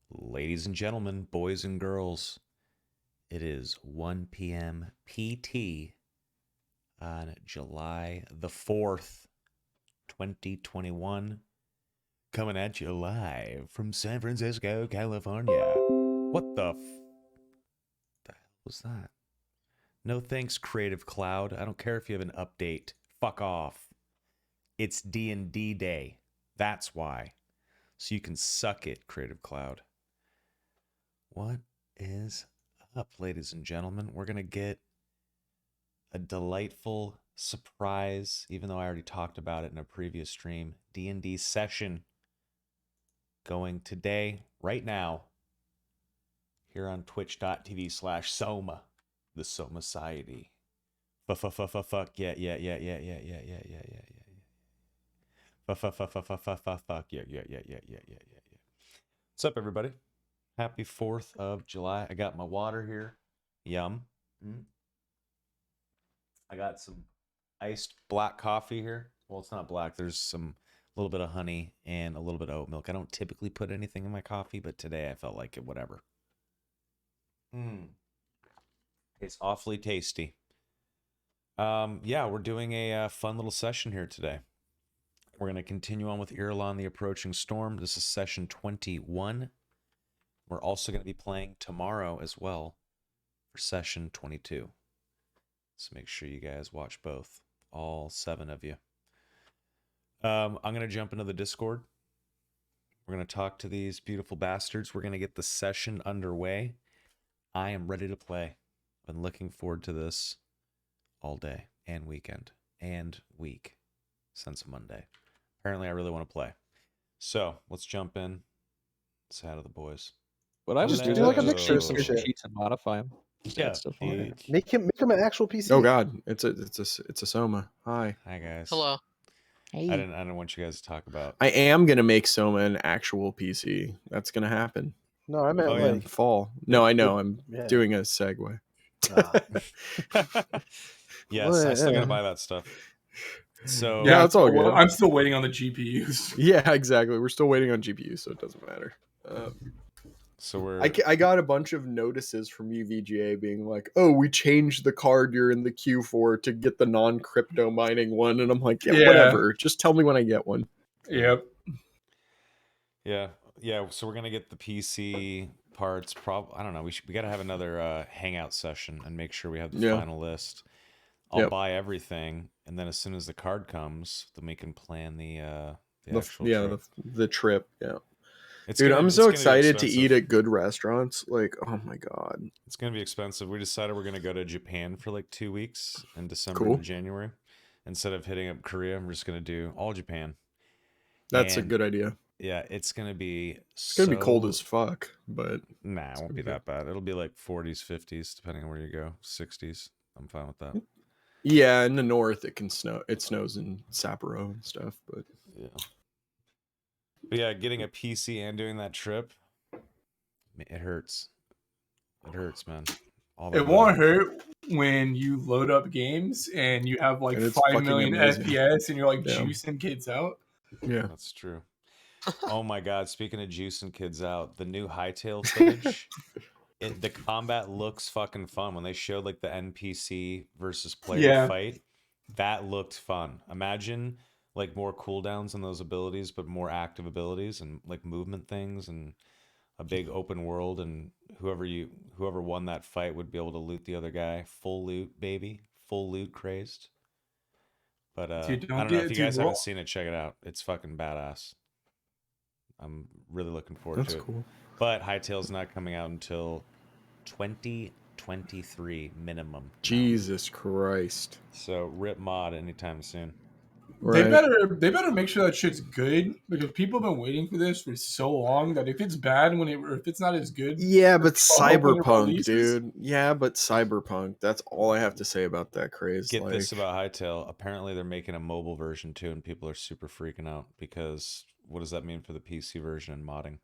Ladies and gentlemen, boys and girls, it is 1 p.m. PT on July the 4th, 2021. Coming at you live from San Francisco, California. What the hell was that? No thanks, Creative Cloud. I don't care if you have an update. Fuck off. It's D&D Day. That's why. So you can suck it, Creative Cloud. What is up, ladies and gentlemen? We're going to get a delightful surprise, even though I already talked about it in a previous stream, D&D session going today, right now, here on twitch.tv/Soma, the Soma Society. Fuck, yeah. Fuck, yeah. What's up, everybody? Happy 4th of July. I got my water here. Yum. I got some iced black coffee here. Well, it's not black. There's some little bit of honey and a little bit of oat milk. I don't typically put anything in my coffee, but today I felt like it, whatever. It's awfully tasty. Yeah, we're doing a fun little session here today. We're going to continue on with Irilon, the Approaching Storm. This is session 21. We're also going to be playing tomorrow as well for session 22. So make sure you guys watch both, all 7 of you. I'm going to jump into the Discord. We're going to talk to these beautiful bastards. We're going to get the session underway. I am ready to play. I've been looking forward to this all day and weekend and week since Monday. Apparently, I really want to play. So let's jump in. Say hi to the boys. What I would do like a mixture of some shit. cheats and modify them. Yeah, Make him an actual PC. Oh God, it's a Soma. Hi. Hi guys. Hello. I didn't want you guys to talk about. I am gonna make Soma an actual PC. That's gonna happen. No, I meant In like fall. No, I know. I'm yeah. doing a segue. Yes, Well, I still yeah. gotta buy that stuff. So Yeah, it's all good. Well, I'm still waiting on the GPUs. Yeah, exactly. We're still waiting on GPU, so it doesn't matter. so we're. I got a bunch of notices from UVGA being like, "Oh, we changed the card you're in the queue for to get the non-crypto mining one," and I'm like, "Yeah, whatever. Just tell me when I get one." Yep. Yeah. So we're gonna get the PC parts. I don't know. We gotta have another hangout session and make sure we have the final list. I'll buy everything, and then as soon as the card comes, then we can plan the actual trip. The trip. Yeah. Dude, I'm so excited to eat at good restaurants. Like, oh my God. It's gonna be expensive. We decided we're gonna go to Japan for like 2 weeks in December and January. Instead of hitting up Korea, I'm just gonna do all Japan. That's a good idea. Yeah, it's gonna be. It's gonna be cold as fuck, but nah, it won't be that bad. It'll be like 40s, 50s, depending on where you go. 60s. I'm fine with that. Yeah, in the north it can snow. It snows in Sapporo and stuff, but yeah. But yeah, getting a PC and doing that trip, it hurts. It hurts, man. It won't hurt when you load up games and you have like 5 million FPS and you're like juicing kids out. Yeah, that's true. Oh my God! Speaking of juicing kids out, the new Hightail footage. The combat looks fucking fun. When they showed like the NPC versus player fight, that looked fun. Imagine like more cooldowns on those abilities, but more active abilities and like movement things and a big open world. And whoever won that fight would be able to loot the other guy. Full loot, baby. Full loot crazed. But dude, I don't know if you guys haven't seen it. Check it out. It's fucking badass. I'm really looking forward to it. That's cool. But Hightail's not coming out until 2023 minimum. Jesus Christ. So rip mod anytime soon. Right. They better make sure that shit's good, because people have been waiting for this for so long that if it's bad if it's not as good. Yeah, but Cyberpunk, dude. Yeah, but Cyberpunk. That's all I have to say about that craze. Get this about Hightail. Apparently they're making a mobile version too, and people are super freaking out because what does that mean for the PC version and modding?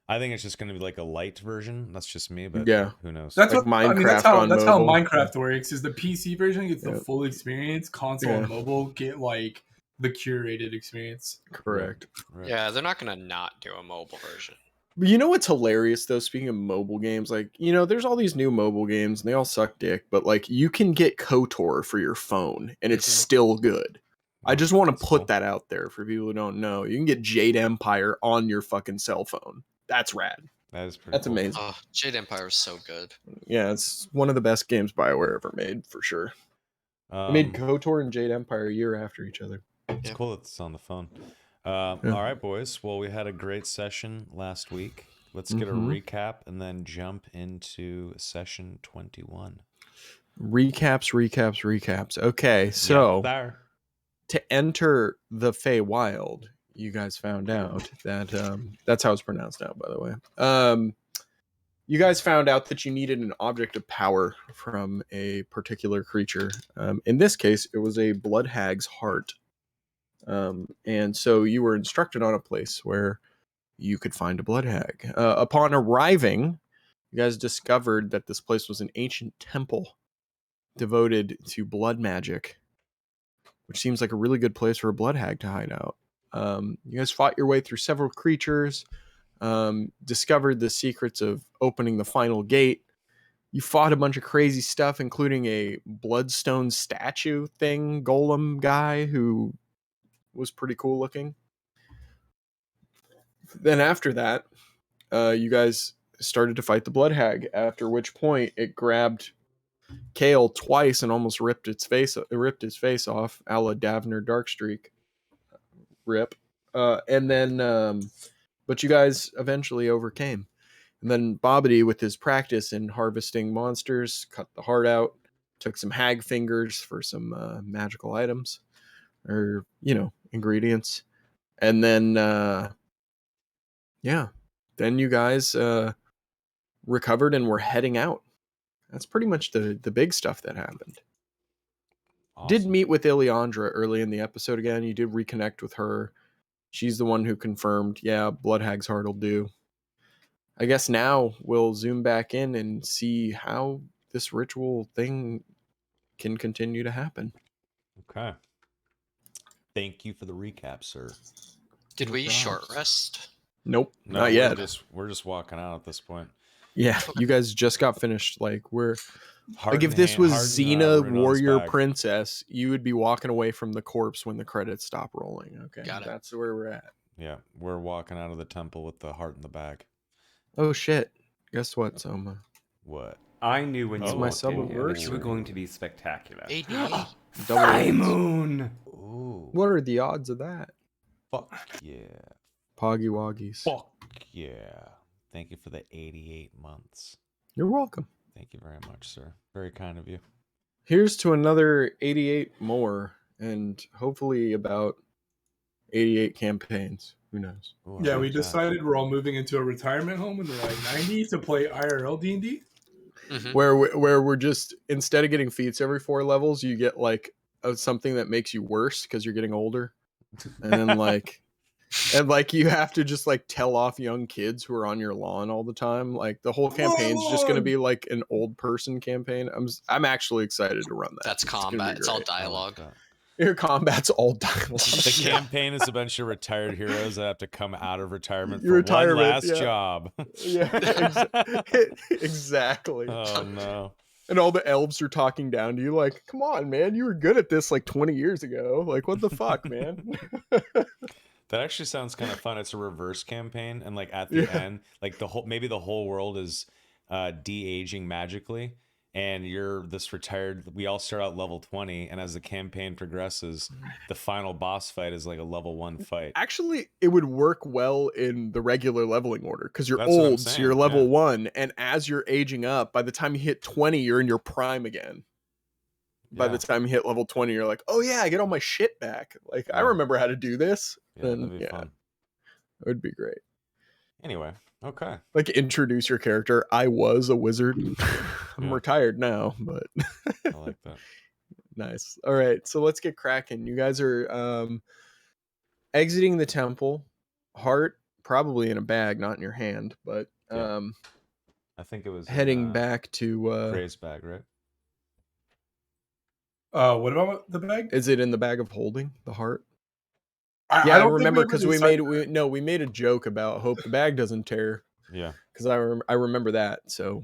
I think it's just going to be like a light version. That's just me, but who knows? That's like Minecraft. That's how Minecraft works. Is the PC version gets the full experience, console and mobile get like the curated experience. Correct. Right. Yeah, they're not going to not do a mobile version. But you know what's hilarious though? Speaking of mobile games, like there's all these new mobile games and they all suck dick, but like you can get KOTOR for your phone and it's still good. I just want to put that out there for people who don't know. You can get Jade Empire on your fucking cell phone. That's rad. That is pretty. That's cool. amazing. Oh, Jade Empire is so good. Yeah, it's one of the best games BioWare ever made for sure. They made KOTOR and Jade Empire a year after each other. It's cool that it's on the phone. All right, boys. Well, we had a great session last week. Let's get a recap and then jump into session 21. Recaps. Okay, so to enter the Feywild, you guys found out that that's how it's pronounced now, by the way. You guys found out that you needed an object of power from a particular creature. In this case, it was a blood hag's heart. And so you were instructed on a place where you could find a blood hag. Upon arriving, you guys discovered that this place was an ancient temple devoted to blood magic, which seems like a really good place for a blood hag to hide out. You guys fought your way through several creatures, discovered the secrets of opening the final gate. You fought a bunch of crazy stuff, including a bloodstone statue thing, golem guy who was pretty cool looking. Then after that, you guys started to fight the blood hag, after which point it grabbed Kale twice and almost ripped his face off, a la Davner Darkstreak. Rip. And then but you guys eventually overcame. And then Bobbity, with his practice in harvesting monsters, cut the heart out, took some hag fingers for some magical items, or ingredients. And then then you guys recovered and were heading out. That's pretty much the big stuff that happened. Awesome. Did meet with Ileandra early in the episode again. You did reconnect with her. She's the one who confirmed, blood hag's heart will do. I guess now we'll zoom back in and see how this ritual thing can continue to happen. Okay. Thank you for the recap, sir. Did we short rest? Nope, No, not yet. We're just walking out at this point. Yeah, you guys just got finished. Like if this was Xena Warrior Princess, you would be walking away from the corpse when the credits stop rolling. Okay, that's where we're at. Yeah, we're walking out of the temple with the heart in the bag. Oh shit! Guess what, Soma? What? I knew when you my walked in here that you subanniversary. were going to be spectacular. 88. High moon. Ooh. What are the odds of that? Fuck yeah. Poggy Woggies. Fuck yeah. Thank you for the 88 months. You're welcome. Thank you very much, sir. Very kind of you. Here's to another 88 more, and hopefully about 88 campaigns. Who knows? Ooh, Yeah, we decided we're all moving into a retirement home in the 90s to play IRL D&D. Mm-hmm. Where we're just, instead of getting feats every 4 levels, you get like something that makes you worse because you're getting older, and then like you have to just like tell off young kids who are on your lawn all the time. Like the whole campaign's just going to be like an old person campaign. I'm actually excited to run that. That's combat. It's all dialogue. Your combat's all dialogue. The campaign is a bunch of retired heroes that have to come out of retirement for one last job. Yeah, exactly. Oh no. And all the elves are talking down to you like, come on, man, you were good at this like 20 years ago. Like, what the fuck, man? That actually sounds kind of fun. It's a reverse campaign, and like at the end, like the whole world is de-aging magically, and you're this retired. We all start out level 20, and as the campaign progresses, the final boss fight is like a level 1 fight. Actually, it would work well in the regular leveling order because you're old, so you're level 1, and as you're aging up, by the time you hit 20, you're in your prime again. By the time you hit level 20, you're like, oh yeah, I get all my shit back. Like, I remember how to do this. Yeah, that'd be fun. It would be great. Anyway, okay. Like, introduce your character. I was a wizard. I'm retired now, but I like that. Nice. All right, so let's get cracking. You guys are exiting the temple. Heart probably in a bag, not in your hand, but I think it was heading back to Gray's bag, right? What about the bag? Is it in the bag of holding, the heart? I don't think remember we because we made a joke about hope the bag doesn't tear. Yeah. Because I remember that. So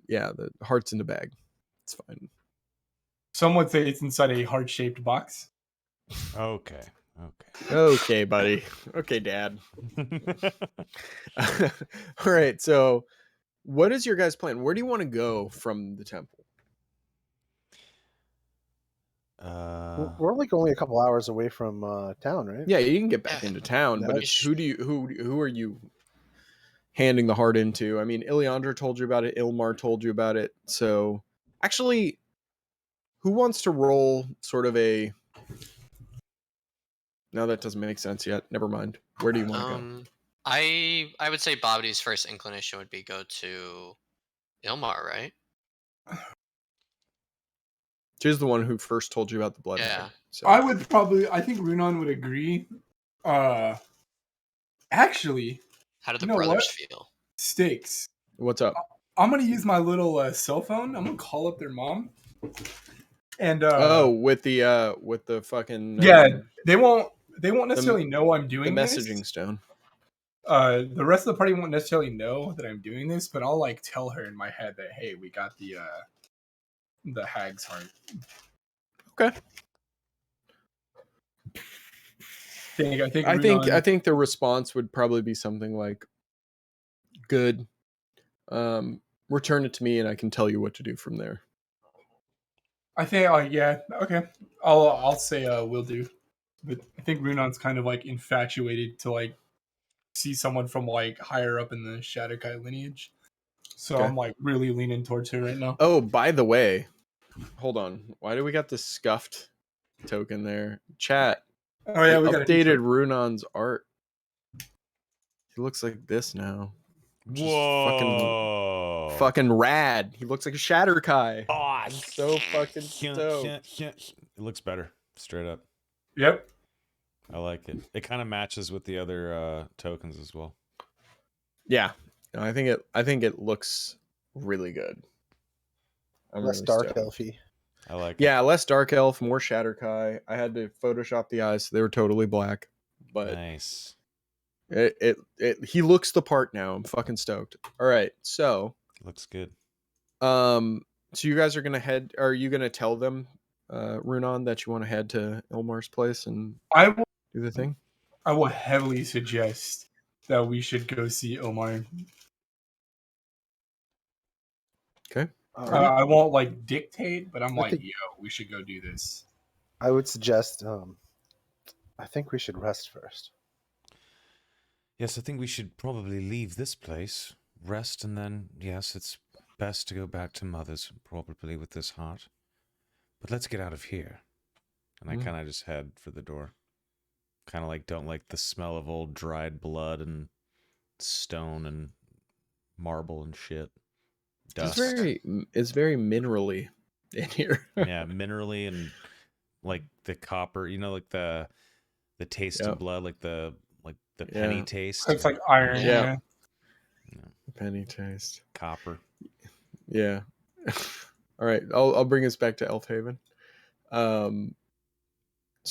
yeah, the heart's in the bag. It's fine. Some would say it's inside a heart-shaped box. Okay. Okay, buddy. Okay, Dad. All right. So, what is your guys' plan? Where do you want to go from the temple? We're like only a couple hours away from town, right? Yeah, you can get back into town, but it's who are you handing the heart into? I mean, Iliandra told you about it. Ilmar told you about it. So, actually, who wants to roll sort of a? No, that doesn't make sense yet. Never mind. Where do you want to go? I would say Bobby's first inclination would be go to Ilmar, right? She's the one who first told you about the blood. Yeah. So. I think Runon would agree. Actually, how do the brothers feel? Stakes. What's up? I'm gonna use my little cell phone. I'm gonna call up their mom. And with the fucking they won't necessarily know I'm doing the messaging this. stone. The rest of the party won't necessarily know that I'm doing this, but I'll like tell her in my head that hey, we got the hag's heart. Okay. I think the response would probably be something like, "Good. Return it to me, and I can tell you what to do from there." I think, yeah, okay. I'll say will do, but I think Runon's kind of like infatuated to like see someone from like higher up in the Shadowkai lineage, so okay. I'm like really leaning towards her right now. Oh, by the way, hold on. Why do we got this scuffed token there? Chat. Oh yeah, we updated Runon's art. He looks like this now. Whoa! Fucking rad. He looks like a Shatterkai. Oh, so fucking stoked. It looks better, straight up. Yep. I like it. It kind of matches with the other tokens as well. Yeah, no, I think it looks really good. Less dark elfy. I like it. Yeah, less dark elf, more Shatterkai. I had to Photoshop the eyes; so they were totally black. But nice. He looks the part now. I'm fucking stoked. All right, so looks good. So you guys are gonna head. Are you gonna tell them, Runon, that you want to head to Ilmar's place and I will do the thing? I will heavily suggest that we should go see Ilmar. Okay. I won't like dictate, but I'm like, yo, we should go do this. I would suggest. I think we should rest first. Yes, I think we should probably leave this place, rest, and then, yes, it's best to go back to Mother's, probably with this heart. But let's get out of here. And I kind of just head for the door. Kind of like, don't like the smell of old dried blood and stone and marble and shit. Dust. It's very minerally in here. Yeah, minerally and like the copper, like the taste of blood, like the penny taste. It's like iron. Yeah. Penny taste. Copper. Yeah. All right. I'll bring us back to Elfhaven. So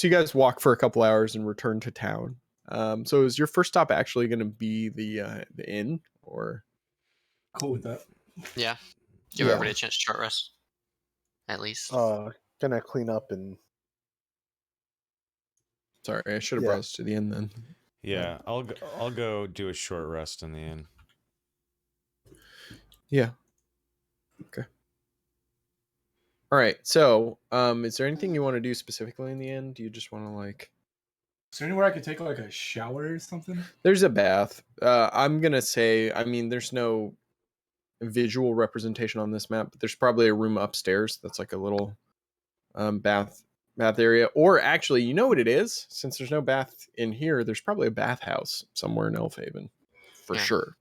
you guys walk for a couple hours and return to town. So is your first stop actually going to be the inn, or? Cool with that. Yeah. Give everybody a chance to short rest. At least. Gonna clean up and. Sorry, I should have brought us to the inn then. Yeah, I'll go do a short rest in the inn. Yeah. Okay. All right. So, is there anything you want to do specifically in the inn? Do you just want to like? Is there anywhere I could take like a shower or something? There's a bath. I'm gonna say. I mean, there's no visual representation on this map, but there's probably a room upstairs that's like a little bath area. Or actually, you know what it is? Since there's no bath in here, there's probably a bathhouse somewhere in Elfhaven for sure.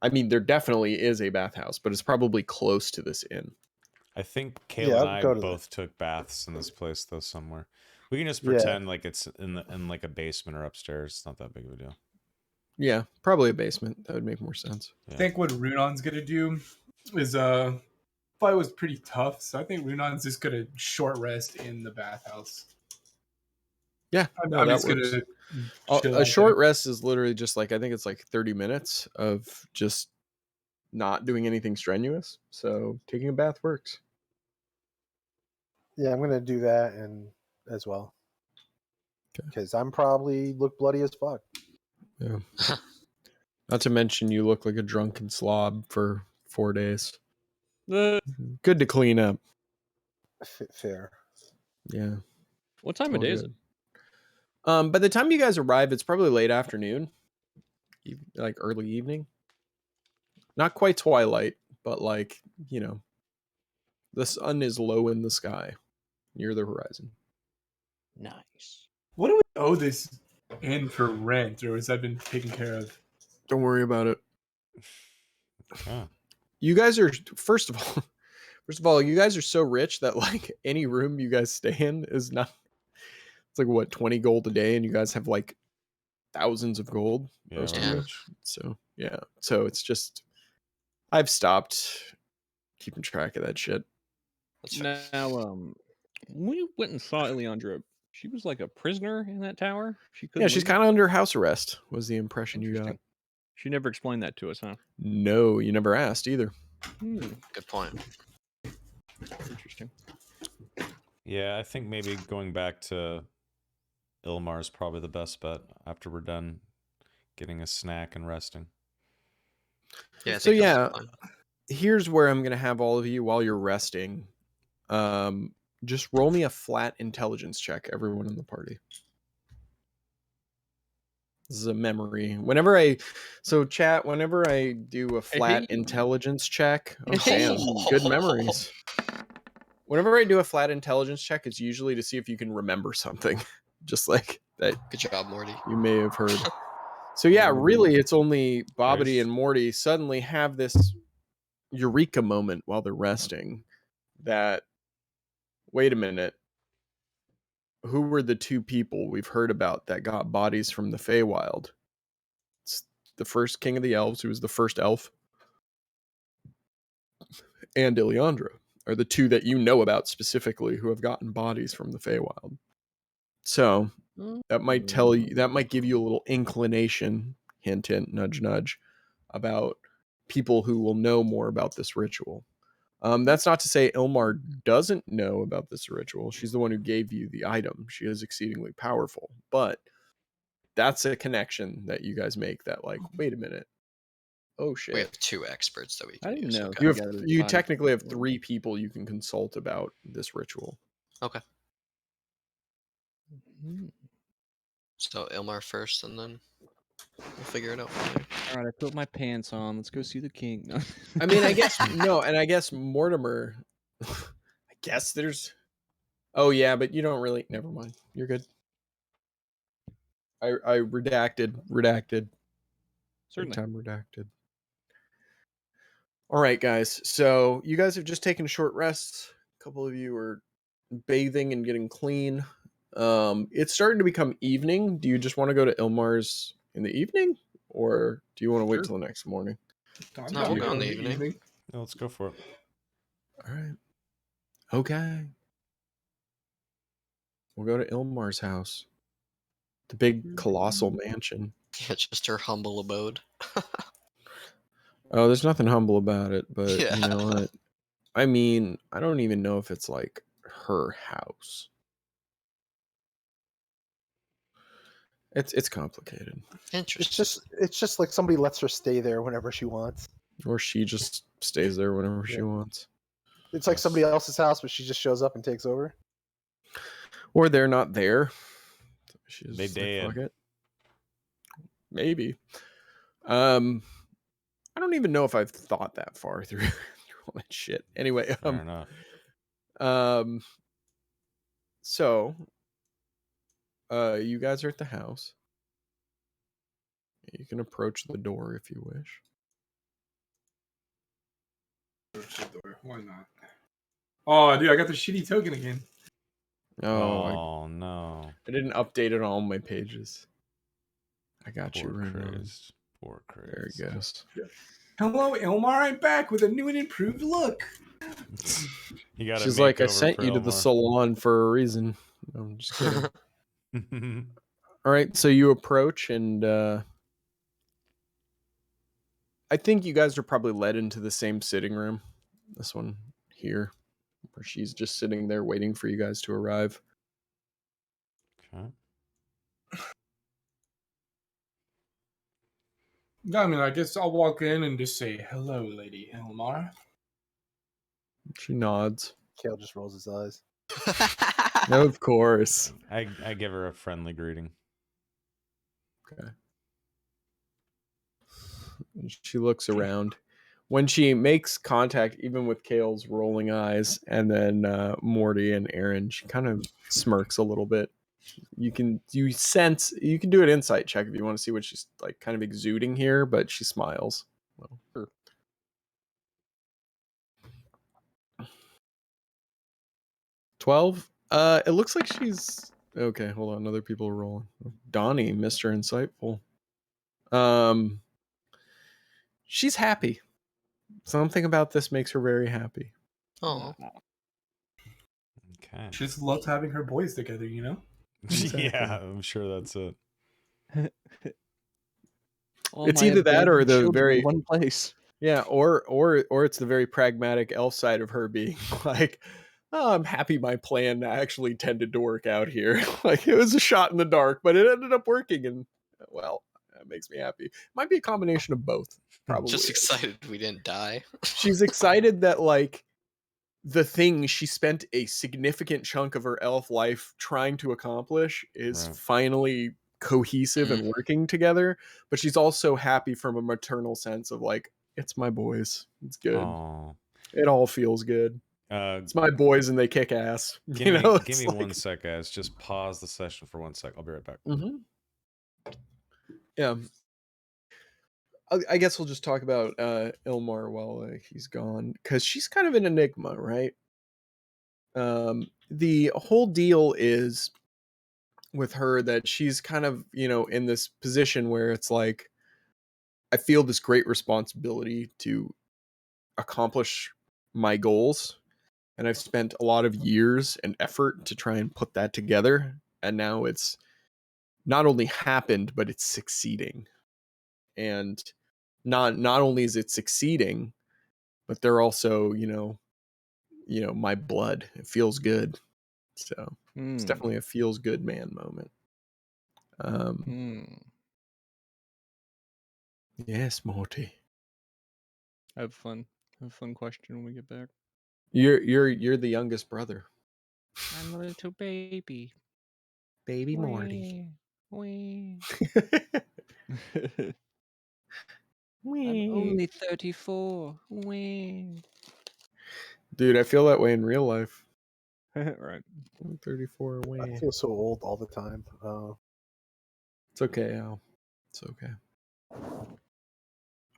I mean, there definitely is a bathhouse, but it's probably close to this inn. I think Kayla and I both took baths in this place though somewhere. We can just pretend like it's in like a basement or upstairs. It's not that big of a deal. Yeah, probably a basement. That would make more sense. I think what Runon's gonna do is fight was pretty tough, so I think Runon's just gonna short rest in the bathhouse. Yeah, I'm, no, I'm that just works. gonna chill A out short rest is literally just like, I think it's like 30 minutes of just not doing anything strenuous. So taking a bath works. Yeah, I'm gonna do that and as well. Okay. Because I'm probably look bloody as fuck. Yeah. Not to mention you look like a drunken slob for 4 days. Good to clean up. Fair. Yeah. What time of all day is it? good. By the time you guys arrive, it's probably late afternoon, like early evening. Not quite twilight, but like, you know, the sun is low in the sky near the horizon. Nice. What do we owe this inn for rent, or has that been taken care of? Don't worry about it. Oh. You guys are first of all, you guys are so rich that like any room you guys stay in is not. It's like what 20 gold a day, and you guys have like thousands of gold. Yeah, Most of we're you. rich. So yeah, so it's just I've stopped keeping track of that shit. That's fair. Now, when we went and saw Ileandra, she was like a prisoner in that tower. She couldn't. Yeah, she's leave? kind of under house arrest. Was the impression you got? Interesting. She never explained that to us, huh? No, you never asked either. Good point. Interesting. Yeah, I think maybe going back to Ilmar is probably the best bet after we're done getting a snack and resting. Yeah. I So think that's yeah, the plan. here's where I'm gonna have all of you while you're resting. Just roll me a flat intelligence check, everyone in the party. This is a memory. Whenever I do a flat Hey. intelligence check, oh Hey. damn, good memories. Whenever I do a flat intelligence check, it's usually to see if you can remember something, just like that Good job, Morty. you may have heard. So yeah, really, it's only Bobbity Christ. and Morty suddenly have this eureka moment while they're resting. That, wait a minute, who were the two people we've heard about that got bodies from the Feywild? It's the first king of the elves, who was the first elf, and Ileandra are the two that you know about specifically who have gotten bodies from the Feywild. So that might give you a little inclination, hint, hint, nudge, nudge, about people who will know more about this ritual. That's not to say Ilmar doesn't know about this ritual. She's the one who gave you the item. She is exceedingly powerful, but that's a connection that you guys make that, like, wait a minute. Oh shit. We have 2 experts that we I can didn't use. know. Okay. You technically have 3 people you can consult about this ritual. Okay. Mhm. So Ilmar first, and then we'll figure it out from there. All right, I put my pants on. Let's go see the king. No. I mean, I guess no, and I guess Mortimer. I guess there's. Oh yeah, but you don't really. Never mind. You're good. I redacted. Big Certainly. time redacted. All right, guys. So you guys have just taken short rests. A couple of you are bathing and getting clean. It's starting to become evening. Do you just want to go to Ilmar's in the evening, or do you want to wait Sure. till the next morning? No, we'll go in the evening. Yeah, let's go for it. All right. Okay. We'll go to Ilmar's house. The big colossal mansion. Yeah, just her humble abode. Oh, there's nothing humble about it, but Yeah. you know what? I mean, I don't even know if it's like her house. It's complicated. Interesting. It's just like somebody lets her stay there whenever she wants. Or she just stays there whenever she Yeah. wants. It's like somebody else's house, but she just shows up and takes over. Or they're not there. She's They just like, dead. fuck it. Maybe. I don't even know if I've thought that far through all that shit. Anyway, Fair enough. So you guys are at the house. You can approach the door if you wish. Why not? Oh, dude, I got the shitty token again. Oh, no. I didn't update it on all my pages. I got Poor you right on. Christ. Poor Christ. There it goes. Hello, Ilmar. I'm back with a new and improved look. You got She's like, I sent you to the salon for a reason. I'm just kidding. All right, so you approach, and I think you guys are probably led into the same sitting room. This one here, where she's just sitting there waiting for you guys to arrive. Okay. Yeah, I mean, I guess I'll walk in and just say, hello, Lady Ilmar. She nods. Kale just rolls his eyes. Of course. I give her a friendly greeting. Okay. She looks around. When she makes contact, even with Kale's rolling eyes, and then Morty and Aaron, she kind of smirks a little bit. You can do an insight check if you want to see what she's like kind of exuding here, but she smiles. Well, Sure. 12. It looks like she's okay. Hold on, other people are rolling. Donnie, Mr. Insightful. She's happy. Something about this makes her very happy. Oh, Okay. She just loves having her boys together, you know? Exactly. Yeah, I'm sure that's it. All It's my either that or abandoned the children very in one place. Yeah, or it's the very pragmatic elf side of her being like, oh, I'm happy my plan actually tended to work out here. Like it was a shot in the dark, but it ended up working, and well, that makes me happy. Might be a combination of both. Probably just is. excited we didn't die. She's excited that like the thing she spent a significant chunk of her elf life trying to accomplish is Right. finally cohesive and working together, but she's also happy from a maternal sense of like, it's my boys, it's good, Oh. it all feels good, it's my boys and they kick ass. Give me like... 1 sec, guys. Just pause the session for 1 sec. I'll be right back. Yeah, I guess we'll just talk about Ilmar while he's gone, because she's kind of an enigma, right? The whole deal is with her that she's kind of, in this position where it's like, I feel this great responsibility to accomplish my goals, and I've spent a lot of years and effort to try and put that together, and now it's not only happened, but it's succeeding. And not only is it succeeding, but they're also, my blood. It feels good. So it's definitely a feels good man moment. Yes, Morty. Have fun. Have a fun question when we get back. You're the youngest brother. I'm a little baby. Baby Morty. Wee. Wee. I'm only 34. Wee. Dude, I feel that way in real life. Right. I'm 34. I Wee. feel so old all the time. It's okay, Al. It's okay.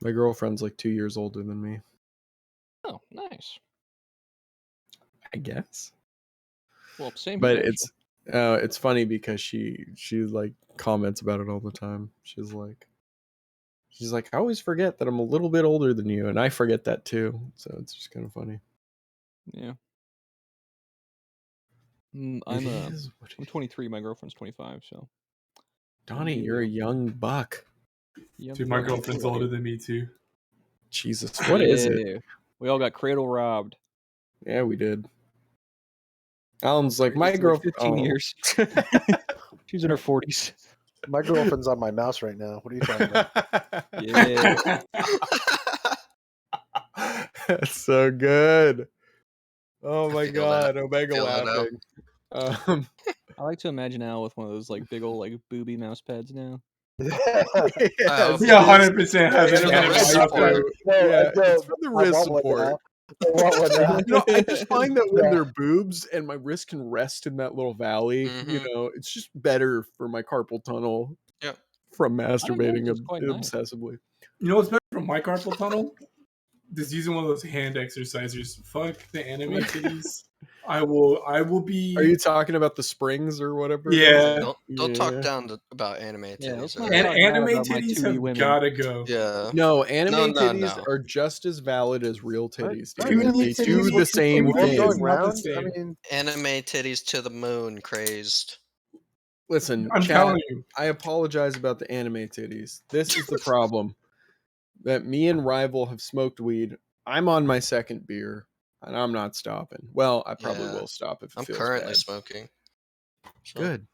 My girlfriend's like 2 years older than me. Oh, nice. I guess. Well, same But here. it's funny because she like comments about it all the time. She's like, I always forget that I'm a little bit older than you, and I forget that too. So it's just kind of funny. Yeah. I'm 23. My girlfriend's 25. So, Donnie, you're a young buck. Dude, my girlfriend's older than me too. Jesus, what is it? We all got cradle robbed. Yeah, we did. Alan's like, my girlfriend. 15 years. She's in her 40s. My girlfriend's on my mouse right now. What are you talking about? Yeah. That's so good. Oh my feel that. god, Omega Feel it laughing. I like to imagine Al with one of those like big old like booby mouse pads now. Yes, Yeah, 100% have It's it. for the wrist support. It's for the wrist support. Now. I just find that when they're boobs and my wrist can rest in that little valley, Mhm. it's just better for my carpal tunnel. Yep. From masturbating it's quite nice. obsessively. You know what's better from my carpal tunnel? Just using one of those hand exercisers. Fuck the anime titties. I will be. Are you talking about the springs or whatever? Yeah. Don't talk down about anime titties. let's all not right? talk And bad anime about my titties 2D have women. gotta go. Yeah. No, anime No, titties no. are just as valid as real titties. Aren't dude. anime They do titties the same all thing. going Not the round? same. I mean, Anime titties to the moon, crazed. Listen, I'm chat, telling you. I apologize about the anime titties. This is the problem. That me and Rival have smoked weed. I'm on my second beer, and I'm not stopping. Well, I probably Yeah. will stop if it I'm feels currently bad. smoking. So. Good.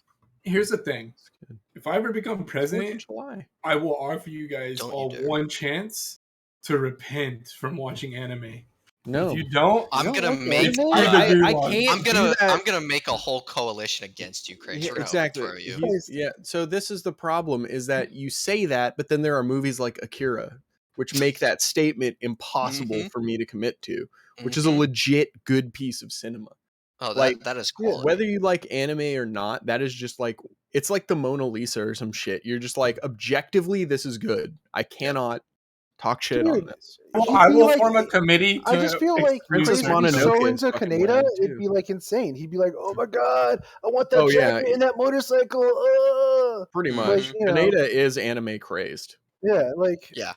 Here's the thing. Good. If I ever become 4th of president, July. I will offer you guys Don't you all dare. one chance to repent from watching anime. No. If you don't, I'm don't gonna like make. it's anime? through the I gulag. can't do that. I'm gonna make a whole coalition against you, Craig. Yeah, We're gonna exactly. overthrow you. Yeah. So this is the problem: is that you say that, but then there are movies like Akira, which make that statement impossible Mhm. for me to commit to, which is a Mhm. legit good piece of cinema. Oh, Like, that is quality. whether you like anime or not, that is just like it's like the Mona Lisa or some shit. You're just like objectively, this is good. I cannot talk shit on Dude, this. Well, he'd I be will like- form a committee I to just feel like exclude Princess Crazy certain would be Mononoke so is into fucking Kaneda, rad, it'd too. be like insane. He'd be like, "Oh my god, I want that Oh, yeah. jacket and that motorcycle." Pretty Mhm. much. Like, you know. Kaneda is anime crazed. Yeah, like Yeah.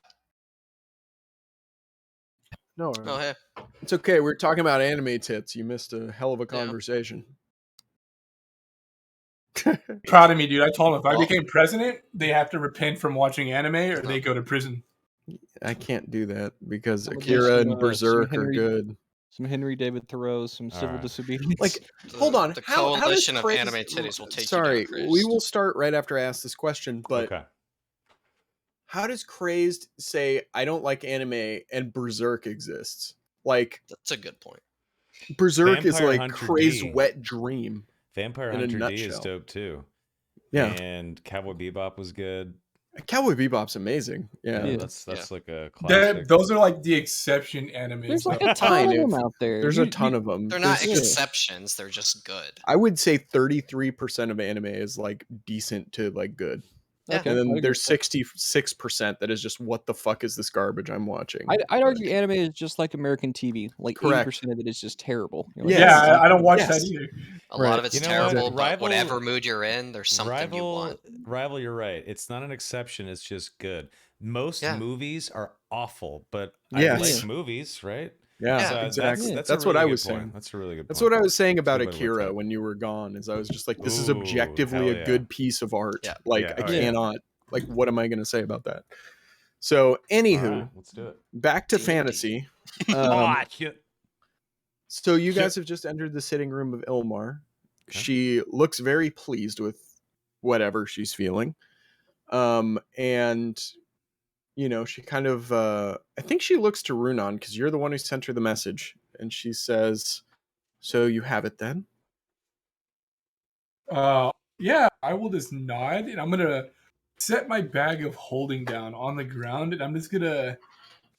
no. Oh, hey. It's okay. We're talking about anime tits. You missed a hell of a conversation. proud of me, dude. I told him if I Well- became president, they have to repent from watching anime or they go to prison. I can't do that because I'm gonna do Akira some, and some Berserk are Henry- good. Some Henry David Thoreau, some civil Alright. disobedience. Like, hold on. The How does coalition of Chris- anime titties will take Sorry, you down, we Chris. will start right after I ask this question. But Okay. how does Crazed say I don't like anime and Berserk exists? Like That's a good point. Berserk is Vampire like Hunter Crazed D. wet dream. Vampire In a Hunter D is nutshell. dope too. Yeah, And Cowboy Bebop was good. Cowboy Bebop's amazing. Yeah, Yeah. That's like a classic. Those are like the exception animes. There's like though. a ton Kind of of. them out there. There's a ton of them. They're not There's just- exceptions. They're just good. I would say 33% of anime is like decent to like good. Yeah. Okay, And I'd then agree there's with that. 66% that is just what the fuck is this garbage I'm watching? I'd argue anime is just like American TV. Like Correct. 80% of it is just terrible. You're Yes. Yeah, I don't watch Yes. that either. A Right. lot of it's You know what? terrible, but Rival- whatever mood you're in, there's something you want. Rival, you're right. It's not an exception. It's just good. Most Yeah. movies are awful, but Yes. I like movies, right? Yeah, Yeah, So exactly. That's, That's a what really I good was point. saying. That's a really good That's point. what I was saying about Good way to look at Akira it. when you were gone. Is I was just like, this is Ooh, objectively hell a yeah. good piece of art. Yeah. Like Yeah, I oh, yeah. cannot. Like, what am I going to say about that? So, anywho, All right, let's do it. back to D&D. fantasy. Shit. So you Sure. guys have just entered the sitting room of Ilmar. Okay. She looks very pleased with whatever she's feeling. And you know, she kind of I think she looks to Runon because you're the one who sent her the message, and she says, "So you have it then?" Yeah, I will just nod and I'm gonna set my bag of holding down on the ground and I'm just gonna.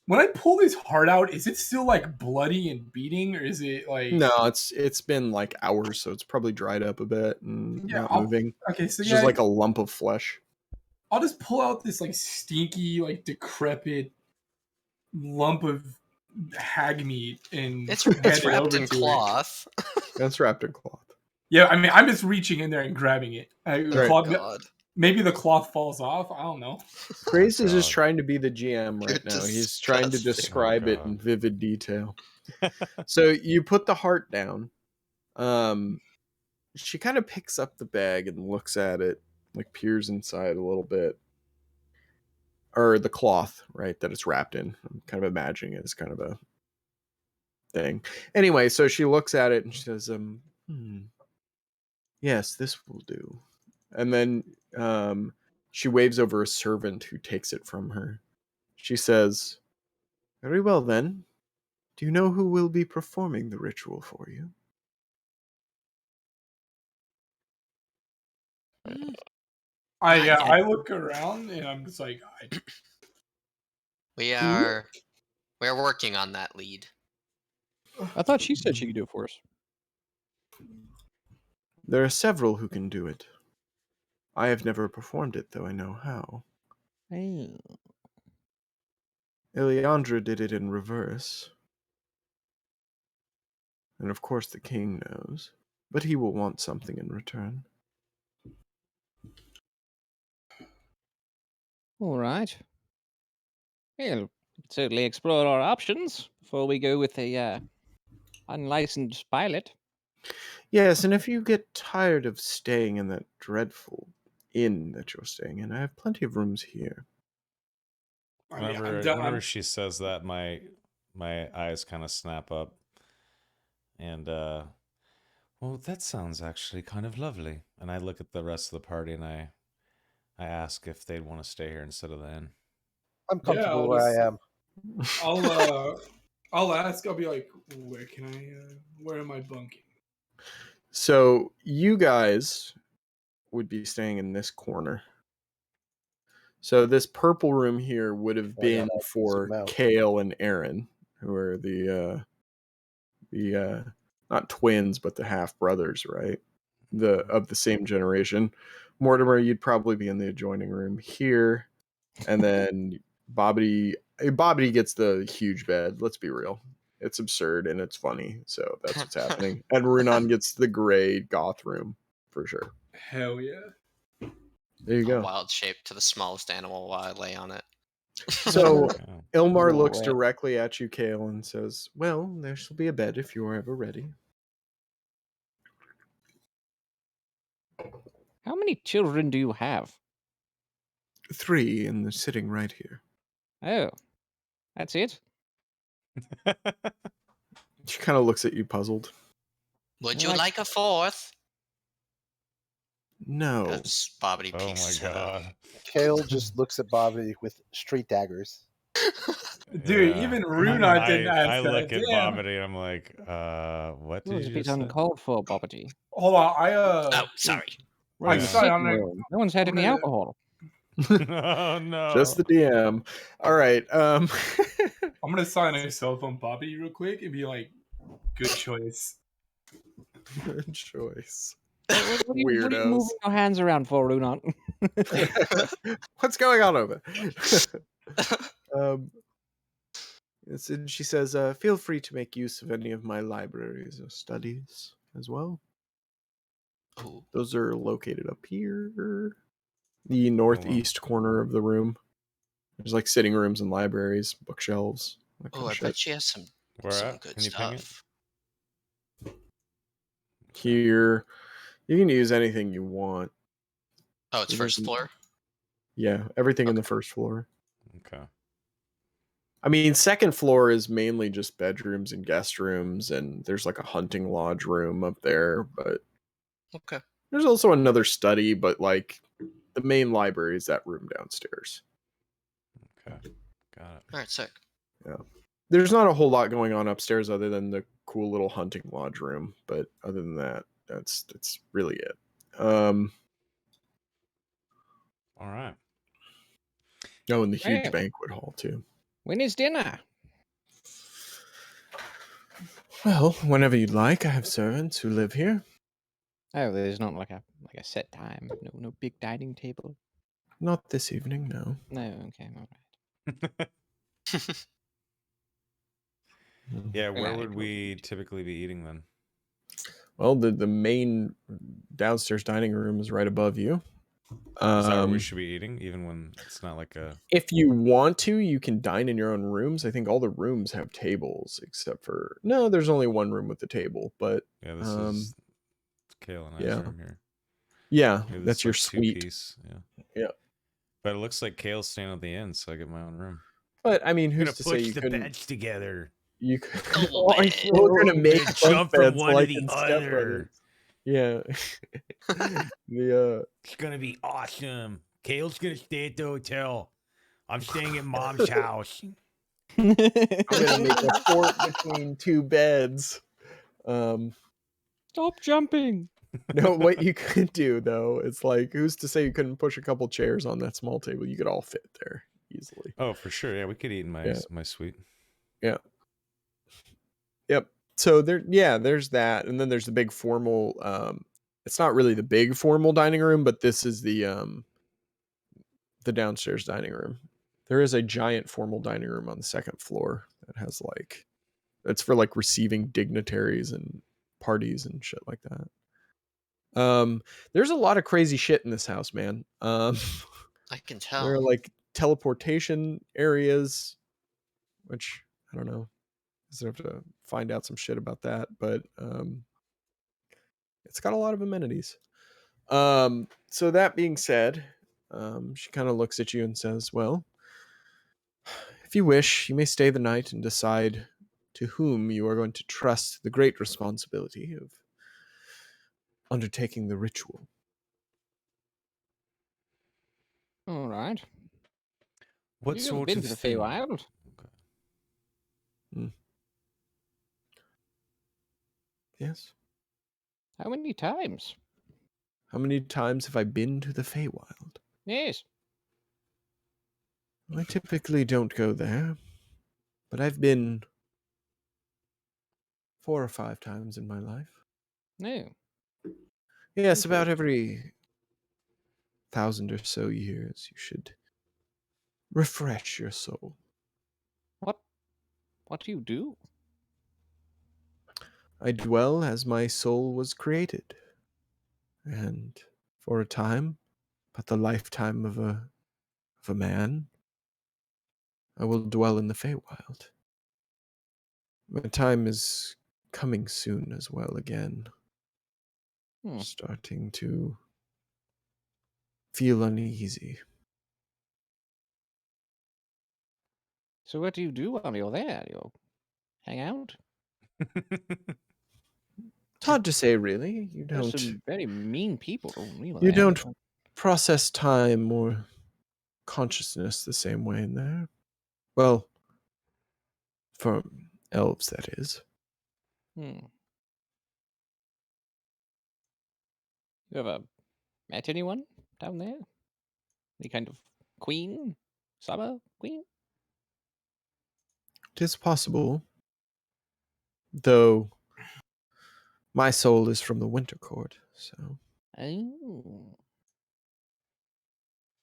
When I pull this heart out, is it still like bloody and beating, or is it like? No, it's been like hours, so it's probably dried up a bit and Yeah, not I'll- moving. Okay, so It's yeah, just like a lump of flesh. I'll just pull out this like stinky, like decrepit lump of hag meat and It's hand it wrapped over in to her. cloth. That's wrapped in cloth. Yeah, I mean, I'm just reaching in there and grabbing it. Right. Cloth- God. maybe the cloth falls off. I don't know. Crazed is just God. trying to be the GM right You're now. He's trying to disgusting. describe it God. in vivid detail. So you put the heart down. She kind of picks up the bag and looks at it, like peers inside a little bit. Or the cloth, right, that it's wrapped in. I'm kind of imagining it as kind of a thing. Anyway, so she looks at it and she says, yes, this will do. And then she waves over a servant who takes it from her. She says, very well then. Do you know who will be performing the ritual for you? I look around and I'm just like, We're working on that lead. I thought she said she could do it for us. There are several who can do it. I have never performed it, though I know how. Hey. Eliandra did it in reverse. And of course the king knows. But he will want something in return. All right. Well, certainly explore our options before we go with a unlicensed pilot. Yes, and if you get tired of staying in that dreadful inn that you're staying in, I have plenty of rooms here. I mean, Whenever she says that, my eyes kind of snap up, and well, that sounds actually kind of lovely. And I look at the rest of the party, and I ask if they'd want to stay here instead of the inn. I'm comfortable where I am. I'll ask. I'll be like, where am I bunking? So you guys would be staying in this corner. So this purple room here would have been for Kale and Aaron, who are the not twins, but the half brothers, right? Of the same generation. Mortimer, you'd probably be in the adjoining room here, and then Bobbity gets the huge bed. Let's be real. It's absurd and it's funny, so that's what's happening. And Runon gets the gray goth room for sure. Hell yeah! There you go. Wild shape to the smallest animal while I lay on it. So Ilmar No looks way. directly at you, Kale, and says, "Well, there shall be a bed if you are ever ready." How many children do you have? 3, and they're sitting right here. Oh, that's it? She kind of looks at you, puzzled. Would you like a fourth? No. As Bobbity Oh peeks his my head out. god. Kale just looks at Bobby with street daggers. Dude, even Runon didn't ask I that. look at Damn. Bobbity and I'm like, what It was did a you bit just say? uncalled for, Bobbity. Hold on, Oh, sorry. I Right, decided sitting room. No one's had I'm any gonna- alcohol. Oh no. Just the DM. All right. I'm gonna sign a cell phone Bobby real quick and be like, good choice. Good choice. What are you Weirdos. moving your hands around for, Runon? What's going on over there? And she says, feel free to make use of any of my libraries or studies as well. Ooh. Those are located up here. The northeast corner of the room. There's like sitting rooms and libraries, bookshelves. Oh, I bet she has some Where at? good Can you ping it? stuff. Here, you can use anything you want. Oh, it's first floor? Yeah, everything in the first floor. Okay. I mean, second floor is mainly just bedrooms and guest rooms, and there's like a hunting lodge room up there, but Okay. there's also another study, but like the main library is that room downstairs. Okay. Got it. All right, sick. Yeah. There's not a whole lot going on upstairs other than the cool little hunting lodge room, but other than that, that's really it. All right. Oh, and the huge Well. banquet hall too. When is dinner? Well, whenever you'd like. I have servants who live here. Oh, there's not like a set time. No big dining table. Not this evening, no. No, okay, all right. Yeah, where would we typically be eating then? Well, the main downstairs dining room is right above you. Is that where we should be eating, even when it's not like a... If you want to, you can dine in your own rooms. I think all the rooms have tables, except for... No, there's only one room with a table, but... Yeah, this is Kale and I's room here. Yeah, Maybe that's your like suite. Two-piece. Yeah. But it looks like Kale's staying at the inn, so I get my own room. But, I mean, I'm who's gonna to say you push the couldn't... beds together. You could... Double bed. We're going to make Jump from beds one like to the in Step other. Brothers. Yeah. It's gonna be awesome. Kale's gonna stay at the hotel. I'm staying at Mom's house. I'm gonna make a fort between two beds. Stop jumping. No, what you could do though, it's like, who's to say you couldn't push a couple chairs on that small table? You could all fit there easily. Oh, for sure. Yeah, we could eat in my suite. Yeah. Yep. So there's that, and then there's the big formal. It's not really the big formal dining room, but this is the downstairs dining room. There is a giant formal dining room on the second floor that has it's for like receiving dignitaries and parties and shit like that. There's a lot of crazy shit in this house, man. I can tell. There are like teleportation areas, which I don't know. I have to find out some shit about that, but It's got a lot of amenities. So that being said, she kind of looks at you and says, well, if you wish, you may stay the night and decide to whom you are going to trust the great responsibility of undertaking the ritual. All right. What You've never sort been of to the thing? Feywild? Yes. How many times? How many times have I been to the Feywild? Yes. I typically don't go there, but I've been 4 or 5 times in my life. No. Yes, about every 1,000 or so years, you should refresh your soul. What do you do? I dwell as my soul was created, and for a time, but the lifetime of a man, I will dwell in the Feywild. My time is coming soon as well again. Starting to feel uneasy. So what do you do while you're there? You hang out? It's hard to say, really. There's some very mean people over You there. don't process time or consciousness the same way in there. Well, for elves, that is. You ever met anyone down there? Any kind of queen? Summer queen? It is possible, though my soul is from the Winter Court, so... Oh.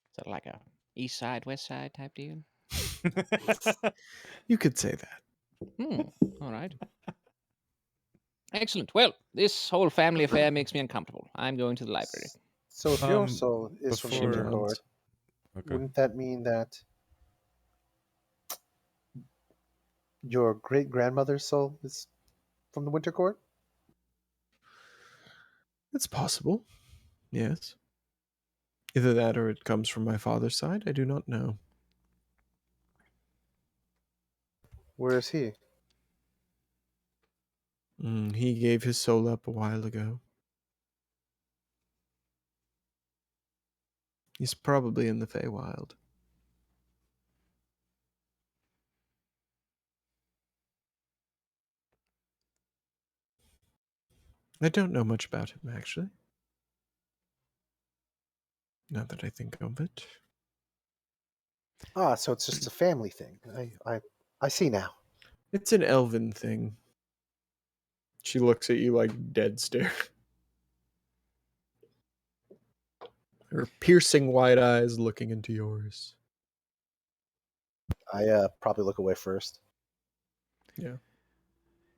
Is that like a east side, west side type deal? You could say that. All right. Excellent. Well, this whole family affair makes me uncomfortable. I'm going to the library. So if your soul is from the Winter before- Court, Okay. wouldn't that mean that your great grandmother's soul is from the Winter Court? It's possible, yes. Either that or it comes from my father's side, I do not know. Where is he? He gave his soul up a while ago. He's probably in the Feywild. I don't know much about him, actually. Now that I think of it. Ah, so it's just a family thing. I see now. It's an elven thing. She looks at you like dead stare. Her piercing white eyes looking into yours. I probably look away first. Yeah.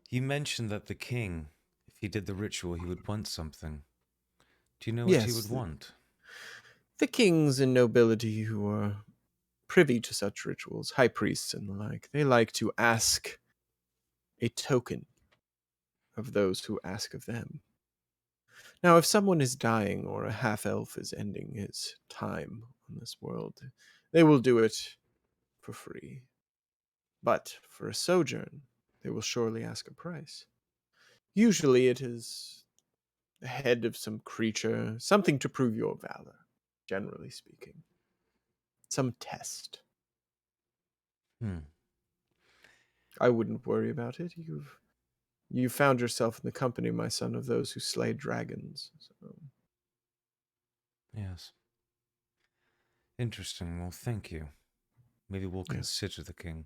You mentioned that the king, if he did the ritual, he would want something. Do you know what he Yes, would want? The kings and nobility who are privy to such rituals, high priests and the like, they like to ask a token of those who ask of them. Now, if someone is dying or a half-elf is ending his time on this world, they will do it for free. But for a sojourn, they will surely ask a price. Usually it is the head of some creature, something to prove your valor, generally speaking. Some test. I wouldn't worry about it. You've found yourself in the company, my son, of those who slay dragons. So. Yes. Interesting. Well, thank you. Maybe we'll consider the king.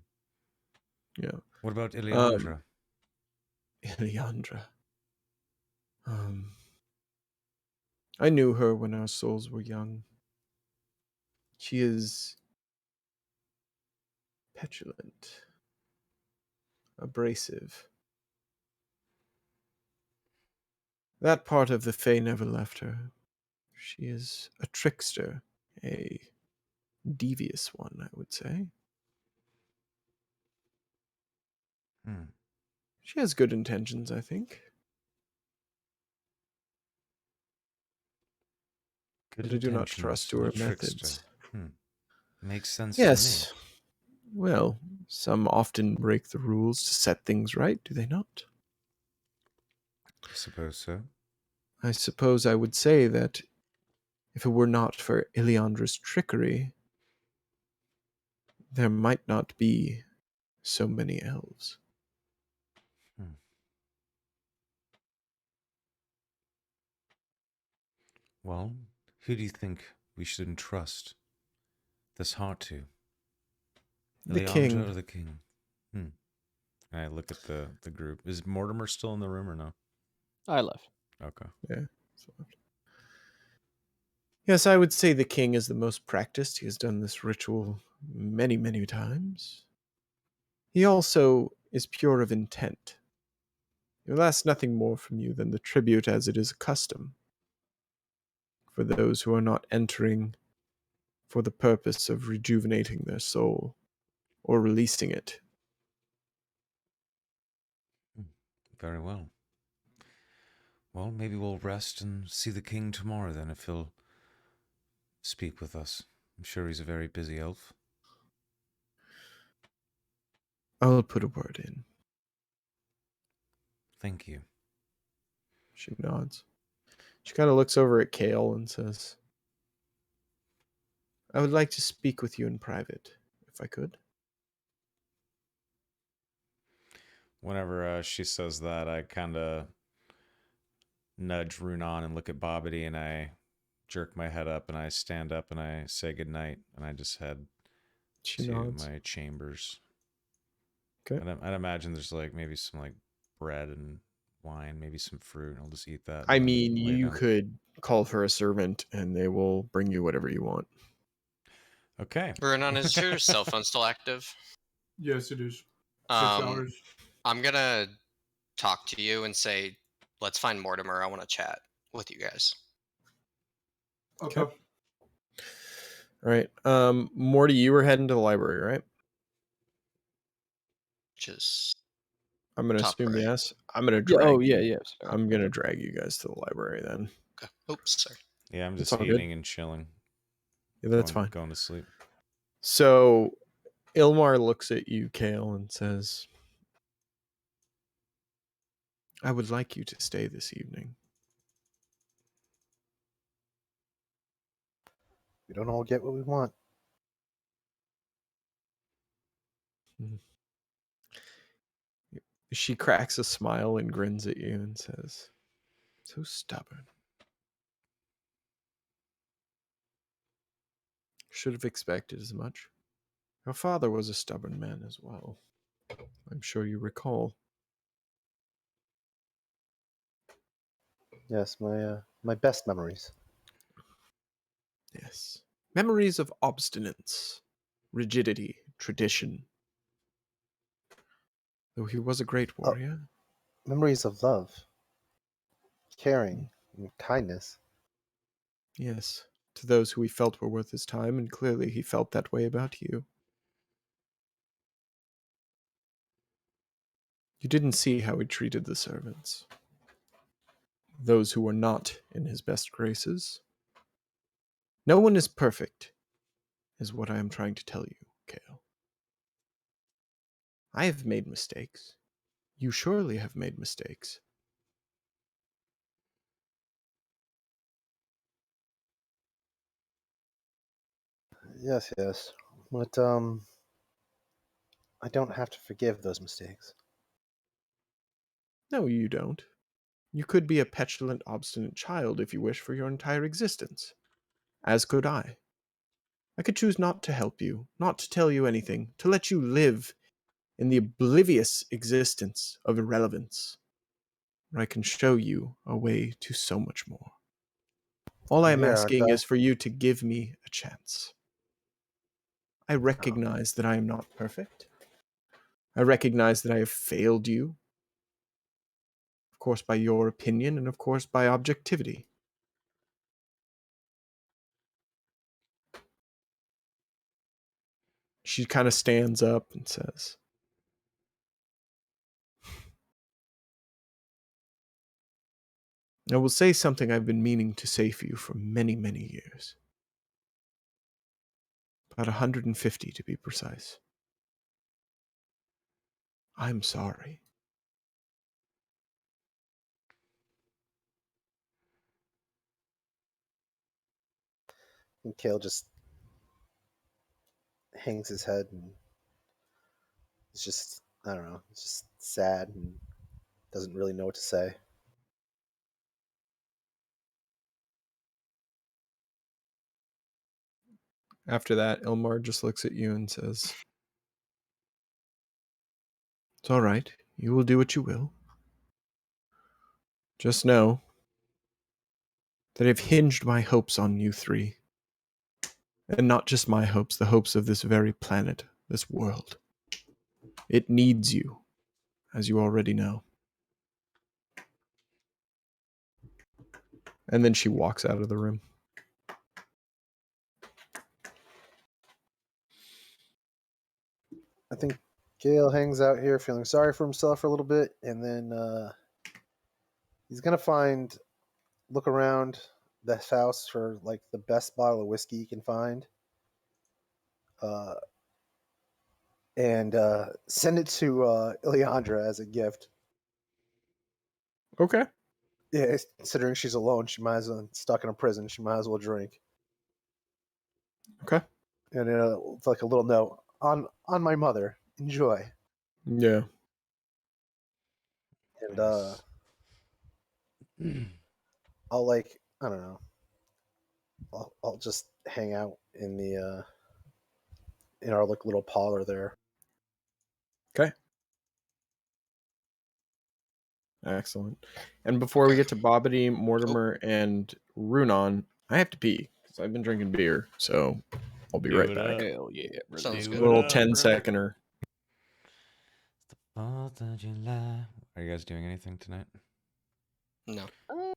Yeah. What about Ileandra? Ileandra. I knew her when our souls were young. She is petulant, abrasive. That part of the Fae never left her. She is a trickster, a devious one, I would say. She has good intentions, I think. but I do not trust your methods. Makes sense Yes. to me. Well, some often break the rules to set things right, do they not? I suppose so. I suppose I would say that if it were not for Ilyandra's trickery, there might not be so many elves. Well, who do you think we should entrust this heart to? The Ilyandra king. or the king? I look at the group. Is Mortimer still in the room or no? I left. Okay. Yeah. Yes, I would say the king is the most practiced. He has done this ritual many, many times. He also is pure of intent. He will ask nothing more from you than the tribute as it is a custom for those who are not entering for the purpose of rejuvenating their soul or releasing it. Very well. Well, maybe we'll rest and see the king tomorrow then, if he'll speak with us. I'm sure he's a very busy elf. I'll put a word in. Thank you. She nods. She kind of looks over at Kale and says, I would like to speak with you in private, if I could. Whenever she says that, I kind of nudge Runon and look at Bobbity, and I jerk my head up and I stand up and I say goodnight, and I just head She to nods. my chambers. Okay. I'd imagine there's like maybe some like bread and wine, maybe some fruit. I'll just eat that. I and then mean, lay you down. could call for a servant and they will bring you whatever you want. Okay. Brunon, is your cell phone still active? Yes, it is. 6 hours. I'm gonna talk to you and say, let's find Mortimer. I want to chat with you guys. Okay. All right. Morty, you were heading to the library, right? Just I'm going to top assume right. yes. I'm going to Yeah, drag oh, you. yeah. Sorry. I'm going to drag you guys to the library then. Okay. Oops, sorry. Yeah, I'm It's just all good. eating and chilling. Yeah, that's fine. Going to sleep. So Ilmar looks at you, Kale, and says, I would like you to stay this evening. We don't all get what we want. She cracks a smile and grins at you and says, so stubborn. Should have expected as much. Your father was a stubborn man as well. I'm sure you recall. Yes, my best memories. Yes. Memories of obstinance, rigidity, tradition. Though he was a great warrior. Memories of love, caring, and kindness. Yes. To those who he felt were worth his time, and clearly he felt that way about you. You didn't see how he treated the servants. Those who were not in his best graces. No one is perfect, is what I am trying to tell you, Kale. I have made mistakes. You surely have made mistakes. Yes, yes. But I don't have to forgive those mistakes. No, you don't. You could be a petulant, obstinate child if you wish for your entire existence. As could I. I could choose not to help you, not to tell you anything, to let you live in the oblivious existence of irrelevance, where I can show you a way to so much more. All I am Here, aren't asking I? is for you to give me a chance. I recognize that I am not perfect. I recognize that I have failed you. Of course, by your opinion, and of course, by objectivity. She kind of stands up and says, I will say something I've been meaning to say for you for many, many years. About 150 to be precise. I'm sorry. And Kale just hangs his head and it's just, I don't know, it's just sad and doesn't really know what to say. After that, Ilmar just looks at you and says, "It's all right. You will do what you will. Just know that I've hinged my hopes on you three. And not just my hopes, the hopes of this very planet, this world. It needs you, as you already know." And then she walks out of the room. I think Gale hangs out here feeling sorry for himself for a little bit, and then he's going to look around the house for like the best bottle of whiskey he can find, and send it to Ileandra as a gift. Okay. Yeah, considering she's alone, she might as well, stuck in a prison, she might as well drink. Okay. And it's like a little note on my mother. Enjoy. Yeah. And Nice. I'll like, I don't know. I'll just hang out in the in our like little parlor there. Okay. Excellent. And before we get to Bobbity, Mortimer, and Runon, I have to pee because I've been drinking beer. So I'll be Do right it back. up. Hell yeah, brother. Sounds Do good. it Little up. 10-seconder. It's the 4th of July. Are you guys doing anything tonight? No.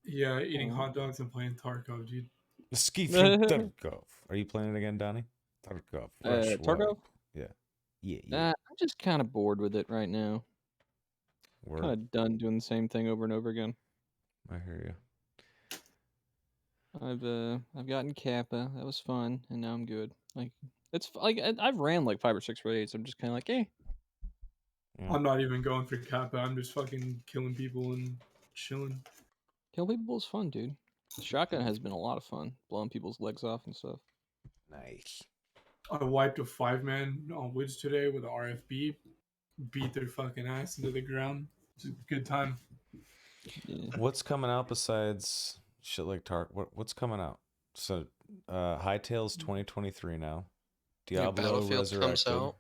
Yeah, eating hot dogs and playing Tarkov, dude. Ski from Tarkov. Are you playing it again, Donnie? Tarkov. Fresh Tarkov? water. Yeah. Yeah. I'm just kind of bored with it right now. Word. Kind of done doing the same thing over and over again. I hear I've gotten Kappa. That was fun, and now I'm good. Like I've ran like 5 or 6 raids. I'm just kind of like, you. Yeah. I'm not even going for Kappa. I'm just fucking killing people and chilling. kill people is fun, dude. Shotgun has been a lot of fun, blowing people's legs off and stuff. Nice. I wiped a 5-man on Woods today with an RFB. Beat their fucking ass into the ground. It's a good time. Yeah. What's coming out besides shit like Tark? What's coming out? So, Hightail's 2023 now. Diablo Battlefield comes Resurrected. out.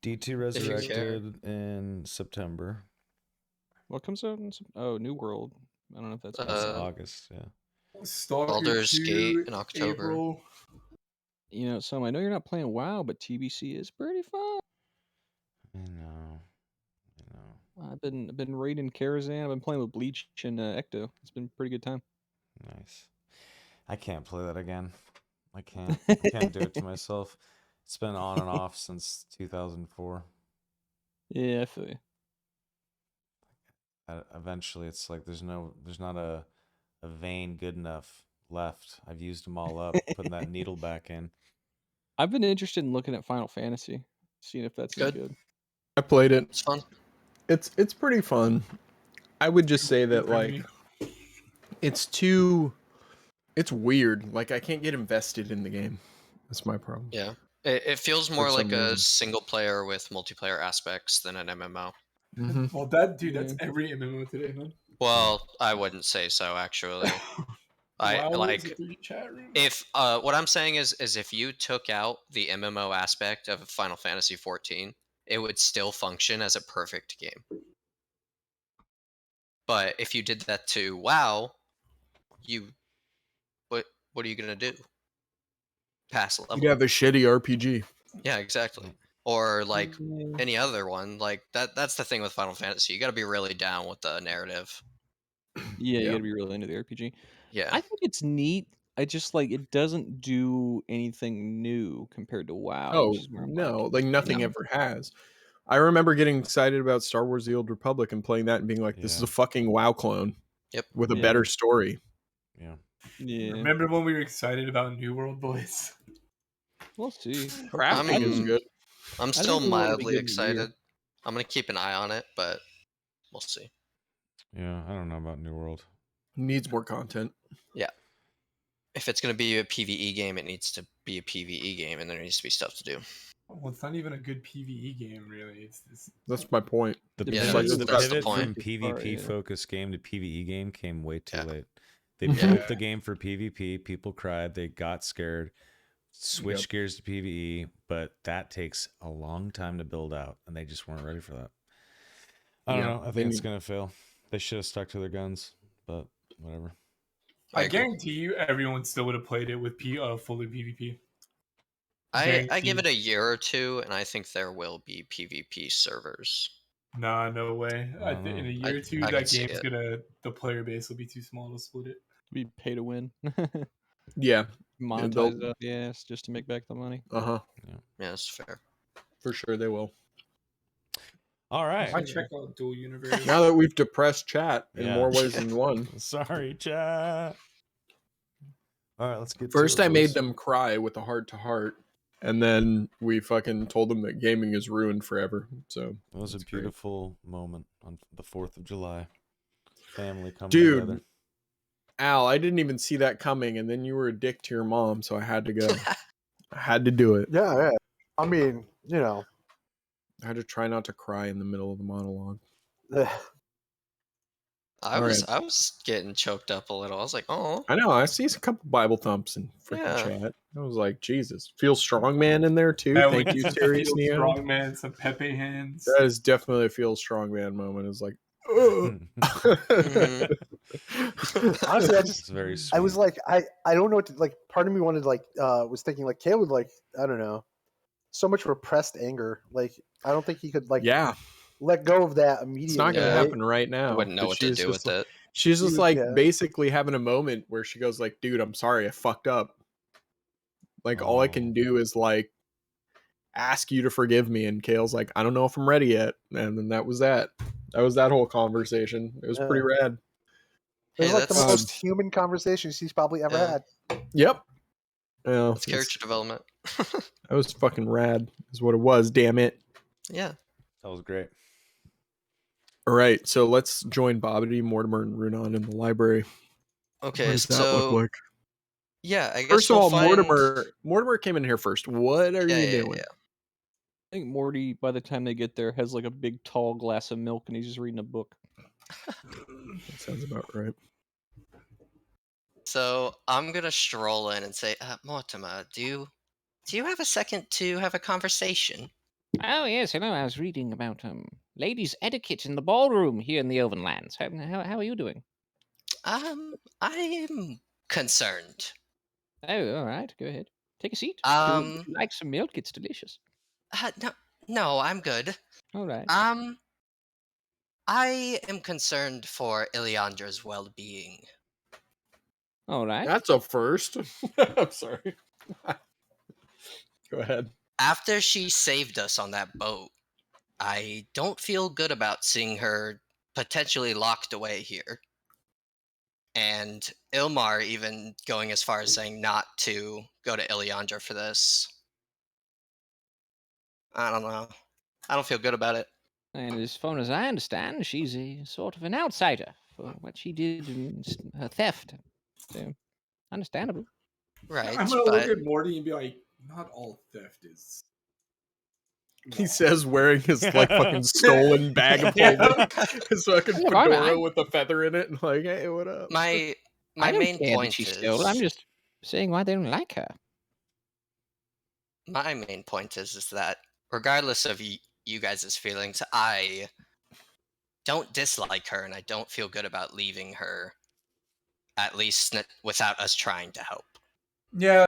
D2 care. Resurrected in September. What comes out in New World? I don't know if that's That's August, yeah. Stalker Baldur's 2, Gate in October. April. So I know you're not playing WoW, but TBC is pretty fun. I know. I've been raiding Karazhan. I've been playing with Bleach and Ecto. It's been a pretty good time. Nice. I can't play that again. I can't do it to myself. It's been on and off since 2004. Yeah, I feel you. Eventually, it's like there's not a vein good enough left. I've used them all up, putting that needle back in. I've been interested in looking at Final Fantasy, seeing if that's any good. I played it. It's fun. It's pretty fun. I would just say that like it's weird. Like I can't get invested in the game. That's my problem. Yeah. It feels more some like a reason. single player with multiplayer aspects than an MMO. Mm-hmm. Well, that's every MMO today, man. Well, I wouldn't say so actually. I WoW like is a free chat room. if what I'm saying is if you took out the MMO aspect of Final Fantasy 14, it would still function as a perfect game. But if you did that to WoW, what are you gonna do? Pass level. You'd have a shitty RPG. Yeah, exactly. Or like any other one. Like that's the thing with Final Fantasy. You got to be really down with the narrative. Yeah, you gotta be really into the RPG. Yeah. I think it's neat. I just like it doesn't do anything new compared to WoW. Oh Which is where I'm no, like, like nothing ever has. I remember getting excited about Star Wars: The Old Republic and playing that and being like, "This is Yeah. a fucking WoW clone." Yep. with a Yeah. better story. Yeah. Yeah. Remember when we were excited about New World, boys? We'll see. Crafting is I'm- good. I'm think still New World will be mildly good in a year. excited. I'm gonna keep an eye on it, but we'll see. Yeah. I don't know about New World. Needs more content. If it's gonna be a PvE game, it needs to be a PvE game, and there needs to be stuff to do. Well, it's not even a good PVE game, really. It's That's my point. The Yeah, pivot, like the the that's the pivot point. from PvP Yeah. focused game to PvE game came way too Yeah. late. They Yeah. built the game for PvP. People cried. They got scared. Switched gears to PvE, but that takes a long time to build out, and they just weren't ready for that. I don't Yeah, know. I they think it's need- gonna fail. They should have stuck to their guns, but whatever. I I agree. guarantee you, everyone still would have played it with fully PvP. I give Guaranteed. it a year or two, and I think there will be PvP servers. Nah, no way. I don't In know. a year or two, I that could see game's it. the player base will be too small to split it. Be pay to win. Yeah. Monetize up, yes, just to make back the money. Uh-huh. Yeah, that's fair. For sure they will. All right. I check out Dual Universe. Now that we've depressed chat in Yeah. more ways than one. Sorry, chat. All right, let's get First to it, I made boys. them cry with a heart to heart. And then we fucking told them that gaming is ruined forever. So It was a that's great. beautiful moment on the 4th of July. Family coming Dude. together. Al, I didn't even see that coming, and then you were a dick to your mom, so I had to go. I had to do it. Yeah. I mean, I had to try not to cry in the middle of the monologue. I All was right. I was getting choked up a little. I was like, oh, I know, I see a couple Bible thumps in freaking Yeah. chat. I was like, Jesus. Feel strong man in there too. Yeah, Thank you, Sirius Neo. Strong man, some Pepe hands. That is definitely a feel strong man moment. It's like, Honestly, It's very sweet. I was like, I don't know what to, like. Part of me wanted was thinking like Kale would I don't know, so much repressed anger. Like I don't think he could yeah, let go of that immediately. it's not gonna Yeah. happen right now. I wouldn't know But what to she's do just with like- it. She's just Dude, like yeah. basically having a moment where she goes like, dude, I'm sorry, I fucked up. Like all I can Oh. do is like ask you to forgive me. And Kale's like, I don't know if I'm ready yet. And then that was that. That was that whole conversation. It was pretty rad. It was Hey, like the that's- most human conversations he's probably ever Yeah. had. Yep. Yeah, It's character development. that was fucking rad, is what it was. Damn it. Yeah. That was great. All right, so let's join Bobbity, Mortimer, and Runon in the library. Okay, What does that so look like? yeah, I guess First of we'll all, find... Mortimer came in here first. What are you doing? Yeah. I think Morty, by the time they get there, has like a big tall glass of milk and he's just reading a book. That sounds about right. So I'm gonna stroll in and say, Mortimer, do you have a second to have a conversation? Oh, yes, hello. I was reading about ladies' etiquette in the ballroom here in the Overlands. How are you doing? I'm concerned. Oh, all right. Go ahead. Take a seat. Um, If you like some milk, it's delicious. No, I'm good. All right. I am concerned for Ilyandra's well-being. All right. That's a first. I'm sorry. Go ahead. After she saved us on that boat, I don't feel good about seeing her potentially locked away here. And Ilmar even going as far as saying not to go to Ilyandra for this. I don't know. I don't feel good about it. And as far as I understand, she's a sort of an outsider for what she did in her theft. So, understandable. Right, I'm gonna but look at Morty and be like, not all theft is. He says wearing his like fucking stolen bag of holding, his fucking Look, I'm- fedora I'm- with a feather in it, and like, hey, what up? my I don't main care that point she is stole. I'm just saying why they don't like her. my main point is that regardless of you guys' feelings, I don't dislike her and I don't feel good about leaving her, at least without us trying to help. Yeah,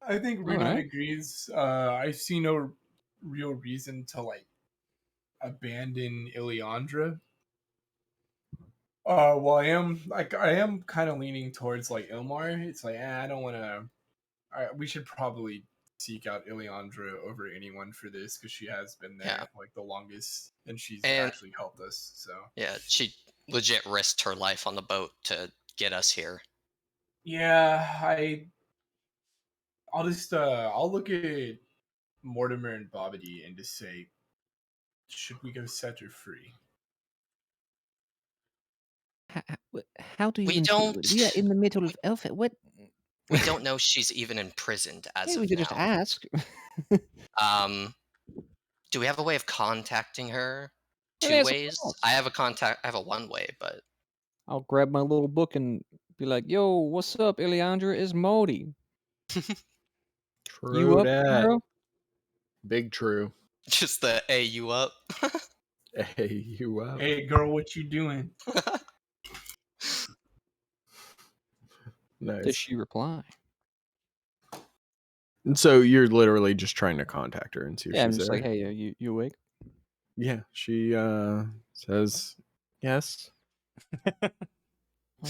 I think Runon Alright. agrees. I see no real reason to like abandon Ilyandra. Well, I am kind of leaning towards like Ilmar. It's like, I don't want to. We should probably seek out Ileandra over anyone for this because she has been there Yeah. like the longest, and she's And- actually helped us. So Yeah, she legit risked her life on the boat to get us here. yeah, I'll look at Mortimer and Bobbity and just say, should we go set her free? How do you We even feel? don't- We are in the middle of Elf. What? We don't know she's even imprisoned as Hey, of we could now. just ask. Do we have a way of contacting her? Well, Two yes, of ways. course. I have a one way, but I'll grab my little book and be like, "Yo, what's up, Ileandra? It's Modi. You True up, dat. girl?" Big true. just the "Hey, you up?" Hey, you up? Hey, girl, what you doing? Does Nice. she reply? And so you're literally just trying to contact her and see if Yeah, I'm she's just there. like, "Hey, you awake?" Yeah, she says yes.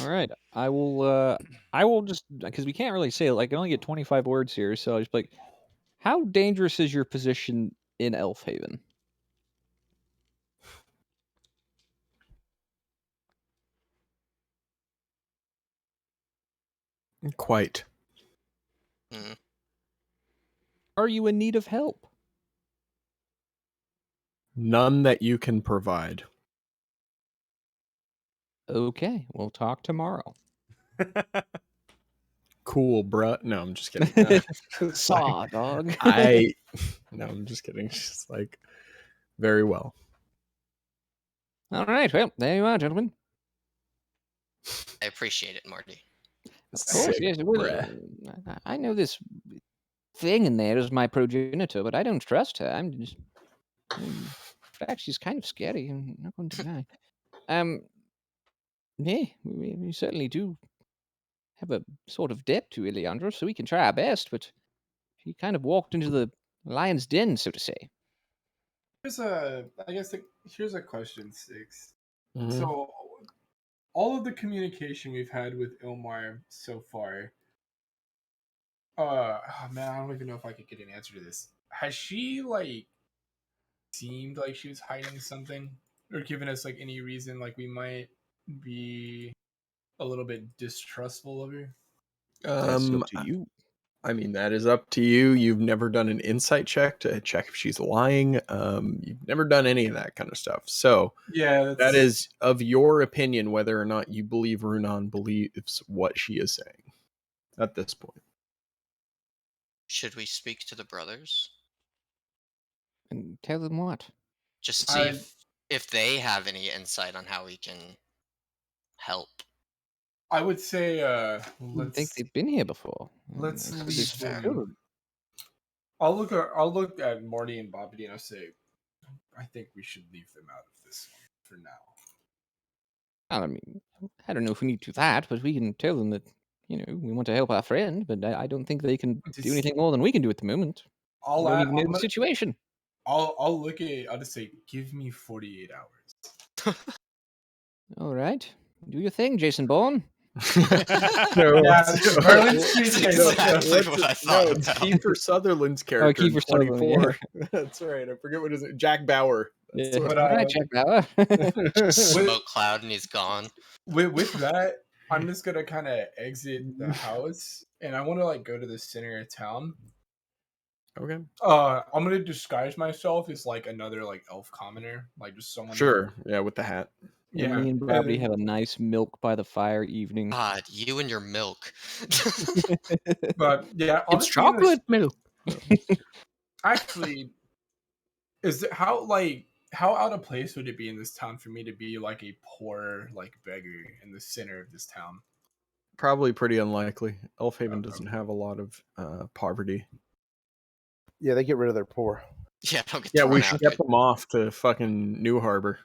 All right, I will just because we can't really say it. Like, I only get 25 words here, so I just be like, how dangerous is your position in Elfhaven? Quite. Hmm. Are you in need of help? None that you can provide. Okay, we'll talk tomorrow. Cool, bruh. No, I'm just kidding. Saw, dog. No, I'm just kidding. She's like, very well. All right, well, there you are, gentlemen. I appreciate it, Marty. Of course, Sick, yes. Well, bruh. I know this thing in there is my progenitor, but I don't trust her. In fact, she's kind of scary. I'm not going to deny. Yeah, we certainly do have a sort of debt to Ileandra, so we can try our best. But she kind of walked into the lion's den, so to say. Here's a question, Six. Mhm. So, all of the communication we've had with Ilmar so far, man, I don't even know if I could get an answer to this. Has she like seemed like she was hiding something, or given us like any reason like we might be a little bit distrustful of her? That's up to you. I mean, that is up to you. You've never done an insight check to check if she's lying. You've never done any of that kind of stuff. So Yeah, that is of your opinion whether or not you believe Runan believes what she is saying at this point. Should we speak to the brothers? And tell them what? Just see if they have any insight on how we can help. I would say, I think they've been here before. let's That's leave fair. them. I'll look at Marty and Bobbity and I'll say, I think we should leave them out of this one for now. I mean, I don't know if we need to do that, but we can tell them that, we want to help our friend, but I don't think they can do anything more than we can do at the moment. We don't even know the situation. I'll look at it. I'll just say, give me 48 hours. All right. Do your thing, Jason Bourne. Merlin's Street exactly what I thought. No, it's Kiefer Sutherland's character. Kiefer in 24. Sutherland, That's right. I forget what is it. Jack Bauer. That's Yeah. what- But, All right, Jack Bauer. Smoke cloud and he's gone. With that, I'm just gonna kind of exit the house, and I want to like go to the center of town. Okay. I'm gonna disguise myself as like another like elf commoner, like just someone. Sure. Yeah, with the hat. And me and Bobby have a nice milk by the fire evening. God, you and your milk. But yeah, It's chocolate milk. Actually, how out of place would it be in this town for me to be like a poor like beggar in the center of this town? Probably pretty unlikely. Elfhaven doesn't have a lot of poverty. Yeah, they get rid of their poor. Yeah, don't get Yeah, thrown we out, should dude. get them off to fucking New Harbor.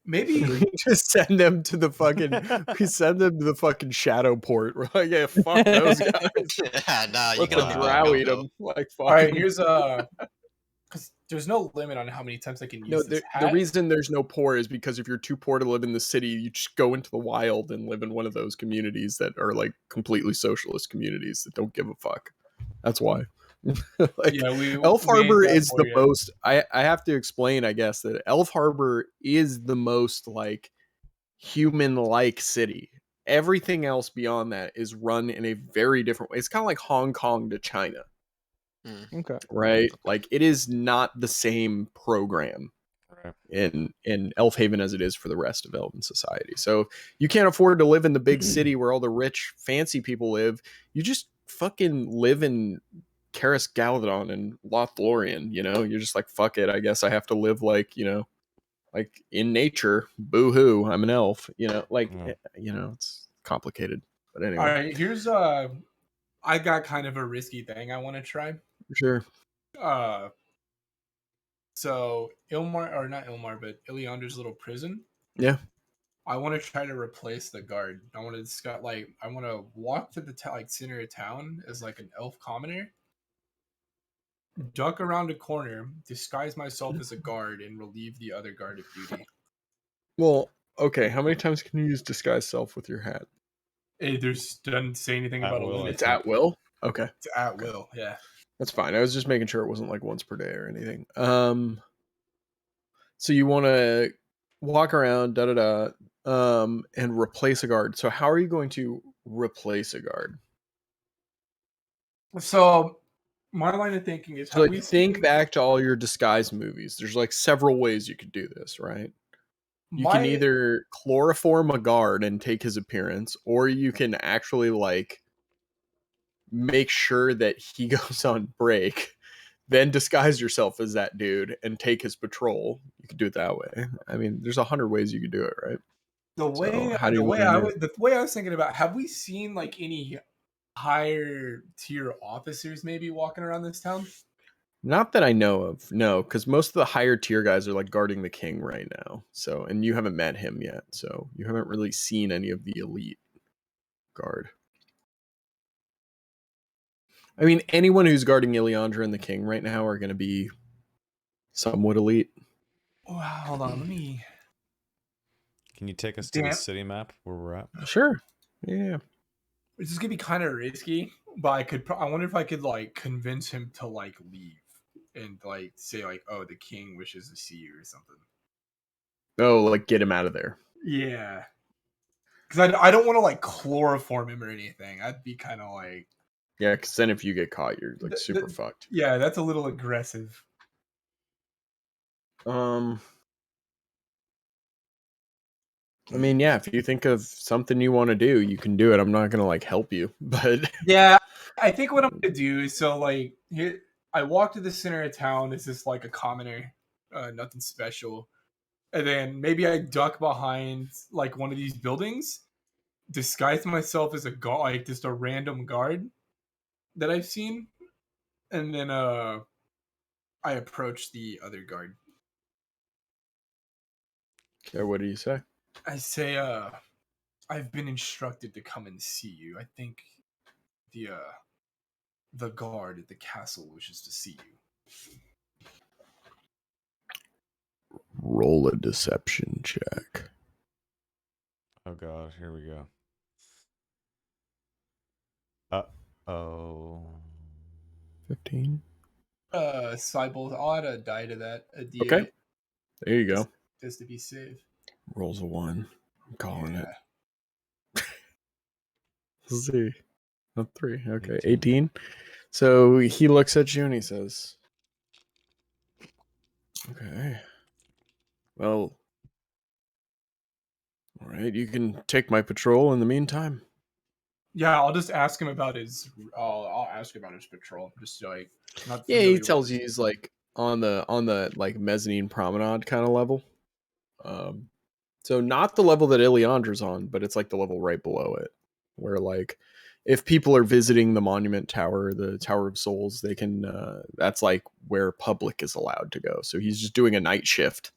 Maybe Just send them to the fucking. We send them to the fucking shadow port. We're like, yeah, fuck those guys. Yeah, nah, you Let gotta them leave drow them eat go. them. Like, fuck. all right. Here's because there's no limit on how many times I can No, use this the hat. reason there's no poor is because if you're too poor to live in the city, you just go into the wild and live in one of those communities that are like completely socialist communities that don't give a fuck. That's why. Like Yeah, Elf we ain't Harbor that is poor the yet. most I have to explain, I guess, that Elf Harbor is the most like human like city. Everything else beyond that is run in a very different way. It's kind of like Hong Kong to China. Okay. Right? Like it is not the same program in Elf Haven as it is for the rest of Elven society. So you can't afford to live in the big city where all the rich, fancy people live. You just fucking live in Karis Galadon and Lothlorien, you know? You're just like, fuck it, I guess I have to live like, you know, like in nature. Boo-hoo, I'm an elf, you know? Like, you know, it's complicated. But anyway. All right, here's I got kind of a risky thing I want to try. Sure. So Ilmar, or not Ilmar, but Iliandra's little prison. Yeah. I want to try to replace the guard. I want to I want to walk to the center of town as like an elf commoner, duck around a corner, disguise myself as a guard, and relieve the other guard of duty. Well, okay. How many times can you use disguise self with your hat? Doesn't say anything about a limit. It's at will. Okay. It's at will. Yeah. That's fine. I was just making sure it wasn't like once per day or anything. So you want to walk around, and replace a guard. So how are you going to replace a guard? So my line of thinking is, so like, think back to all your disguise movies. There's like several ways you could do this, right? You can either chloroform a guard and take his appearance, or you can actually like make sure that he goes on break, then disguise yourself as that dude and take his patrol. You could do it that way. I mean, there's 100 ways you could do it, right? The way I was thinking about, have we seen like any higher tier officers maybe walking around this town? Not that I know of, no, because most of the higher tier guys are like guarding the king right now. So, and you haven't met him yet, so you haven't really seen any of the elite guard. I mean, anyone who's guarding Iliandra and the king right now are going to be somewhat elite. Wow, hold on, let me. Can you take us to the city map where we're at? Sure. Yeah. This is gonna be kind of risky, but I wonder if I could like convince him to like leave and like say like, "Oh, the king wishes to see you" or something. Oh, like get him out of there. Yeah, because I don't want to like chloroform him or anything. I'd be kind of like. Yeah, because then if you get caught, you're like super fucked. Yeah, that's a little aggressive. I mean, yeah, if you think of something you want to do, you can do it. I'm not gonna like help you, but yeah, I think what I'm gonna do is here I walk to the center of town. This is like a commoner, nothing special, and then maybe I duck behind like one of these buildings, disguise myself as a guard, like just a random guard that I've seen, and then I approach the other guard. Okay, what do you say? I say, I've been instructed to come and see you. I think the guard at the castle wishes to see you. Roll a deception check. Oh god, here we go. Uh-oh. 15. Cybolt, I'll add a die to that. A D8. Okay. There you go. Just to be safe. Rolls a 1. I'm calling it. Let's see. Not 3. Okay. 18. So he looks at you and he says, okay. Well, all right. You can take my patrol in the meantime. Yeah, I'll just ask him about his. I'll ask about his patrol. Just like not. Yeah, he tells you he's like on the like mezzanine promenade kind of level. So not the level that Iliandra's on, but it's like the level right below it, where like if people are visiting the Monument Tower, the Tower of Souls, they can. That's like where public is allowed to go. So he's just doing a night shift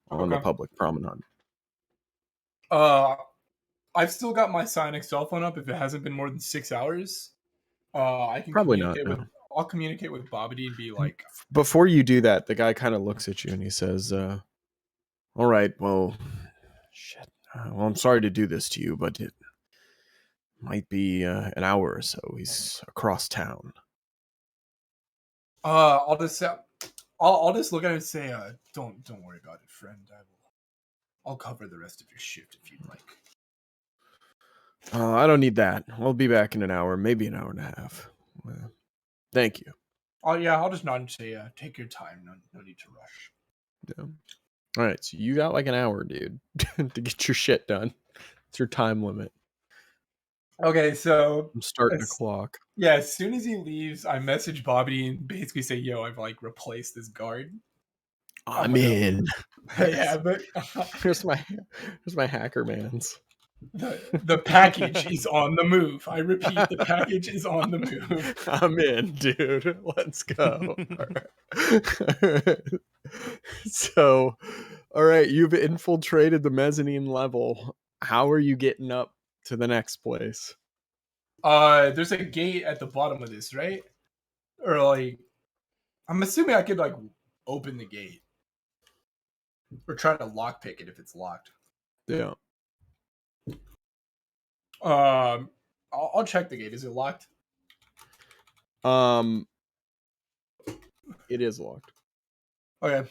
on the public promenade. I've still got my Sonic cell phone up. If it hasn't been more than 6 hours, I can probably communicate not. with. I'll communicate with Bobbity and be like, Before you do that, the guy kind of looks at you and he says, all right, well, shit. Well, I'm sorry to do this to you, but it might be an hour or so. He's across town. I'll just look at it and say, don't worry about it, friend. I'll cover the rest of your shift if you'd like. I don't need that. I'll be back in an hour, maybe an hour and a half. Thank you. Oh yeah, I'll just nod and say, take your time. No need to rush. Yeah. All right, so you got like an hour, dude, to get your shit done. It's your time limit. Okay, so I'm starting the clock. Yeah, as soon as he leaves, I message Bobby and basically say, "Yo, I've like replaced this guard." I'm in. Yeah, but here's my hacker man's. The package is on the move. I repeat, the package is on the move. I'm in, dude. Let's go. So, all right, you've infiltrated the mezzanine level. How are you getting up to the next place? There's a gate at the bottom of this, right? Or like, I'm assuming I could like open the gate or try to lockpick it if it's locked. Yeah. I'll check the gate. Is it locked? It is locked. Okay,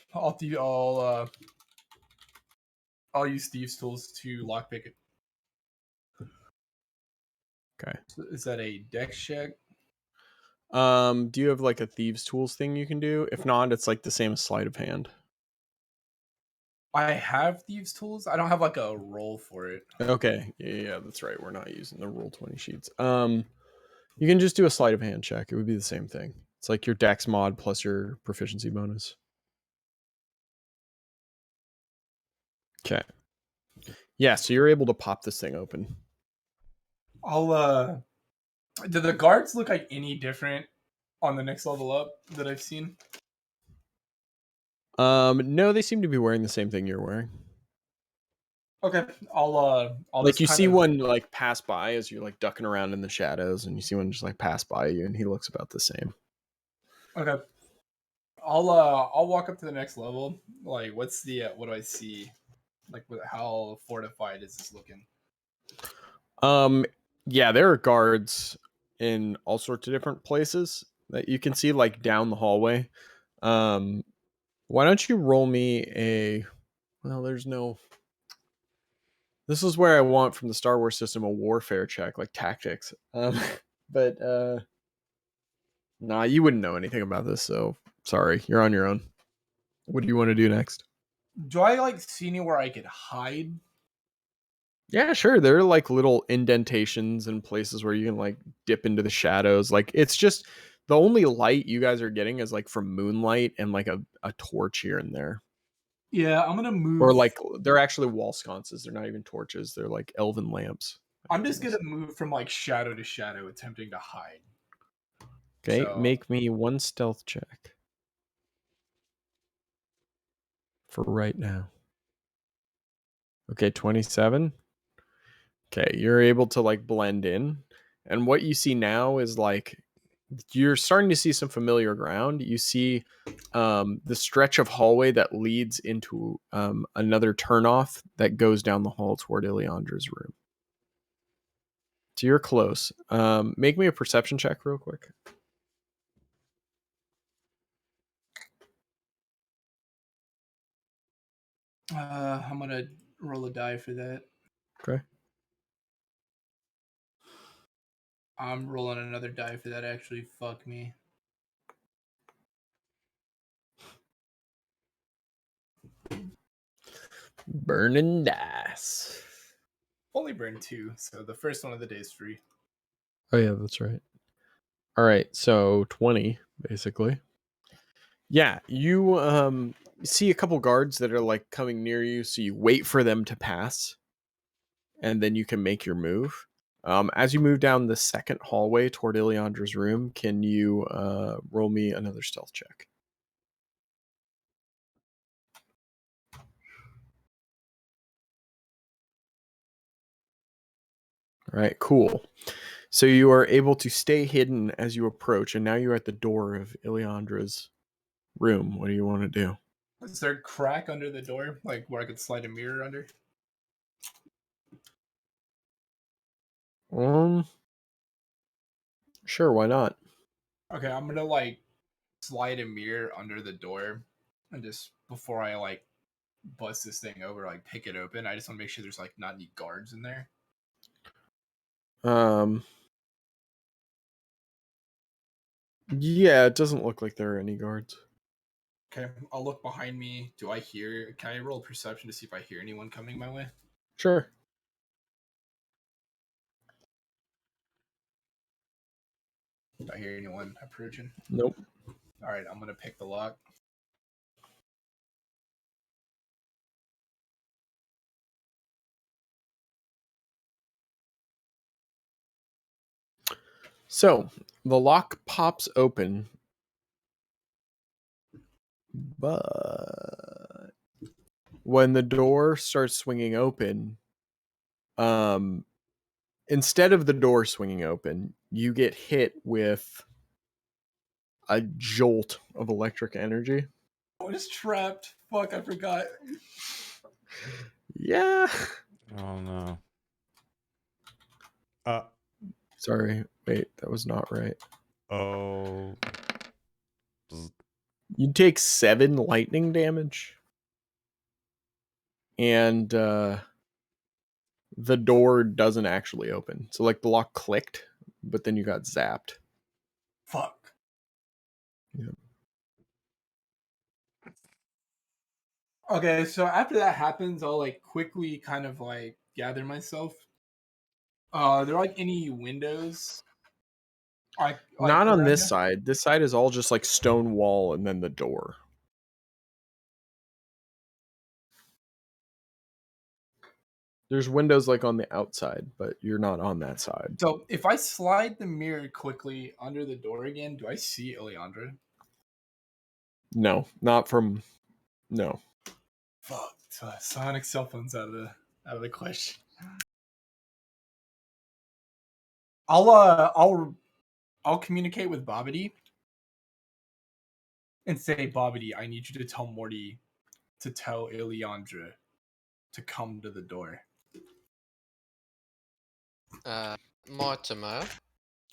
I'll use Steve's tools to lockpick it. Okay. So is that a dex check? Do you have like a thieves tools thing you can do? If not, it's like the same as sleight of hand. I have thieves tools. I don't have like a roll for it. Okay. Yeah, that's right. We're not using the roll 20 sheets. You can just do a sleight of hand check. It would be the same thing. It's like your dex mod plus your proficiency bonus. Okay. Yeah, so you're able to pop this thing open. Do the guards look like any different on the next level up that I've seen? No, they seem to be wearing the same thing you're wearing. Okay, I'll like you see one like pass by as you're like ducking around in the shadows, and you see one just like pass by you, and he looks about the same. Okay, I'll walk up to the next level. Like, what's the what do I see? Like, how fortified is this looking? Yeah, there are guards in all sorts of different places that you can see, like down the hallway. Why don't you roll me a? Well, there's no. This is where I want from the Star Wars system a warfare check, like tactics. But nah, you wouldn't know anything about this, so sorry, you're on your own. What do you want to do next? Do I like see anywhere I could hide? Yeah, sure. There are like little indentations and places where you can like dip into the shadows. Like it's just the only light you guys are getting is like from moonlight and like a torch here and there. Yeah, I'm gonna move. Or like they're actually wall sconces. They're not even torches. They're like elven lamps. I'm just gonna move from like shadow to shadow, attempting to hide. Okay, so, make me one stealth check for right now. Okay, 27. Okay, you're able to like blend in. And what you see now is like you're starting to see some familiar ground. You see the stretch of hallway that leads into another turnoff that goes down the hall toward Iliandra's room. So you're close. Make me a perception check real quick. I'm gonna roll a die for that. Okay. I'm rolling another die for that, actually. Fuck me. Burning dice. Only burned 2, so the first one of the day is free. Oh yeah, that's right. All right, so 20 basically. Yeah, you see a couple guards that are like coming near you, so you wait for them to pass, and then you can make your move. As you move down the second hallway toward Iliandra's room, can you roll me another stealth check? All right, cool. So you are able to stay hidden as you approach, and now you're at the door of Ileandra's room. What do you want to do? Is there a crack under the door, like where I could slide a mirror under? Sure, why not? Okay, I'm gonna like slide a mirror under the door, and just before I like bust this thing over, like pick it open. I just want to make sure there's like not any guards in there. Yeah, it doesn't look like there are any guards. Okay, I'll look behind me. Do I hear? Can I roll perception to see if I hear anyone coming my way? Sure. Do I hear anyone approaching? Nope. All right, I'm gonna pick the lock. So the lock pops open, but when the door starts swinging open, instead of the door swinging open, you get hit with a jolt of electric energy. I was trapped. Fuck, I forgot. Yeah. Oh no. Sorry. Wait, that was not right. Oh. You take 7 lightning damage. And the door doesn't actually open. So like the lock clicked, but then you got zapped. Fuck. Yeah. Okay, so after that happens, I'll like quickly kind of like gather myself. Are there like any windows? Not on this you? side. This side is all just like stone wall and then the door. There's windows like on the outside, but you're not on that side. So if I slide the mirror quickly under the door again, do I see Ileandra? No, not from. No. Fuck. So sonic cell phones out of the question. I'll communicate with Bobbity and say, Bobbity, I need you to tell Morty to tell Ileandra to come to the door. Mortimer.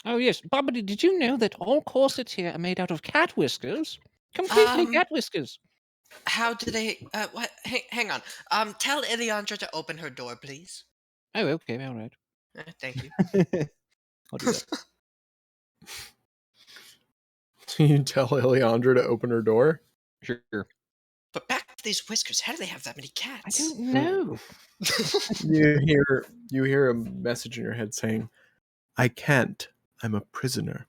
Oh yes, Bobbity, did you know that all corsets here are made out of cat whiskers? Completely cat whiskers. How do they? What? Hang on. Tell Ileandra to open her door, please. Oh, okay, all right. Thank you. I'll do that. You tell Ileandra to open her door? Sure. But back to these whiskers. How do they have that many I cats? don't know. You hear a message in your head saying, "I can't. I'm a prisoner."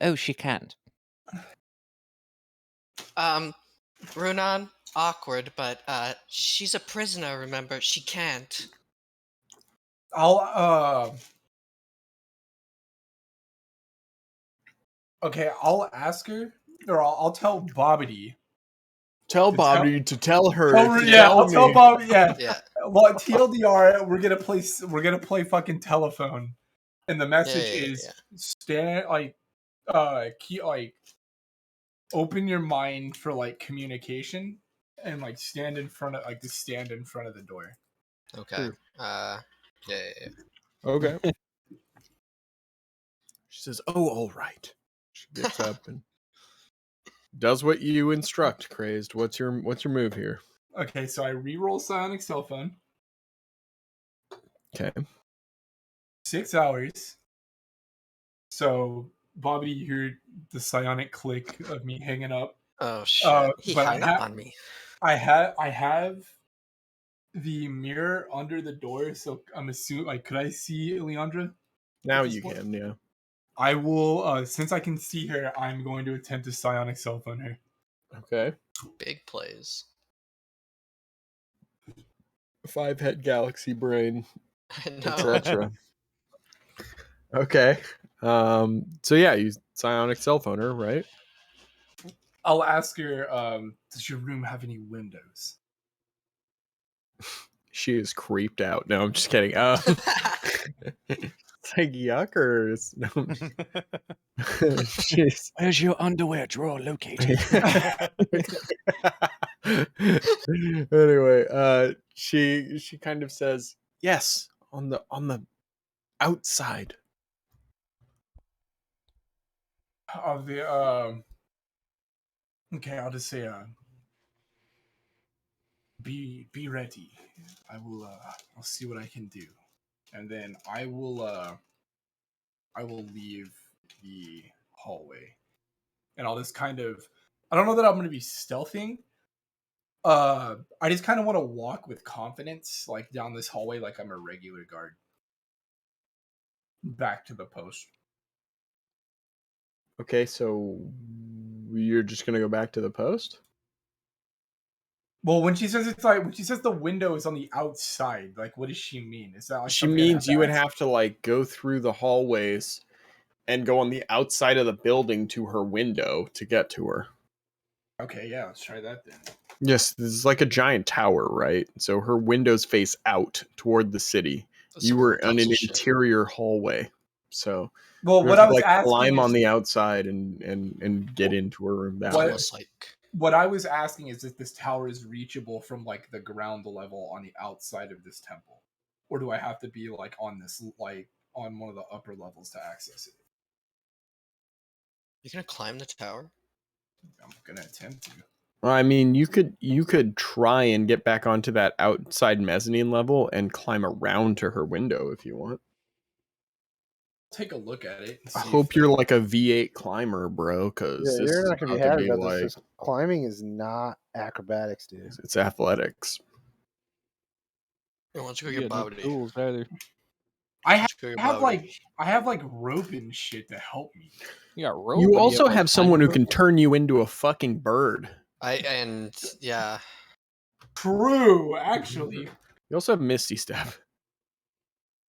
Oh, she can't. Runan, awkward, but she's a prisoner. Remember, she can't. I'll ask her, or I'll tell Bobbity. Tell Bobbity to tell her. I'll tell Bobbity. Yeah. Yeah. Well, TLDR, we're gonna play fucking telephone, and the message is stand open your mind for like communication, and like stand in front of the door. Okay. Sure. Yeah. Okay. She says, "Oh, all right." She gets up and does what you instruct. Crazed. What's your move here? Okay, so I re-roll Psionic Cell Phone. Okay. 6 hours. So, Bobby, you hear the psionic click of me hanging up. Oh shit! He but hung up on me. I have the mirror under the door, so I'm assuming. Like, could I see Ileandra? Now you can, yeah. I will. Since I can see her, I'm going to attempt to psionic cell phone her. Okay. Big plays. 5-head galaxy brain, I know. etc. Okay. So yeah, you psionic cell phone her, right? I'll ask her. Does your room have any windows? She is creeped out. No, I'm just kidding. It's like yuckers. No. Jeez. Where's your underwear drawer located? Anyway, she kind of says, "Yes, on the outside." Of the okay, I'll just say be ready. I will I'll see what I can do. And then I will leave the hallway. And I'll just kind of I don't know that I'm gonna be stealthing. I just kind of want to walk with confidence, like down this hallway like I'm a regular guard. Back to the post. Okay, so you're just gonna go back to the post? Well, when she says the window is on the outside, like what does she mean? Is that like She something I means you would access? have to like go through the hallways and go on the outside of the building to her window to get to her. Okay, yeah, let's try that then. Yes, this is like a giant tower, right? So her windows face out toward the city. That's You some were on an puzzle shit. interior hallway. So Well, you what have I to was like asking climb is on the outside and get into her room that It's What- way. almost like what I was asking is if this tower is reachable from like the ground level on the outside of this temple, or do I have to be like on this like on one of the upper levels to access it? you're gonna climb the tower. I'm gonna attempt to. I mean, you could try and get back onto that outside mezzanine level and climb around to her window if you want. Take a look at it. And I see hope if, you're like a V8 climber, bro, because Yeah, this you're is not gonna be about to happy be about like this. Climbing is not acrobatics, dude. it's athletics. Why don't you go You get got no Bobby? tools either. I Why have, don't you go I get have Bobby? like rope and shit to help me. You got rope. You but do also like, have someone who climbing can turn you into a fucking bird. Yeah. True, actually. You also have Misty Step.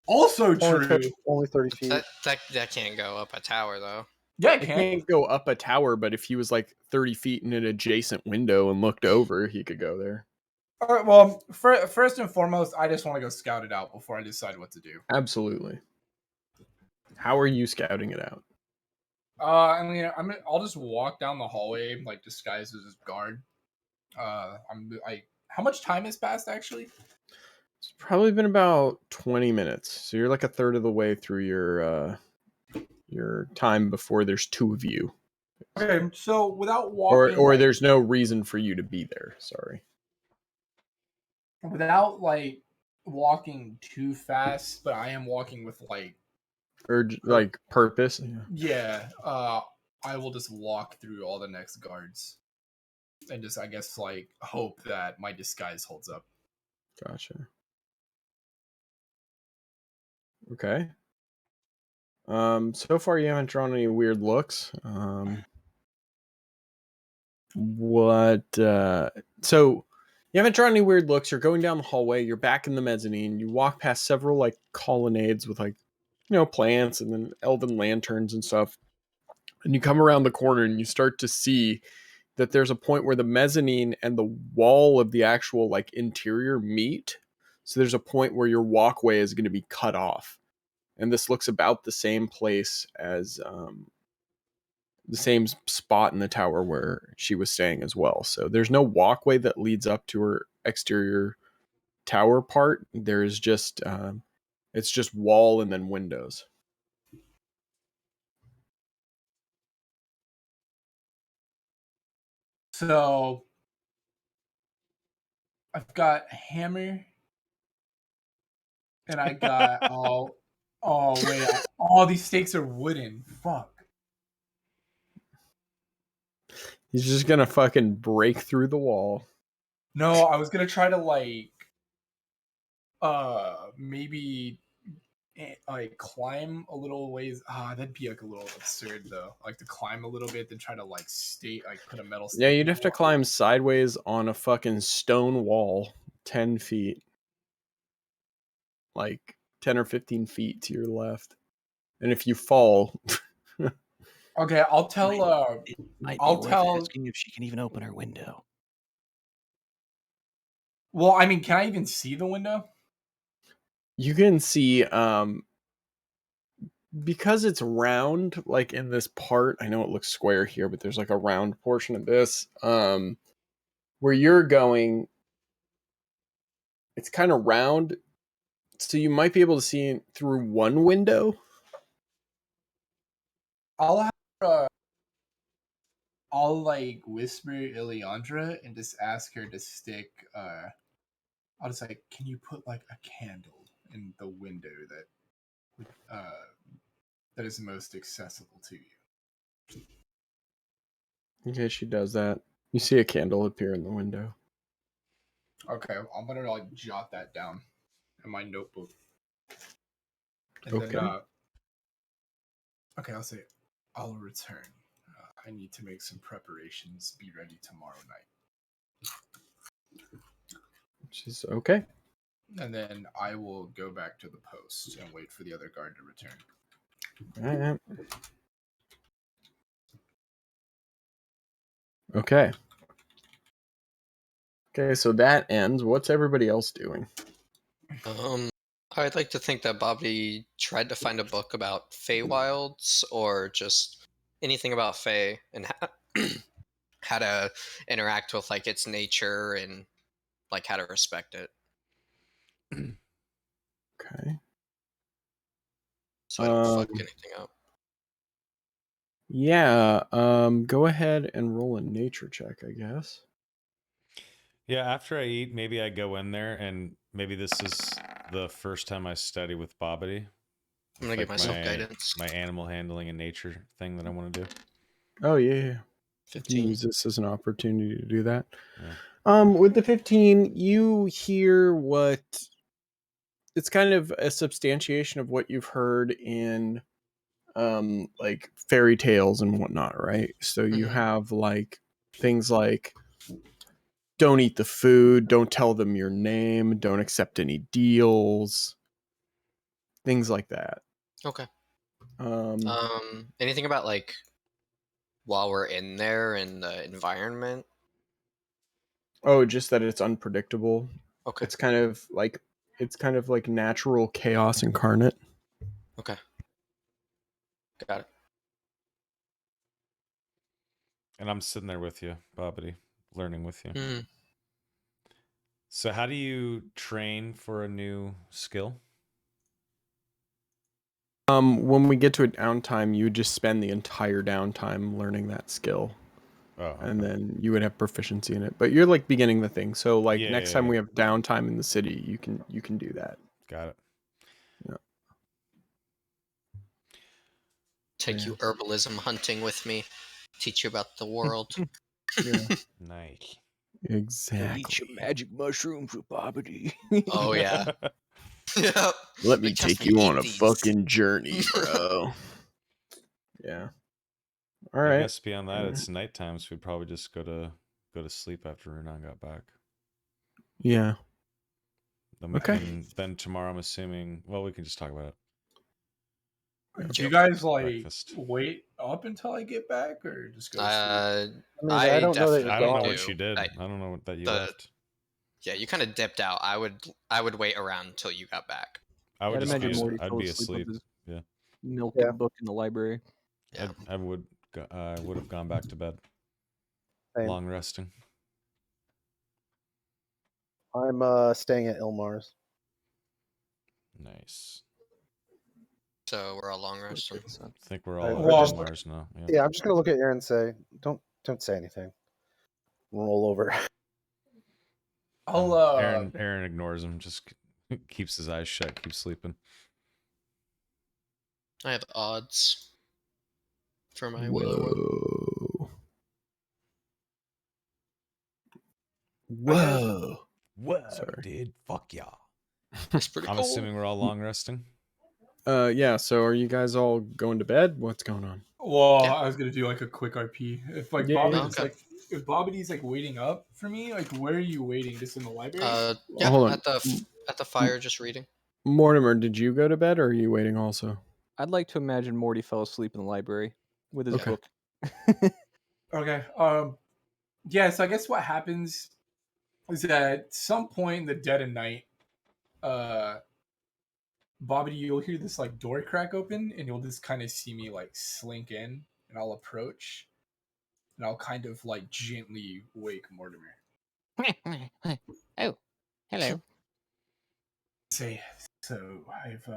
Also Only, true. only 30 feet. That can't go up a tower though. Yeah, I He can. can't go up a tower, but if he was like 30 feet in an adjacent window and looked over, he could go there. All right, well, first and foremost, I just want to go scout it out before I decide what to do. Absolutely. How are you scouting it out? I mean, I'll just walk down the hallway like disguised as a guard. How much time has passed actually? It's probably been about 20 minutes. So you're like a third of the way through your time before there's two of you. Okay, so without Or walking, like, there's no reason for you to be there. Sorry. without like walking too fast, but I am walking with like, Or like purpose. yeah. I will just walk through all the next guards, and just I guess like hope that my disguise holds up. Gotcha. Okay. So far you haven't drawn any weird looks. So you haven't drawn any weird looks. You're going down the hallway, you're back in the mezzanine, you walk past several like colonnades with like, plants and then elven lanterns and stuff. And you come around the corner and you start to see that there's a point where the mezzanine and the wall of the actual like interior meet. So there's a point where your walkway is going to be cut off. And this looks about the same place as the same spot in the tower where she was staying as well. So there's no walkway that leads up to her exterior tower part. There's just it's just wall and then windows. So I've got a hammer, and I got wait, all these stakes are wooden. Fuck. He's just gonna fucking break through the wall. No, I was gonna try to like maybe like climb a little ways. That'd be like a little absurd though. Like to climb a little bit, then try to like put a metal stake. Yeah, in you'd the have to wall. climb sideways on a fucking stone wall, 10 feet, like 10 or 15 feet to your left. And if you fall, Okay, I'll tell. Might I'll be worth tell- asking if she can even open her window. Well, I mean, can I even see the window? you can see because it's round, like in this part, I know it looks square here, but there's like a round portion of this. Where you're going, it's kind of round, so you might be able to see through one window. I'll like whisper Ileandra and just ask her to stick. I'll just like, can you put like a candle in the window that is most accessible to you? Okay, she does that. You see a candle appear in the window. Okay, I'm gonna like jot that down in my notebook. And Okay. then, okay, I'll say, I'll return. I need to make some preparations. Be ready tomorrow night. She's okay. And then I will go back to the post and wait for the other guard to return. All right. Okay. Okay, so that ends. What's everybody else doing? I'd like to think that Bobby tried to find a book about Feywilds or just anything about Fey and how to interact with like its nature and like how to respect it. Okay. So I don't fuck anything up. Yeah, go ahead and roll a nature check, I guess. Yeah, after I eat, maybe I go in there, and maybe this is the first time I study with Bobbity. I'm gonna give myself guidance. My animal handling and nature thing that I want to do. Oh yeah. 15. Use this as an opportunity to do that. Yeah. With the 15, you hear what it's kind of a substantiation of what you've heard in like fairy tales and whatnot, right? So you have like things like don't eat the food, don't tell them your name, don't accept any deals, things like that. Okay. Anything about like while we're in there in the environment? Oh, just that it's unpredictable. Okay. It's kind of like natural chaos incarnate. Okay. Got it. And I'm sitting there with you, Bobbity, learning with you. Mm. So how do you train for a new skill? When we get to a downtime, you would just spend the entire downtime learning that skill. Oh, okay. And then you would have proficiency in it. But you're like beginning the thing. So like next time yeah. we have downtime in the city, you can do that. Got it. Yeah. Take you herbalism hunting with me. Teach you about the world. Yeah. Nice. Exactly. Eat your magic mushrooms with Bobbity. Oh yeah. Yep. Let me Like, trust take me, you eat on a these. fucking journey, bro. Yeah. All I right. guess beyond that, it's nighttime, so we'd probably just go to sleep after Renan got back. Yeah. Then we can. Then tomorrow, I'm assuming. Well, we can just talk about it. Do you guys like breakfast. wait up until I get back, or just go to sleep? I mean, I don't know that you're I don't know gone. what you did. I don't know that you left. Yeah, you kind of dipped out. I would wait around until you got back. I would I'd just imagine be. Morty I'd fell be asleep with asleep. his Yeah. milking Yeah. book in the library. Yeah. I would. I would have gone back to bed. Same. Long resting. I'm staying at Ilmar's. Nice. So we're all long resting. I think we're all Well, on Mars now. Yeah. Yeah, I'm just gonna look at Aaron and say, don't say anything. Roll over. I'll Aaron ignores him. Just keeps his eyes shut. Keeps sleeping. I have odds for my Whoa. Whoa. Whoa, Sorry. dude. Fuck y'all. That's pretty I'm cool. assuming we're all long resting. Yeah, so are you guys all going to bed? What's going on? Well, Yeah. I was gonna do like a quick RP. If like Yeah, Bobbity's okay. like if Bobbity's like waiting up for me, like where are you waiting? Just in the library? Yeah, hold on. at the fire, just reading. Mortimer, did you go to bed or are you waiting also? I'd like to imagine Morty fell asleep in the library with his Okay. book. Okay. Yeah, so I guess what happens is that at some point in the dead of night, Bobby, you'll hear this like door crack open, and you'll just kind of see me like slink in, and I'll approach, and I'll kind of like gently wake Mortimer. Oh, hello. Say, so I've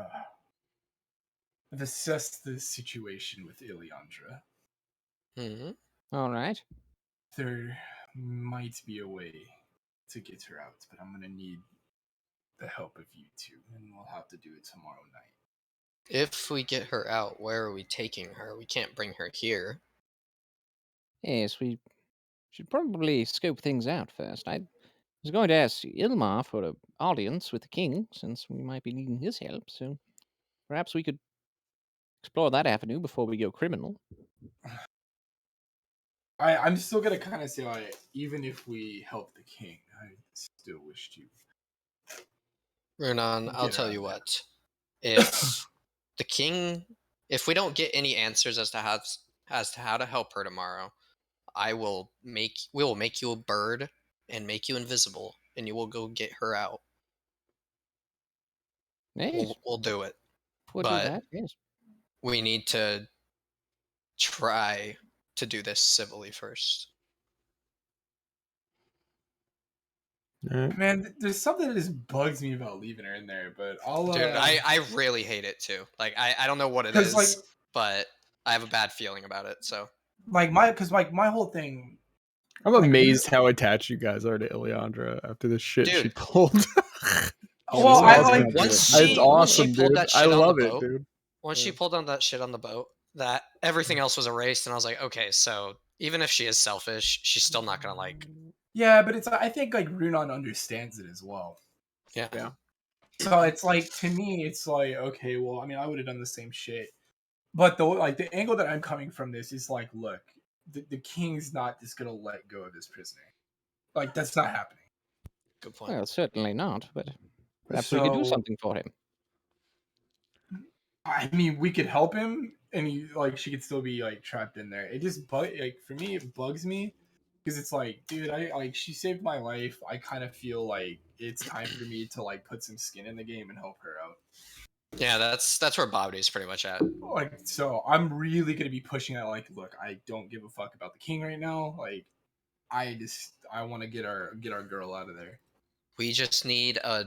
assessed the situation with Ileandra. Hmm. All right. There might be a way to get her out, but I'm gonna need the help of you two, and we'll have to do it tomorrow night. If we get her out, where are we taking her? We can't bring her here. Yes, we should probably scope things out first. I was going to ask Ilmar for an audience with the king, since we might be needing his help. So perhaps we could explore that avenue before we go criminal. I'm still gonna kind of say, like, even if we help the king, I still wish to Runan, I'll get her tell out you of there. what. If the king, if we don't get any answers as to how to help her tomorrow, we will make you a bird and make you invisible, and you will go get her out. Yes, We'll do it, we'll do but that. Yes. we need to try to do this civilly first. Man, there's something that just bugs me about leaving her in there, but I'll Dude, I really hate it too. Like I don't know what it because is, like but I have a bad feeling about it. So my whole thing. I'm Like, amazed how attached you guys are to Ileandra after the shit she Dude. pulled. Well, I It's like awesome, once dude. she It's awesome, pulled dude. that I shit on the love it, boat, dude. once she pulled on that shit on the boat, that everything else was erased, and I was like, okay, so even if she is selfish, she's still not gonna like. yeah, but it's I think like Runon understands it as well. Yeah. Yeah. So it's like to me, it's like okay, well, I mean, I would have done the same shit, but the angle that I'm coming from this is like, look, the king's not just gonna let go of this prisoner. Like that's not happening. Good point. Well, certainly not, but perhaps we could do So something for him. I mean, we could help him, and she could still be like trapped in there. It just like for me, it bugs me because it's like, dude, she saved my life. I kind of feel like it's time for me to like put some skin in the game and help her out. Yeah, that's where Bobity's pretty much at. Like, so I'm really gonna be pushing that. Like, look, I don't give a fuck about the king right now. Like, I want to get our girl out of there. We just need a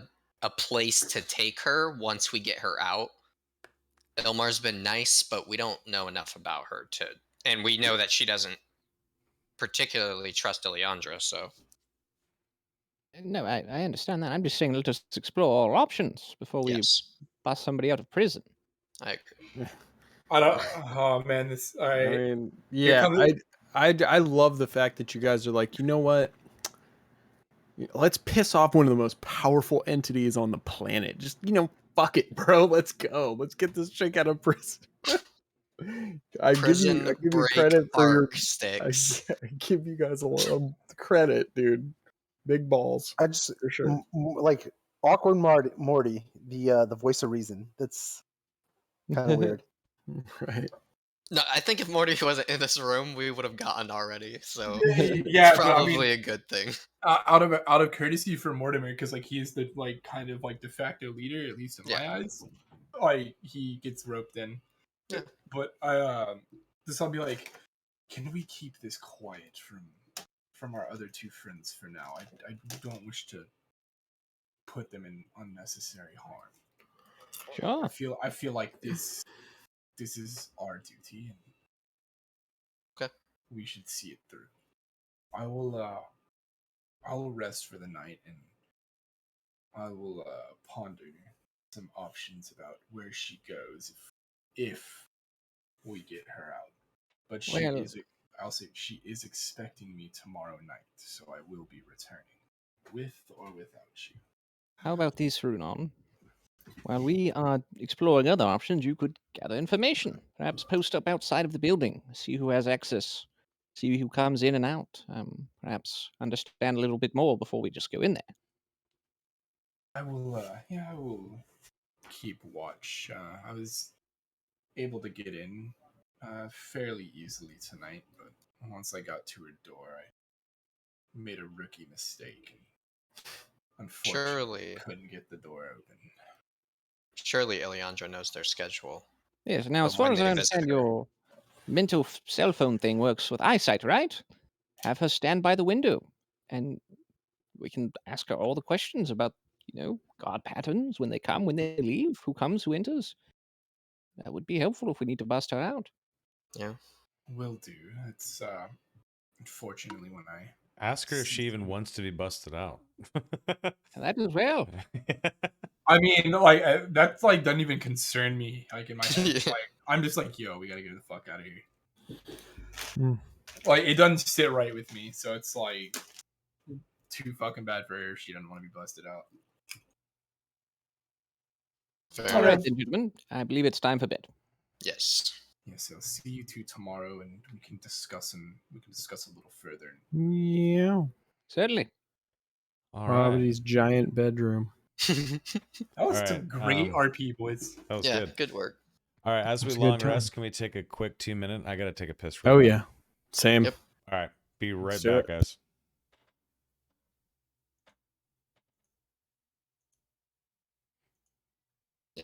place to take her once we get her out. Ilmar's been nice, but we don't know enough about her and we know that she doesn't particularly trust Ileandra, so. No, I understand that. I'm just saying let us explore all options before we Yes, bust somebody out of prison. I agree. I don't. Oh man, this. All I right. mean, Here yeah, comes it. I love the fact that you guys are like, you know what? Let's piss off one of the most powerful entities on the planet. Just, fuck it, bro. Let's go. Let's get this chick out of prison. I give Prison you break credit for your. arc sticks. I give you guys a little credit, dude. Big balls I just for sure. like awkward Morty, the voice of reason. That's kind of weird. Right. No, I think if Morty wasn't in this room, we would have gotten already. So Yeah, it's but I probably mean, a good thing. out of courtesy for Mortimer, because like he's the like kind of like de facto leader, at least in my eyes. Like he gets roped in. Yeah. But I'll be like, can we keep this quiet from our other two friends for now? I don't wish to put them in unnecessary harm. Sure. I feel like this is our duty, and Okay. we should see it through. I will rest for the night, and I will ponder some options about where she goes if we get her out. But Well- I'll say she is expecting me tomorrow night, so I will be returning, with or without you. How about this, Runon? While we are exploring other options, you could gather information. Perhaps post up outside of the building, see who has access, see who comes in and out. Perhaps understand a little bit more before we just go in there. I will keep watch. I was able to get in fairly easily tonight, but once I got to her door, I made a rookie mistake. Unfortunately, Surely. couldn't get the door open. Surely Ileandra knows their schedule. Yes. Now, as of far when as I they visit understand, her. your mental cell phone thing works with eyesight, right? Have her stand by the window, and we can ask her all the questions about, god patterns, when they come, when they leave, who comes, who enters. That would be helpful if we need to bust her out. Yeah. Will do. It's unfortunately when I Ask her if see she even them. wants to be busted out. And that as well. I mean, like that's like doesn't even concern me. Like in my head, Yeah. like I'm just like, yo, we gotta get the fuck out of here. Hmm. Like it doesn't sit right with me, so it's like too fucking bad for her if she doesn't want to be busted out. Fair All right, enough. then, gentlemen. I believe it's time for bed. Yes. Yeah, so I'll see you two tomorrow, and we can discuss a little further. Yeah. Certainly. All right. Property's giant bedroom. That was All right, some great RP, boys. That was Yeah, good. good work. All right, as we It's a good long time. rest, can we take a quick 2-minute? I gotta take a piss. Real Oh quick. yeah. Same. Yep. All right, be right Let's do back, it. guys.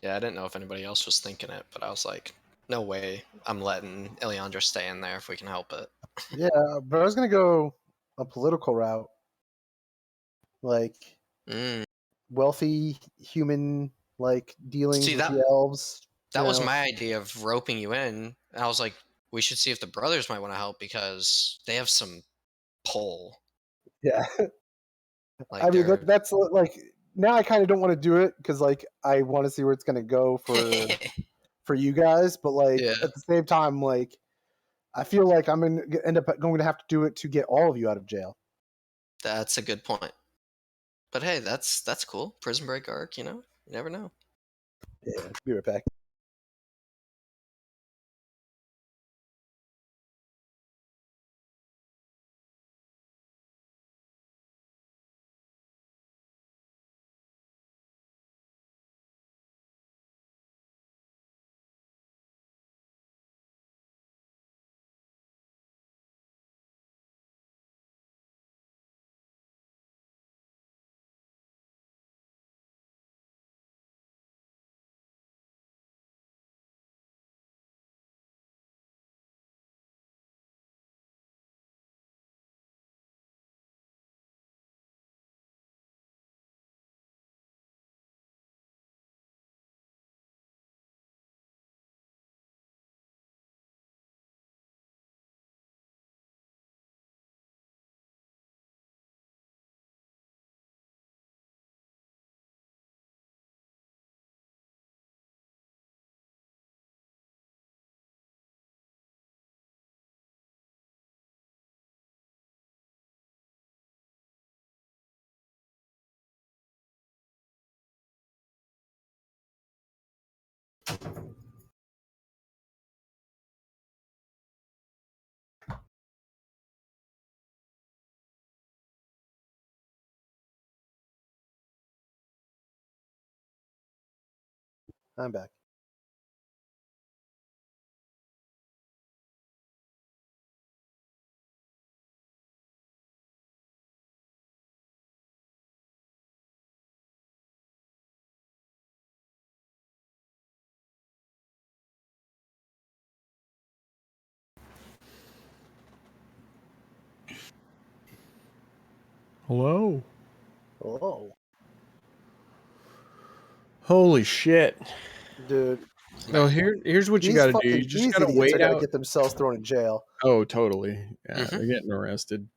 Yeah, I didn't know if anybody else was thinking it, but I was like, no way. I'm letting Ileandra stay in there if we can help it. Yeah, but I was gonna go a political route, like Mm. wealthy human like dealings See, with that the elves. that was my idea of roping you in. And I was like, we should see if the brothers might want to help because they have some pull. Yeah, Like I mean they're that's like now I kind of don't want to do it because like I want to see where it's gonna go for you guys, but like Yeah. at the same time, like I feel like I'm gonna end up going to have to do it to get all of you out of jail. That's a good point. But hey, that's cool. Prison break arc, you never know. Yeah, be right back. I'm back. Hello. Oh, Holy shit. dude, No, here's what you these gotta do. You fucking just these gotta idiots are wait gonna out. get themselves thrown in jail. Oh, totally. Yeah, Mhm. they're getting arrested.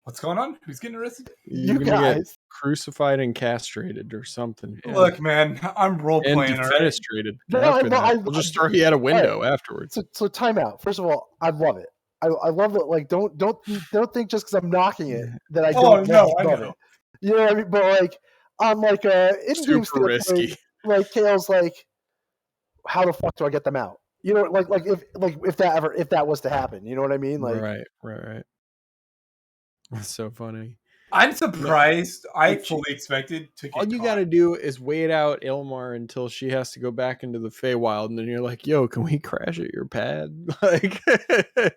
What's going on? Who's getting arrested? You're You gonna get guys, crucified and castrated or something. Yeah. Look, man, I'm role And playing. All right. defenestrated no, after that. We'll just throw you out a window afterwards. So time out. First of all, I love it. I love it. Like don't think just because I'm knocking it that I Oh don't no, I love know. it. You know what I mean? But like on like in game Super risky. standpoint, like Kale's like, how the fuck do I get them out? You know, like if that was to happen, you know what I mean? Like Right. That's so funny. I'm surprised. I But fully expected to get all you caught. gotta do is wait out Ilmar until she has to go back into the Feywild, and then you're like, "Yo, can we crash at your pad? Like,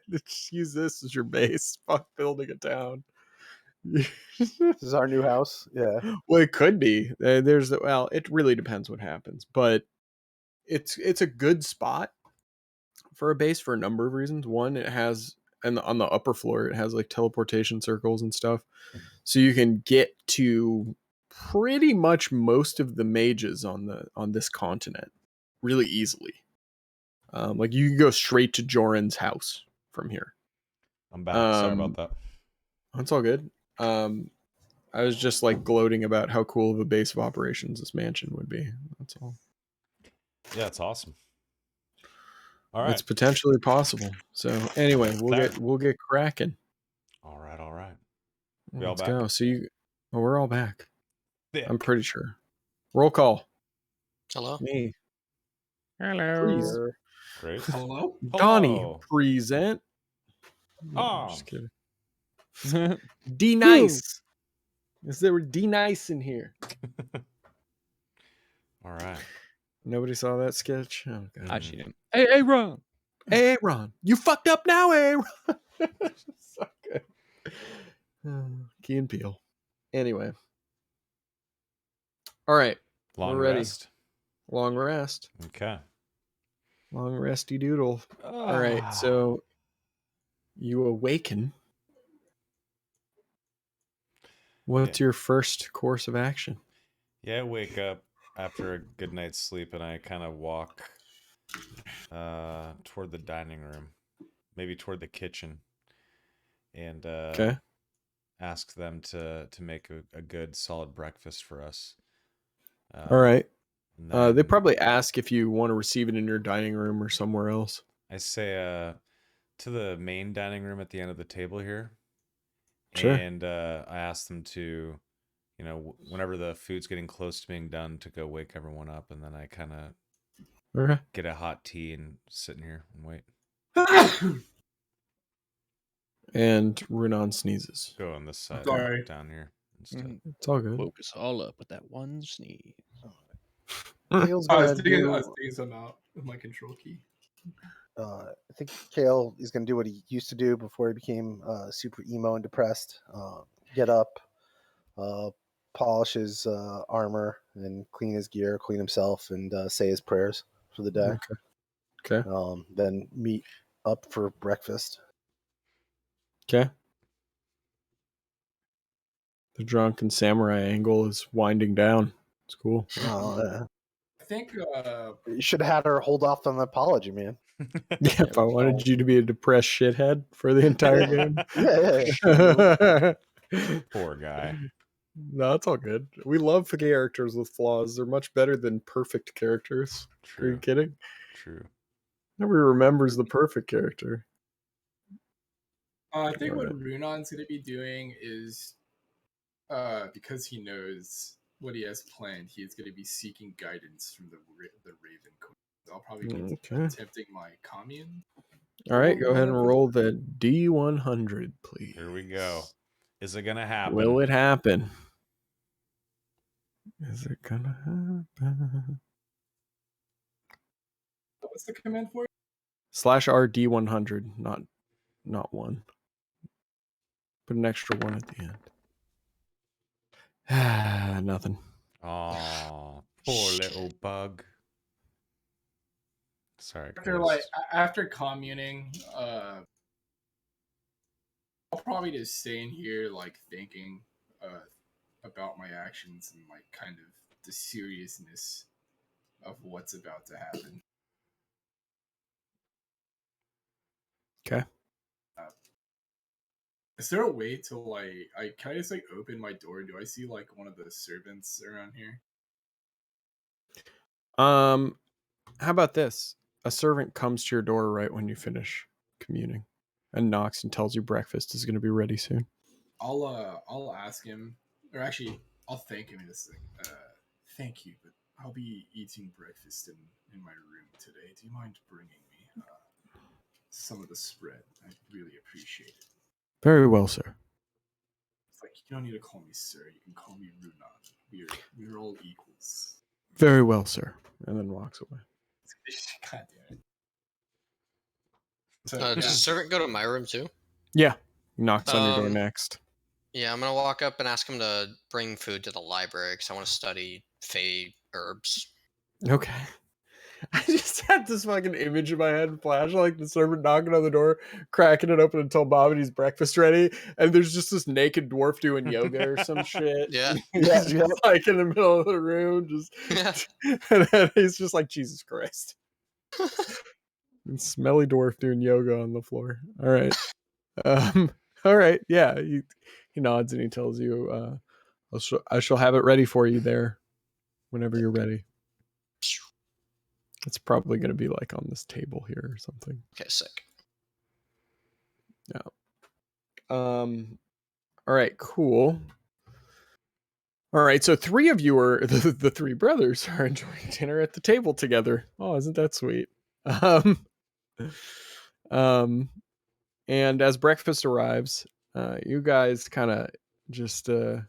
just use this as your base. Fuck building a town." This is our new house. Yeah. Well, it could be. Well, it really depends what happens, but it's a good spot for a base for a number of reasons. One, it has, and on the upper floor, it has like teleportation circles and stuff, so you can get to pretty much most of the mages on this continent really easily. Like you can go straight to Joran's house from here. I'm back. Sorry about that. That's all good. I was just like gloating about how cool of a base of operations this mansion would be. That's all. Yeah, it's awesome. All right. It's potentially possible. So anyway, we'll get cracking. All right. Let's go. So we're all back. Yeah. I'm pretty sure. Roll call. Hello. Me. Hello. Please. Great. Hello? Donnie, Hello. present. No, I'm Oh. just kidding. D nice. Is there D nice in here? All right. Nobody saw that sketch? Oh god. I see him. Hey, Ron. Hey, Ron. You fucked up now, Ron. So good. Key and Peele. Anyway. All right. Long We're ready. rest. Long rest. Okay. Long resty doodle. All right. So you awaken. What's your first course of action? Yeah, I wake up after a good night's sleep and I kind of walk toward the dining room, maybe toward the kitchen, and Okay. ask them to make a good solid breakfast for us. All right. And They then probably ask if you want to receive it in your dining room or somewhere else. I say to the main dining room at the end of the table here. Sure. And I ask them to, whenever the food's getting close to being done, to go wake everyone up, and then I kind of Okay. get a hot tea and sit in here and wait. And Runon sneezes. Go on this side Sorry. down here instead. It's all good. Woke us all up with that one sneeze. Kale's I gonna was digging do. some out with my control key. I think Kale is going to do what he used to do before he became super emo and depressed. Get up, polish his armor, and clean his gear, clean himself, and say his prayers for the day. Okay. Then meet up for breakfast. Okay. The drunken samurai angle is winding down. It's cool. I think you should have had her hold off on the apology, man. Yeah, if I wanted you to be a depressed shithead for the entire game. Yeah. Poor guy. No, it's all good. We love characters with flaws. They're much better than perfect characters. True. Are you kidding? True. Nobody remembers the perfect character. I think what Runon's going to be doing is, because he knows what he has planned, he is going to be seeking guidance from the Raven Queen. I'll probably be attempting my commune. All right, go ahead and roll the D100, please. Here we go. Is it gonna happen? Will it happen? Is it gonna happen? What's the command for it? /R D100, not one. Put an extra one at the end. Nothing. Oh, poor little bug. Sorry. After communing, I'll probably just stay in here, thinking about my actions and kind of the seriousness of what's about to happen. Okay. Is there a way to can I just open my door? Do I see one of the servants around here? How about this? A servant comes to your door right when you finish communing and knocks and tells you breakfast is going to be ready soon. I'll ask him, or actually I'll thank him. Thank you, but I'll be eating breakfast in my room today. Do you mind bringing me some of the spread? I'd really appreciate it. Very well, sir. It's you don't need to call me sir. You can call me Runon. We're all equals. Very well, sir. And then walks away. God damn it. So, Does the servant go to my room too? Yeah. He knocks on your door next. Yeah, I'm gonna walk up and ask him to bring food to the library because I want to study Fey herbs. Okay. I just had this fucking image in my head flash, like the servant knocking on the door, cracking it open and tell Bob and he's breakfast ready, and there's just this naked dwarf doing yoga or some shit. Yeah. He's Yeah, just yeah. like in the middle of the room, just and then he's just like, Jesus Christ. And smelly dwarf doing yoga on the floor. All right. All right, yeah. He nods and he tells you, I shall have it ready for you there whenever you're ready. It's probably going to be like on this table here or something. Okay, sick. Yeah. All right, cool. All right, so three of you are the three brothers are enjoying dinner at the table together. Oh, isn't that sweet? And as breakfast arrives, you guys kind of just you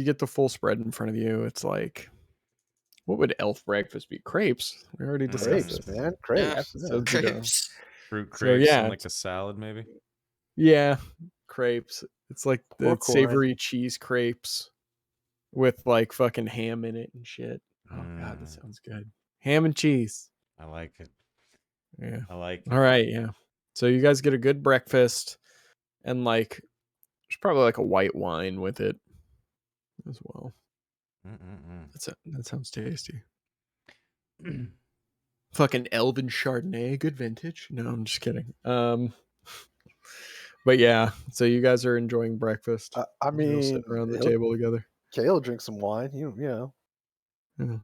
get the full spread in front of you. It's like, what would elf breakfast be? Crepes. We already discussed Crepes, it. man. Crepes. So, Crepes. Fruit So, crepes yeah, and like a salad, maybe. yeah, crepes. It's like the Pork corn. savory cheese crepes with like fucking ham in it and shit. Oh god, that sounds good. Ham and cheese. I like it. Yeah. I like it. All right, yeah. So you guys get a good breakfast and like there's probably like a white wine with it as well. That sounds tasty. Fucking Elven Chardonnay, good vintage. No, I'm just kidding. But yeah, so you guys are enjoying breakfast. I You're all mean, sitting around the table together. Kale drink some wine. You know. Yeah.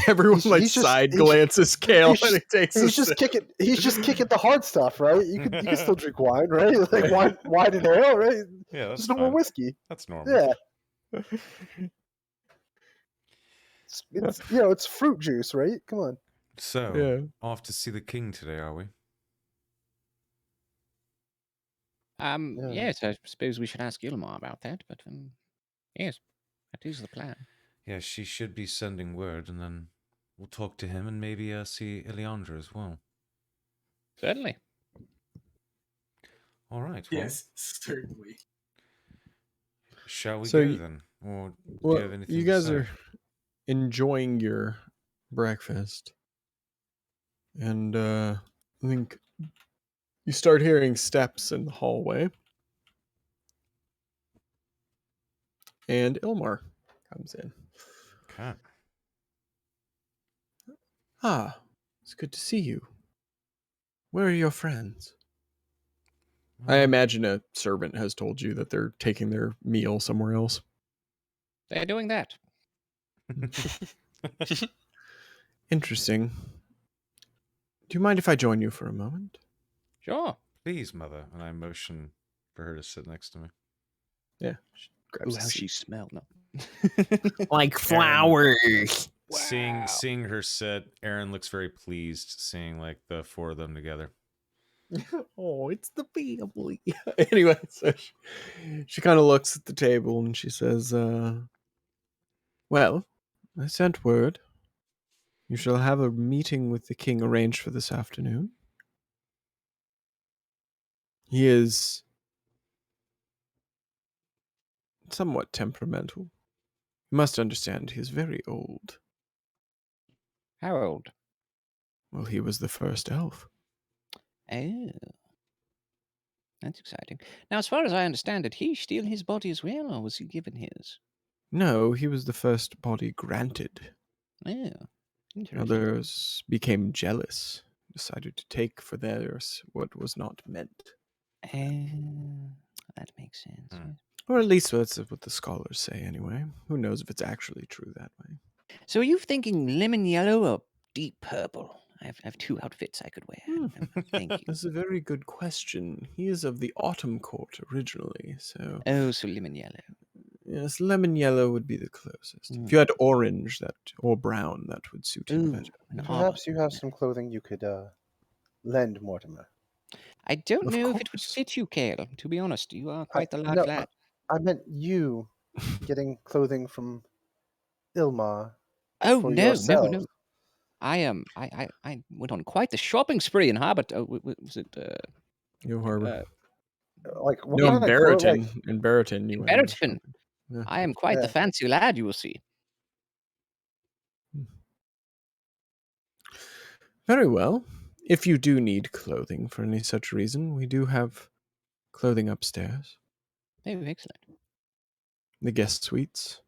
Everyone He's just- side he's- glances Kale he's and he takes a He's just sip. kicking. He's just kicking the hard stuff, right? You can still drink wine, right? Like wine and ale, right? Yeah, that's Just no more fine. whiskey. That's normal. Yeah. It's it's fruit juice, right? Come on. So, Yeah. off to see the king today, are we? Yeah. Yes, I suppose we should ask Ilmar about that, but yes, that is the plan. Yeah, she should be sending word, and then we'll talk to him and maybe see Ileandra as well. Certainly. All right. Well, Yes, certainly. shall we So go y- then? Or do Well, you have anything you to guys say? are enjoying your breakfast, and I think you start hearing steps in the hallway, and Ilmar comes in. Okay. Ah, it's good to see you. Where are your friends? I imagine a servant has told you that they're taking their meal somewhere else. They're doing that. Interesting. Do you mind if I join you for a moment? Sure. Please, mother. And I motion for her to sit next to me. Yeah. Ooh, how she smelled. No. Like flowers. Wow. Seeing her sit, Aaron looks very pleased seeing like the four of them together. Oh, it's the family. Anyway, so she kind of looks at the table and she says, well, I sent word. You shall have a meeting with the king arranged for this afternoon. He is somewhat temperamental. You must understand, he is very old. How old? Well, he was the first elf. Oh. That's exciting. Now, as far as I understand, did he steal his body as well, or was he given his? No, he was the first body granted. Oh. Interesting. Others became jealous, decided to take for theirs what was not meant. Oh, that makes sense. Hmm. Yes. Or at least that's what the scholars say, anyway. Who knows if it's actually true that way? So are you thinking lemon yellow or deep purple? I have two outfits I could wear. Thank you. That's a very good question. He is of the autumn court originally, so Oh, so lemon yellow. yes, lemon yellow would be the closest. Mm. If you had orange or brown, that would suit him Ooh, better. an Perhaps you arbor. have some clothing you could lend Mortimer. I don't Of know if it would course. fit you, Kale. To be honest, you are quite the large no, lad. I meant you getting clothing from Ilmar Oh for no, yourself. no. I went on quite the shopping spree in Harbor. Was it? Yo Harbor. Like what No, kind of clothes? Like in Baraton, you went on Baraton. shopping. Yeah. I am quite the fancy lad, you will see. Very well. If you do need clothing for any such reason, we do have clothing upstairs. Oh, excellent. The guest suites.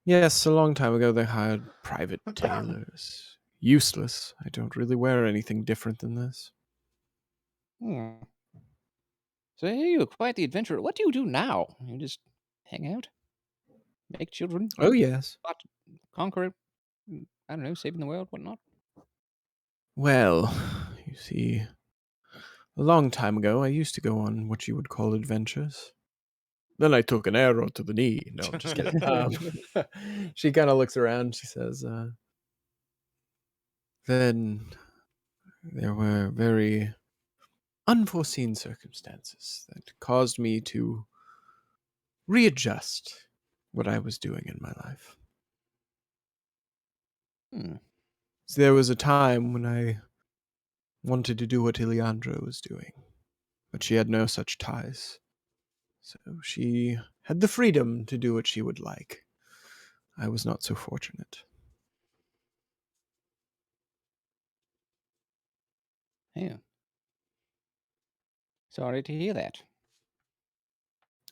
Yes, a long time ago they hired private tailors. Useless. I don't really wear anything different than this. Hmm. So you're quite the adventurer. What do you do now? You just hang out, make children, Oh, yes. conquer, I don't know, saving the world, whatnot. Well, you see, a long time ago I used to go on what you would call adventures. Then I took an arrow to the knee. No, I'm just kidding. She kind of looks around. She says, then there were very unforeseen circumstances that caused me to readjust what I was doing in my life. So there was a time when I wanted to do what Ileandra was doing, but she had no such ties. So she had the freedom to do what she would like. I was not so fortunate. Yeah. Sorry to hear that.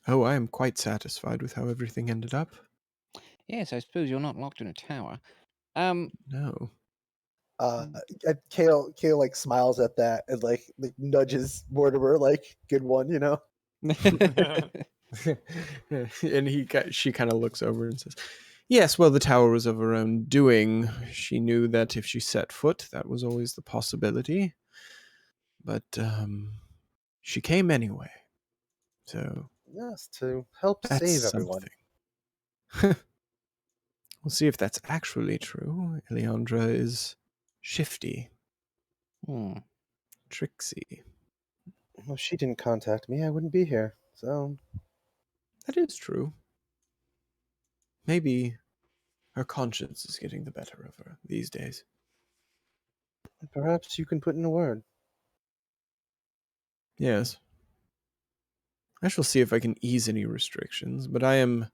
Oh, I am quite satisfied with how everything ended up. Yes, I suppose you're not locked in a tower. No. Kale like smiles at that and like nudges Mortimer like good one, you know. And she kind of looks over and says, yes, well, the tower was of her own doing. She knew that if she set foot, that was always the possibility. But she came anyway. So Yes, to help that's save everyone. something. We'll see if that's actually true. Ileandra is shifty, tricksy. Well, if she didn't contact me, I wouldn't be here. So That is true. Maybe her conscience is getting the better of her these days. perhaps you can put in a word. Yes. I shall see if I can ease any restrictions, but I've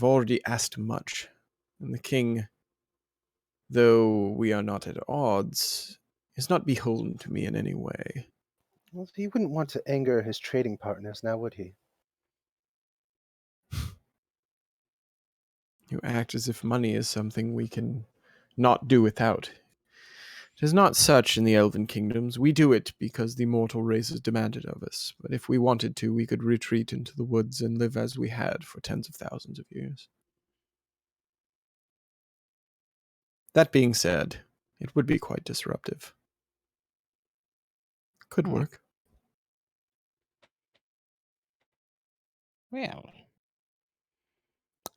already asked much, and the king, though we are not at odds, is not beholden to me in any way. Well, he wouldn't want to anger his trading partners, now would he? You act as if money is something we can not do without. It is not such in the elven kingdoms. We do it because the mortal races demand it of us, but if we wanted to, we could retreat into the woods and live as we had for tens of thousands of years. That being said, it would be quite disruptive. Could work. Well,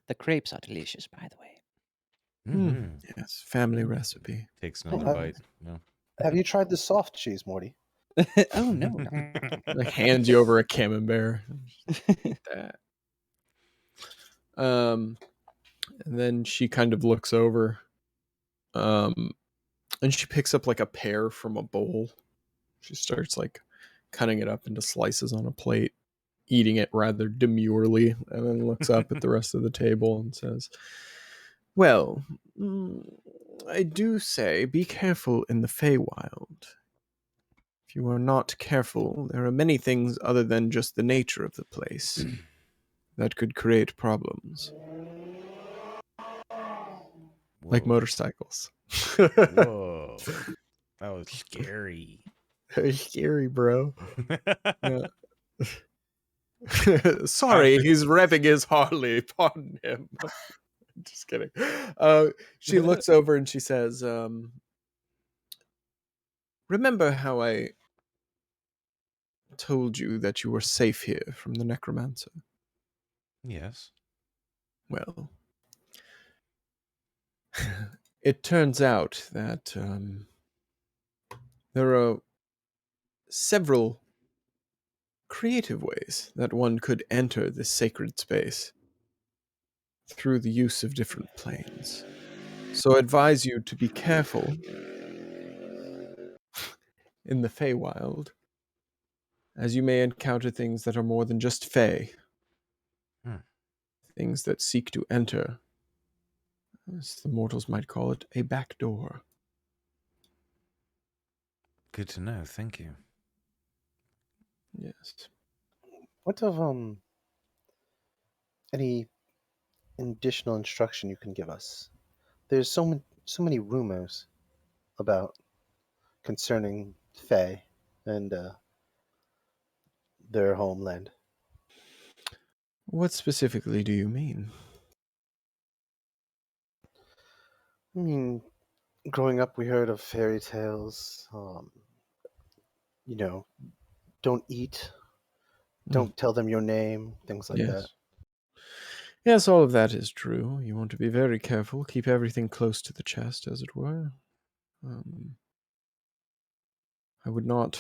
the crepes are delicious, by the way. Yes, family recipe. Takes another bite. No. Have you tried the soft cheese, Morty? Oh, no. Like hands you over a camembert. That. And then she kind of looks over, and she picks up like a pear from a bowl. She starts like cutting it up into slices on a plate, eating it rather demurely, and then looks up at the rest of the table and says, well, I do say be careful in the Feywild. If you are not careful, there are many things other than just the nature of the place that could create problems. Like motorcycles. Whoa. That was scary. Very scary, bro. Yeah. Sorry, he's revving his Harley. Pardon him. Just kidding. She looks over and she says, remember how I told you that you were safe here from the necromancer? Yes. Well, it turns out that there are several creative ways that one could enter this sacred space through the use of different planes. So I advise you to be careful in the Feywild, as you may encounter things that are more than just Fey. Things that seek to enter, as the mortals might call it, a back door. Good to know. Thank you. Yes. What of any additional instruction you can give us? There's so many rumors about concerning Fae and their homeland. What specifically do you mean? I mean, growing up, we heard of fairy tales. You know, don't eat, don't tell them your name, things like that. Yes. Yes, all of that is true. You want to be very careful, keep everything close to the chest, as it were. I would not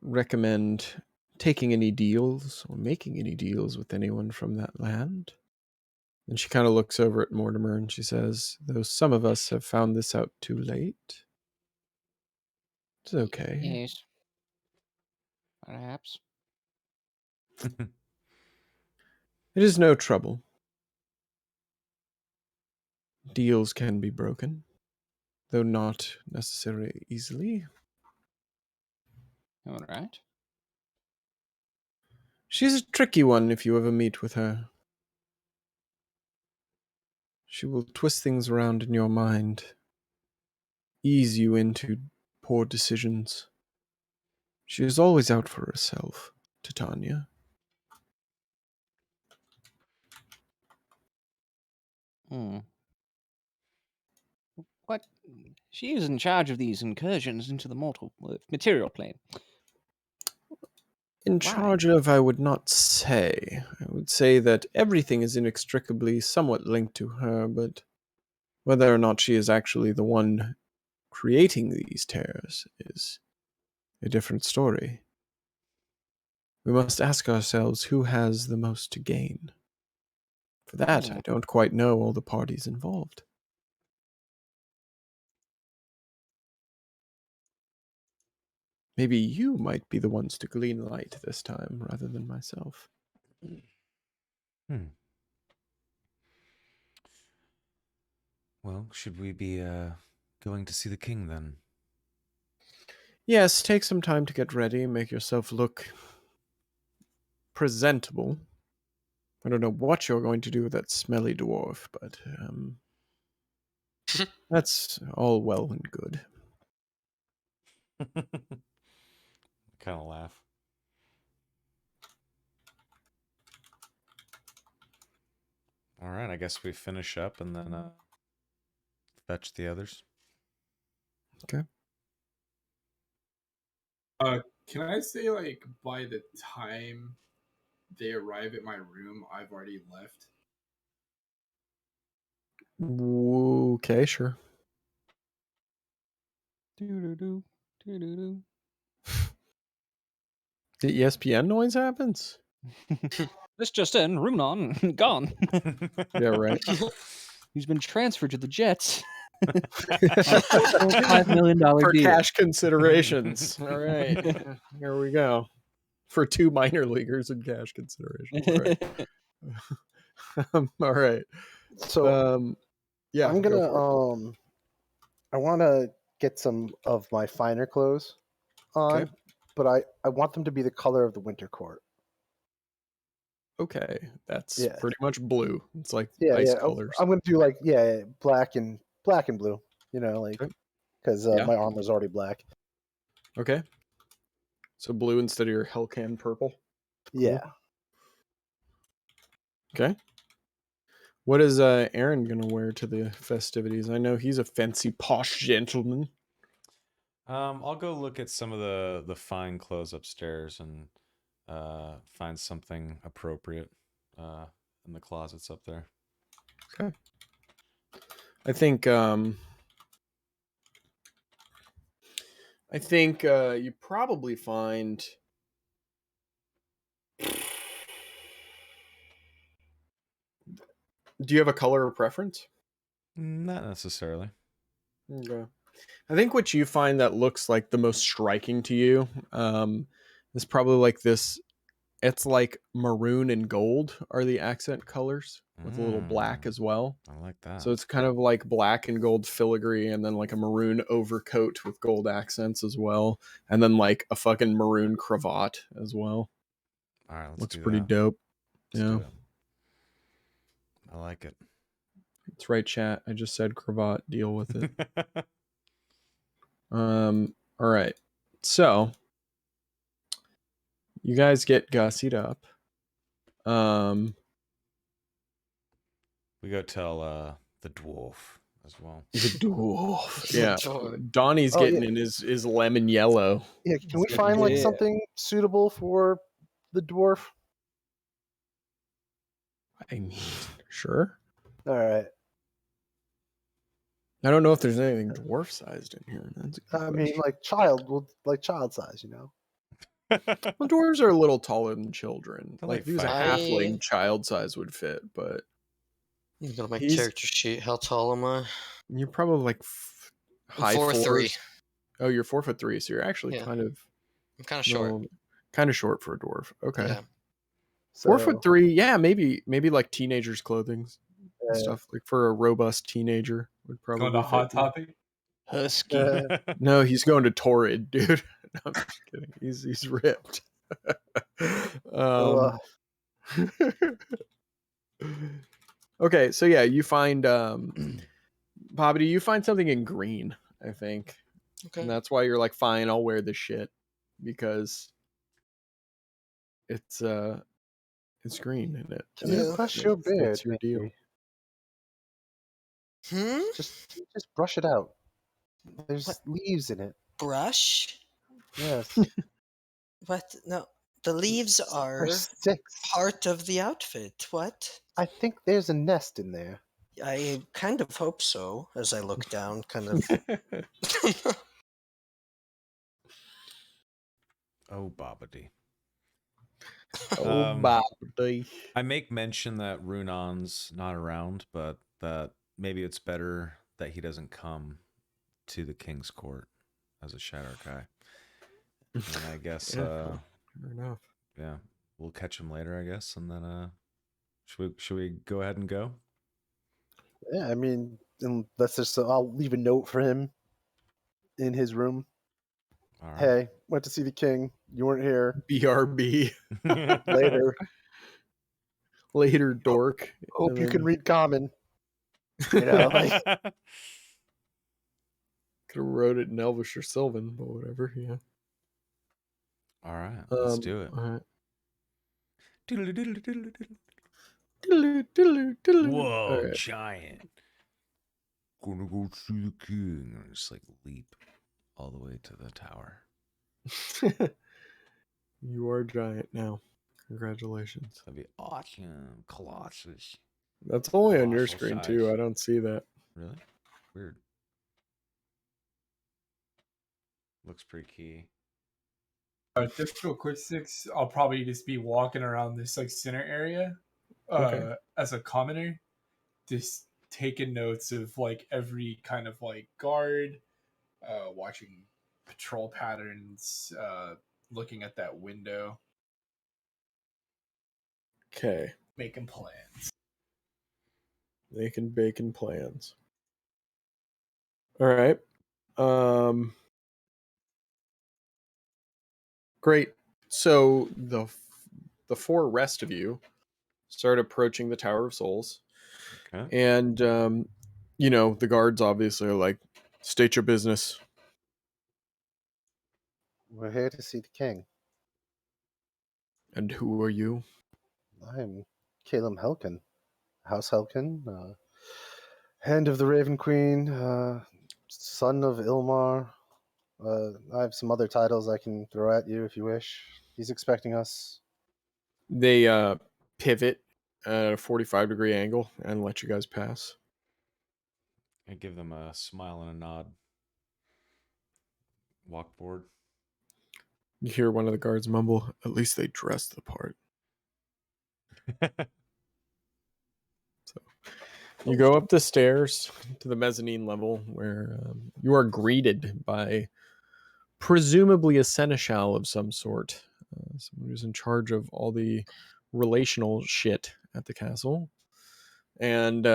recommend taking any deals or making any deals with anyone from that land. And she kind of looks over at Mortimer and she says, though some of us have found this out too late, it's okay. Yes. Perhaps. It is no trouble. Deals can be broken, though not necessarily easily. All right. She's a tricky one if you ever meet with her. She will twist things around in your mind, ease you into poor decisions. She is always out for herself, Titania. What? She is in charge of these incursions into the mortal material plane. In Why? charge of, I would not say. I would say that everything is inextricably somewhat linked to her, but whether or not she is actually the one creating these tears is a different story. We must ask ourselves who has the most to gain. For that, I don't quite know all the parties involved. Maybe you might be the ones to glean light this time, rather than myself. Well, should we be going to see the king then? Yes, take some time to get ready, make yourself look presentable. I don't know what you're going to do with that smelly dwarf, but that's all well and good. Kind of laugh. All right, I guess we finish up and then fetch the others. Okay. Can I say, like, by the time they arrive at my room, I've already left? Okay, sure. Do-do-do, do-do-do. The ESPN noise happens? This just in, Runon, gone. Yeah, right. He's been transferred to the Jets. $4.5 million For deal. cash considerations. All right. Here we go. For 2 minor leaguers in cash considerations. All right. All right. So yeah, I'm gonna go for it. I want to get some of my finer clothes on, Okay. but I want them to be the color of the winter court. Okay, that's Yeah. pretty much blue. It's like Yeah, ice yeah. colors. I'm gonna do like black and blue. You know, like Okay. because Yeah. my armor's already black. Okay. So blue instead of your Hellcan purple. Cool. Yeah. Okay. What is Aaron gonna wear to the festivities? I know he's a fancy posh gentleman. I'll go look at some of the fine clothes upstairs and find something appropriate in the closets up there. Okay. I think you probably find Do you have a color preference? Not necessarily. Okay. I think what you find that looks like the most striking to you is probably like this. It's like maroon and gold are the accent colors with a little black as well. I like that. So it's kind of like black and gold filigree and then like a maroon overcoat with gold accents as well. And then like a fucking maroon cravat as well. All right, let's Looks do pretty that. dope. Let's Yeah. do it. I like it. That's right, chat. I just said cravat. Deal with it. All right. So you guys get gussied up. We go tell the dwarf as well. The dwarf. Yeah. Dwarf. Donnie's Oh, getting in his lemon yellow. Yeah, can we He's find like Yeah. something suitable for the dwarf? I mean, sure. All right. I don't know if there's anything dwarf sized in here. That's a good I mean, question. like child size, you know. Well, dwarves are a little taller than children. They're Like like if he was a 5 feet. halfling, child size would fit, but Look at my He's- character sheet. How tall am I? you're probably like high 4'3". fours. Oh, you're 4'3", so you're actually Yeah. kind of I'm kind of short. kind of short for a dwarf. Okay, Yeah. 4'3". Yeah, maybe like teenagers' clothing and Yeah. stuff. Like for a robust teenager would Going probably to Hot fit you. Topic. Husky. No, he's going to Torrid, dude. No, I'm just kidding. He's ripped. So, Okay, so yeah, you find Bobby, you find something in green, I think. Okay. And that's why you're like, fine, I'll wear this shit. Because it's green in it. can you Yeah. brush your beard? What's your deal? maybe? Hmm? Just brush it out. There's What? leaves in it. Brush? Yes. What? No. The leaves are There's 6. part of the outfit. What? I think there's a nest in there. I kind of hope so, as I look down, kind of. Oh, Bobbity. Oh, Um, Bobby. I make mention that Runon's not around, but that maybe it's better that he doesn't come to the King's Court as a Shadow guy. And I guess, Yeah, fair enough. yeah, we'll catch him later, I guess. And then, should we go ahead and go? Yeah, I mean, and let's just. I'll leave a note for him in his room. All right. Hey, went to see the king. You weren't here. BRB. Later. Later, dork. Hope And you then- can read common. You know, like, Could have wrote it in Elvish or Sylvan, but whatever. Yeah. All right, let's do it. All right. Whoa, All right. giant. Gonna go see the king. And just like leap all the way to the tower. You are giant now. Congratulations. That'd be awesome. Colossus. That's only on your Colossal screen size. too. I don't see that. Really? Weird. Looks pretty key. Difficult quick 6. I'll probably just be walking around this like center area, Okay. as a commoner, just taking notes of like every kind of like guard, watching patrol patterns, looking at that window, Okay. making plans. Making bacon plans. All right. Great. So the 4 rest of you start approaching the Tower of Souls. Okay. And the guards obviously are like, state your business. we're here to see the king. And who are you? I'm Caleb Helkin, House Helkin, hand of the Raven Queen, son of Ilmar. I have some other titles I can throw at you if you wish. He's expecting us. They pivot at a 45-degree angle and let you guys pass. I give them a smile and a nod. Walk forward. You hear one of the guards mumble, at least they dress the part. You go up the stairs to the mezzanine level where you are greeted by presumably a seneschal of some sort, someone who's in charge of all the relational shit at the castle. And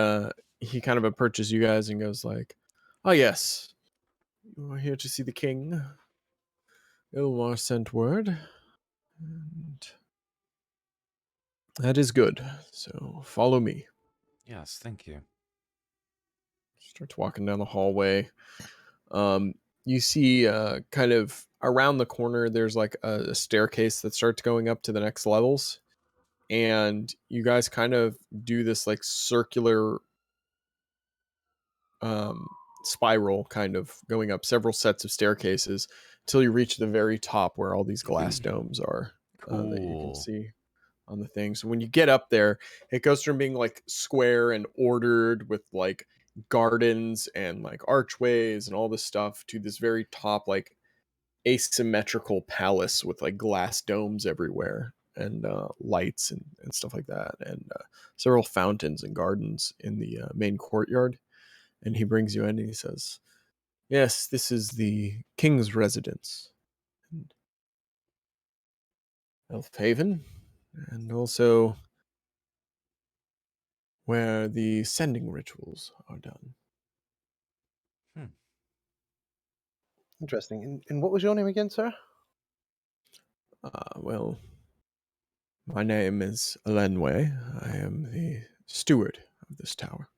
he kind of approaches you guys and goes like, "Oh yes, you are here to see the king. Ilmar sent word, and that is good. So follow me." Yes, thank you. Starts walking down the hallway. You see kind of around the corner, there's like a staircase that starts going up to the next levels. And you guys kind of do this like circular spiral, kind of going up several sets of staircases until you reach the very top where all these glass domes are that you can Cool. see on the thing. So when you get up there, it goes from being like square and ordered with like gardens and like archways and all this stuff to this very top like asymmetrical palace with like glass domes everywhere and lights and stuff like that, and several fountains and gardens in the main courtyard. And he brings you in and he says, "Yes, this is the king's residence, and Elfhaven, and also where the sending rituals are done." Interesting. And what was your name again, sir? Well, my name is Elenway. I am the steward of this tower.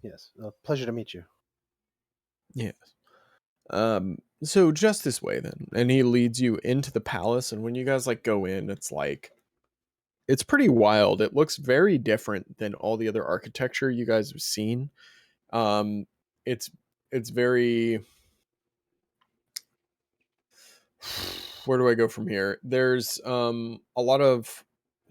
Yes. Pleasure to meet you. Yes. So just this way then. And he leads you into the palace, and when you guys like go in, it's pretty wild. It looks very different than all the other architecture you guys have seen. Um it's very, where do I go from here? There's a lot of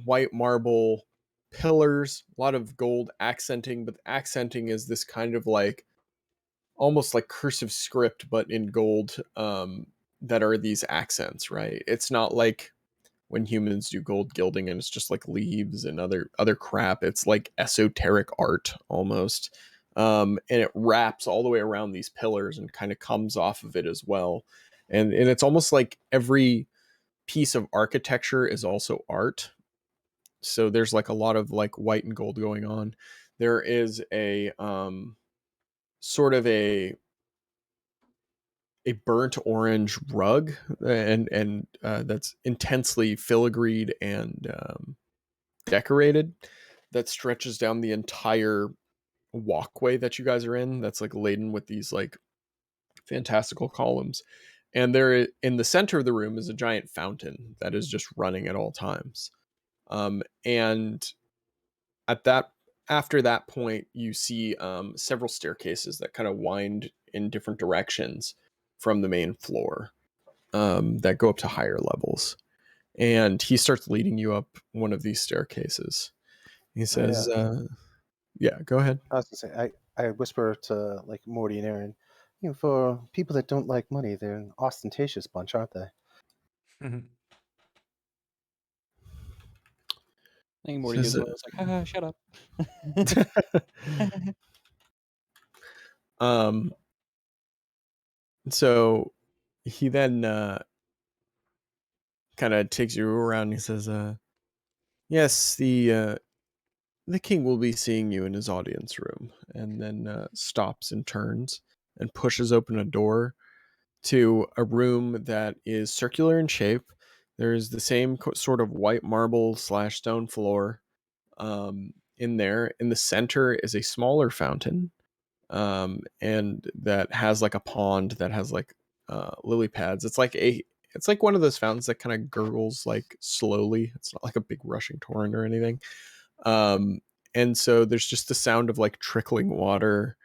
white marble pillars, a lot of gold accenting, but the accenting is this kind of like almost like cursive script but in gold, that are these accents, right? It's not like when humans do gold gilding and it's just like leaves and other crap. It's like esoteric art almost. And it wraps all the way around these pillars and kind of comes off of it as well. And it's almost like every piece of architecture is also art. So there's like a lot of like white and gold going on. There is a sort of a burnt orange rug, and that's intensely filigreed and decorated, that stretches down the entire walkway that you guys are in, that's like laden with these like fantastical columns. And there in the center of the room is a giant fountain that is just running at all times. And at that after that point, you see several staircases that kind of wind in different directions from the main floor, that go up to higher levels. And he starts leading you up one of these staircases. He says, "Yeah, go ahead." I was gonna say, I whisper to like Morty and Aaron, for people that don't like money, they're an ostentatious bunch, aren't they? I think Morty goes, "It's like, haha, shut up." So he then kind of takes you around and he says, "Yes, the king will be seeing you in his audience room," and then stops and turns and pushes open a door to a room that is circular in shape. There's the same sort of white marble / stone floor in there. In the center is a smaller fountain, and that has like a pond that has like lily pads. It's like one of those fountains that kind of gurgles like slowly. It's not like a big rushing torrent or anything. And so there's just the sound of like trickling water,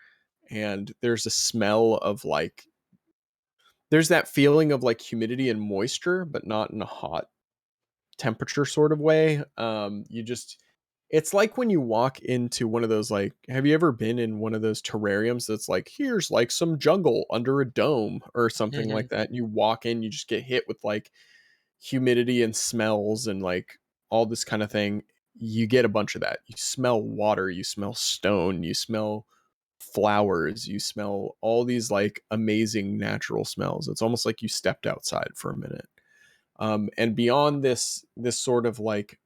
and there's a smell of like, there's that feeling of like humidity and moisture, but not in a hot temperature sort of way. You just It's like when you walk into one of those, like, have you ever been in one of those terrariums that's like, here's like some jungle under a dome or something like that, and you walk in, you just get hit with like humidity and smells and like all this kind of thing. You get a bunch of that. You smell water, you smell stone, you smell flowers, you smell all these like amazing natural smells. It's almost like you stepped outside for a minute. And beyond this sort of like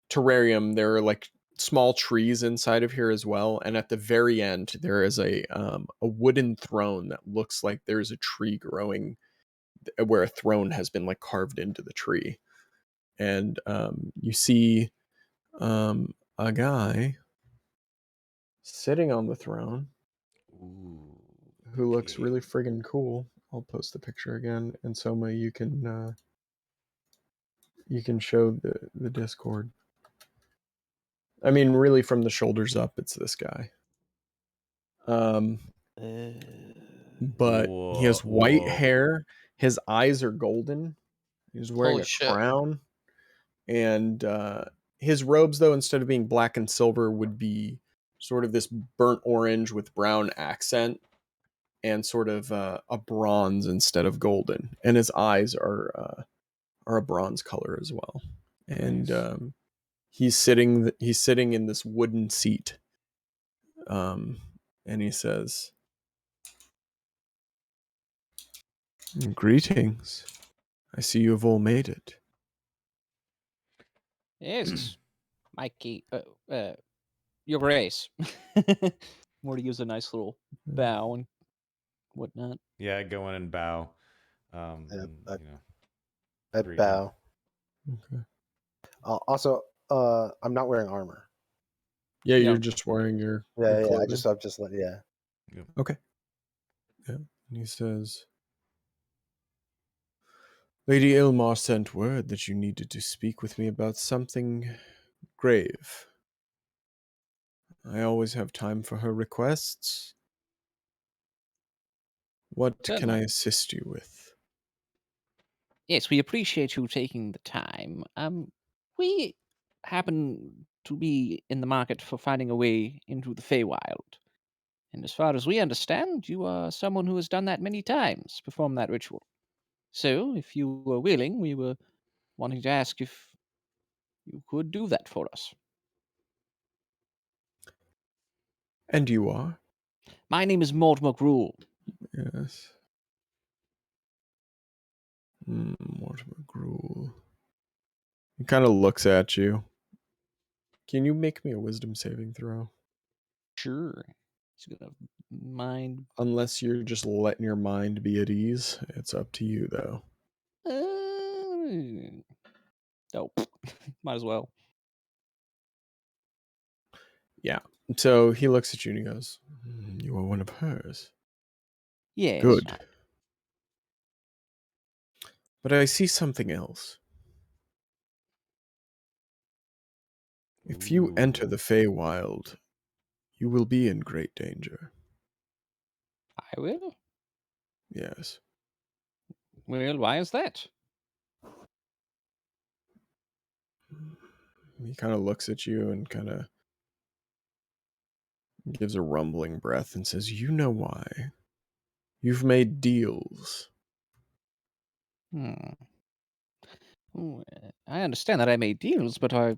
terrarium, there are like small trees inside of here as well, and at the very end there is a wooden throne that looks like there's a tree growing where a throne has been like carved into the tree. And you see a guy sitting on the throne Ooh, who looks okay. really friggin' cool. I'll post the picture again, and Soma, you can show the Discord. I mean, really, from the shoulders up, it's this guy. But he has white hair. His eyes are golden. He's wearing Holy a shit. crown, and his robes, though, instead of being black and silver, would be sort of this burnt orange with brown accent, and sort of a bronze instead of golden. And his eyes are a bronze color as well. And Nice. he's sitting in this wooden seat, and he says, "Greetings. I see you have all made it." Yes, Mikey. Your Grace. Morty gives a nice little bow and whatnot. Yeah, go in and bow. Yeah, and, I you know, I greet him. bow. Okay. Also, I'm not wearing armor. Yeah, Yeah. you're just wearing your Yeah, yeah. clothing. I've just let yeah. Yep. Okay. Yeah. And he says, "Lady Ilmar sent word that you needed to speak with me about something grave. I always have time for her requests. What can Certainly. I assist you with?" Yes, we appreciate you taking the time. We happen to be in the market for finding a way into the Feywild. And as far as we understand, you are someone who has done that many times, performed that ritual. So, if you were willing, we were wanting to ask if you could do that for us. And you are? My name is Mortimer Gruel. Yes. Mortimer Gruel. He kind of looks at you. Can you make me a wisdom saving throw? Sure. He's gonna mind. Unless you're just letting your mind be at ease. It's up to you, though. Nope. Might as well. Yeah. So he looks at you and he goes, "You are one of hers. Yes. Good. But I see something else. If you enter the Feywild, you will be in great danger." I will. Yes. Well, why is that? He kind of looks at you and kind of gives a rumbling breath and says, "You know why. You've made deals." Hmm. I understand that I made deals, but I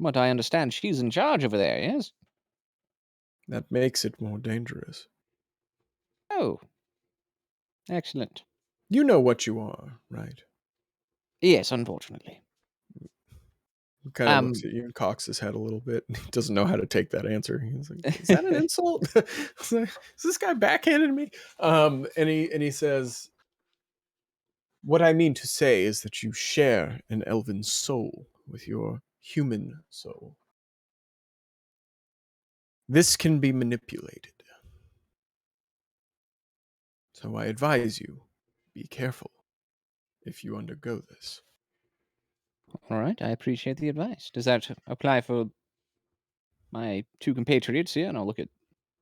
understand she's in charge over there, yes? That makes it more dangerous. Oh. Excellent. You know what you are, right? Yes, unfortunately. He kind of looks at you and cocks his head a little bit. He doesn't know how to take that answer. He's like, "Is that an insult? Is this guy backhanded me?" And he says, "What I mean to say is that you share an elven soul with your human soul. This can be manipulated. So I advise you, be careful if you undergo this." All right, I appreciate the advice. Does that apply for my two compatriots here? And I'll look at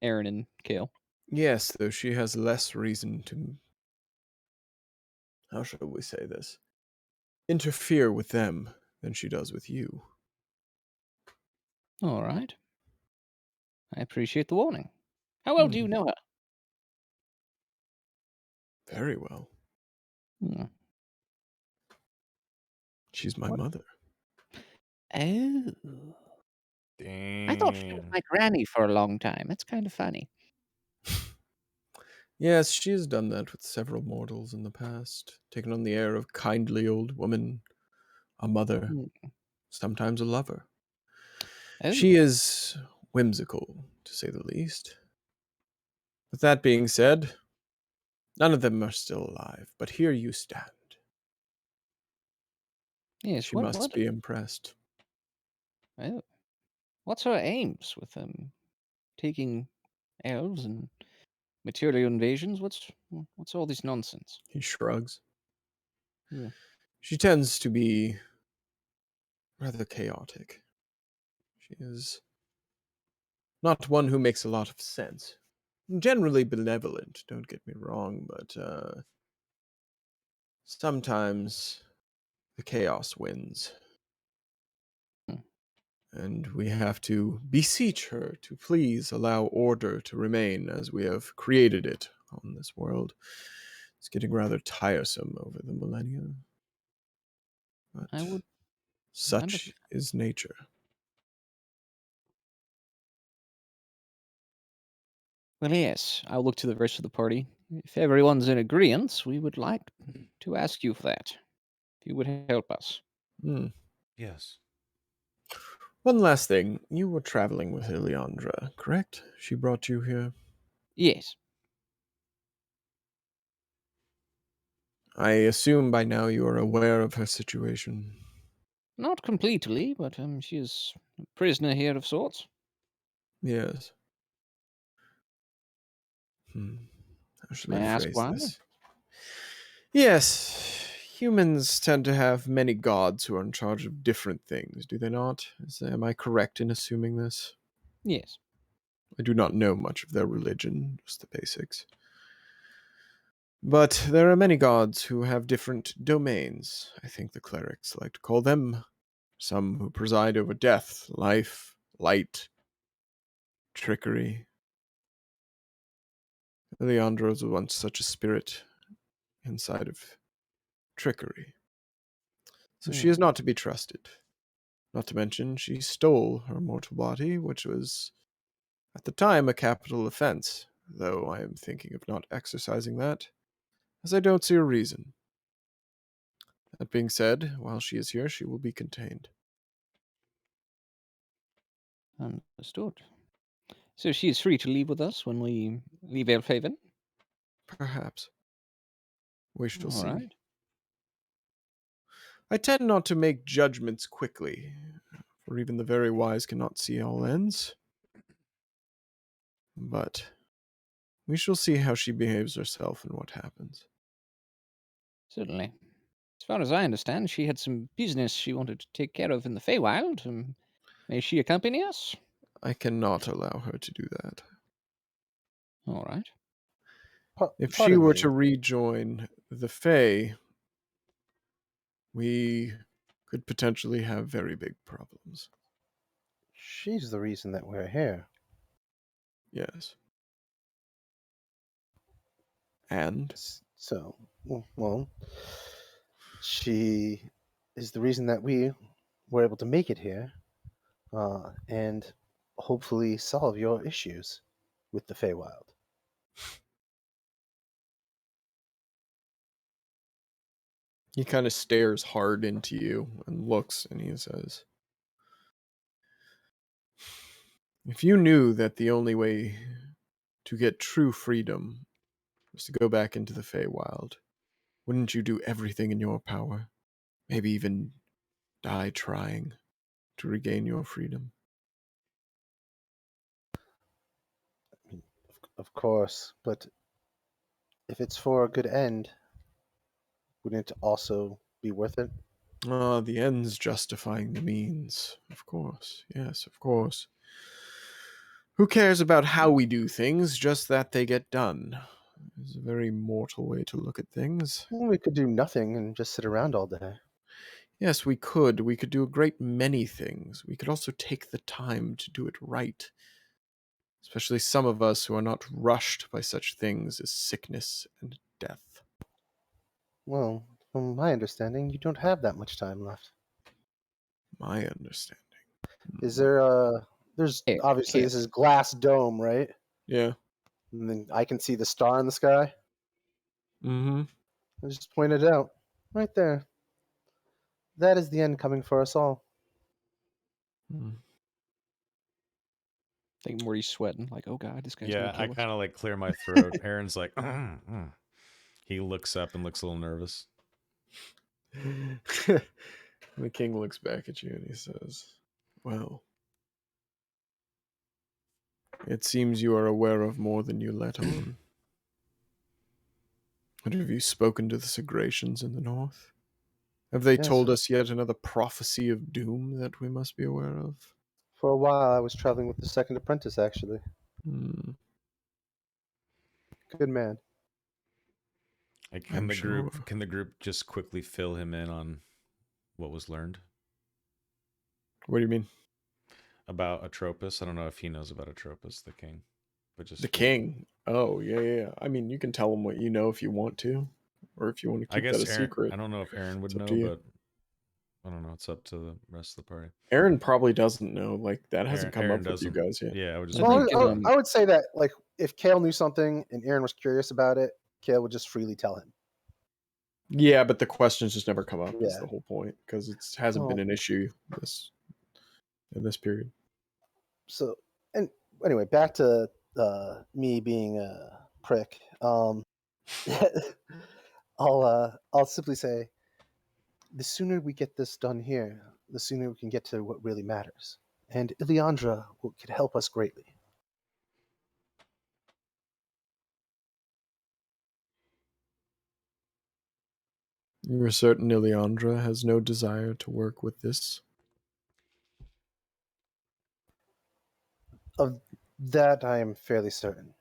Aaron and Kale. Yes, though she has less reason to, how shall we say this, interfere with them than she does with you. All right. I appreciate the warning. How well do you know her? Very well. Hmm. She's my What? mother. Oh. I thought she was Damn. my granny for a long time. That's kind of funny. Yes, she has done that with several mortals in the past, taken on the air of kindly old woman, a mother, Hmm. sometimes a lover. Oh. She is whimsical, to say the least. With that being said, none of them are still alive, but here you stand. Yes. She must be impressed. Oh. What's her aims with taking elves and material invasions? What's all this nonsense? He shrugs. Yeah. She tends to be rather chaotic. She is not one who makes a lot of sense. Generally benevolent, don't get me wrong, but sometimes the chaos wins. Hmm. And we have to beseech her to please allow order to remain as we have created it on this world. It's getting rather tiresome over the millennia. But I would such understand. is nature. Well, yes. I'll look to the rest of the party. If everyone's in agreement, we would like to ask you for that. If you would help us. Hmm. Yes. One last thing. You were traveling with Ileandra, correct? She brought you here. Yes. I assume by now you are aware of her situation. Not completely, but she is a prisoner here of sorts. Yes. How shall May I I ask phrase why? this? Yes. Humans tend to have many gods who are in charge of different things, do they not? Am I correct in assuming this? Yes. I do not know much of their religion, just the basics. But there are many gods who have different domains, I think the clerics like to call them. Some who preside over death, life, light, trickery. Leandra was once such a spirit inside of trickery. So she is not to be trusted. Not to mention, she stole her mortal body, which was, at the time, a capital offense, though I am thinking of not exercising that, as I don't see a reason. That being said, while she is here, she will be contained. Understood. So she is free to leave with us when we leave Elfhaven? Perhaps. We shall All see. right. I tend not to make judgments quickly, for even the very wise cannot see all ends. But we shall see how she behaves herself and what happens. Certainly. As far as I understand, she had some business she wanted to take care of in the Feywild. May she accompany us? I cannot allow her to do that. All right. If she Pardon were me. to rejoin the Fae, we could potentially have very big problems. She's the reason that we're here. Yes. And? So, well, she is the reason that we were able to make it here, and hopefully solve your issues with the Feywild. He kind of stares hard into you and looks, and he says, if you knew that the only way to get true freedom was to go back into the Feywild, wouldn't you do everything in your power? Maybe even die trying to regain your freedom? I mean, of course, but if it's for a good end, wouldn't it also be worth it? Ah, the ends justifying the means. Of course. Yes, of course. Who cares about how we do things, just that they get done? It's a very mortal way to look at things. We could do nothing and just sit around all day. Yes, we could. We could do a great many things. We could also take the time to do it right. Especially some of us who are not rushed by such things as sickness and death. Well, from my understanding, you don't have that much time left. My understanding. Is there there's Here, obviously here. this is glass dome, right? Yeah. And then I can see the star in the sky. Mm-hmm. I just pointed out. Right there. That is the end coming for us all. I think Morty's sweating, like, oh god, this guy's Yeah, gonna I kill us. kind of like clear my throat. Aaron's like, he looks up and looks a little nervous. The king looks back at you and he says, well, it seems you are aware of more than you let on. But have you spoken to the Segrations in the north? Have they Yes. told us yet another prophecy of doom that we must be aware of? For a while, I was traveling with the second apprentice, actually. Good man. Can the group just quickly fill him in on what was learned What do you mean? about Atropos? I don't know if he knows about Atropos, the king, but just The king? Oh, yeah. I mean, you can tell him what you know if you want to, or if you want to I keep that guess a Aaron. secret. I don't know if Aaron would It's up know, to you. but I don't know. It's up to the rest of the party. Aaron probably doesn't know. Like, that hasn't come Aaron up with you doesn't. guys yet. Yeah, I would just. I Well, think, I would say that, like, if Kale knew something and Aaron was curious about it, Kale would just freely tell him. Yeah, but the questions just never come up. Is Yeah. the whole point, because it hasn't been Well, an issue in this period. so, and anyway, back to me being a prick. I'll simply say, the sooner we get this done here, the sooner we can get to what really matters. And Ileandra could help us greatly. You're certain Ileandra has no desire to work with this? Of that, I am fairly certain.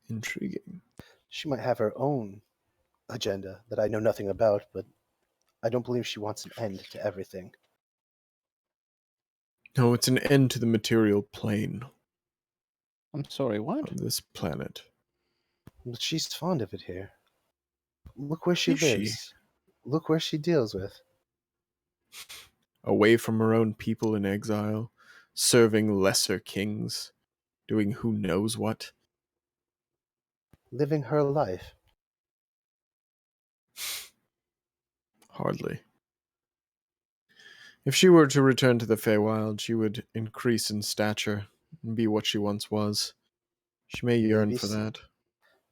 Intriguing. She might have her own agenda that I know nothing about, but I don't believe she wants an end to everything. No, it's an end to the material plane I'm sorry, what? of this planet. But she's fond of it here. Look where she Is she? lives. Look where she deals with. Away from her own people in exile, serving lesser kings, doing who knows what. Living her life. Hardly. If she were to return to the Feywild, she would increase in stature and be what she once was. She may yearn Maybe for that.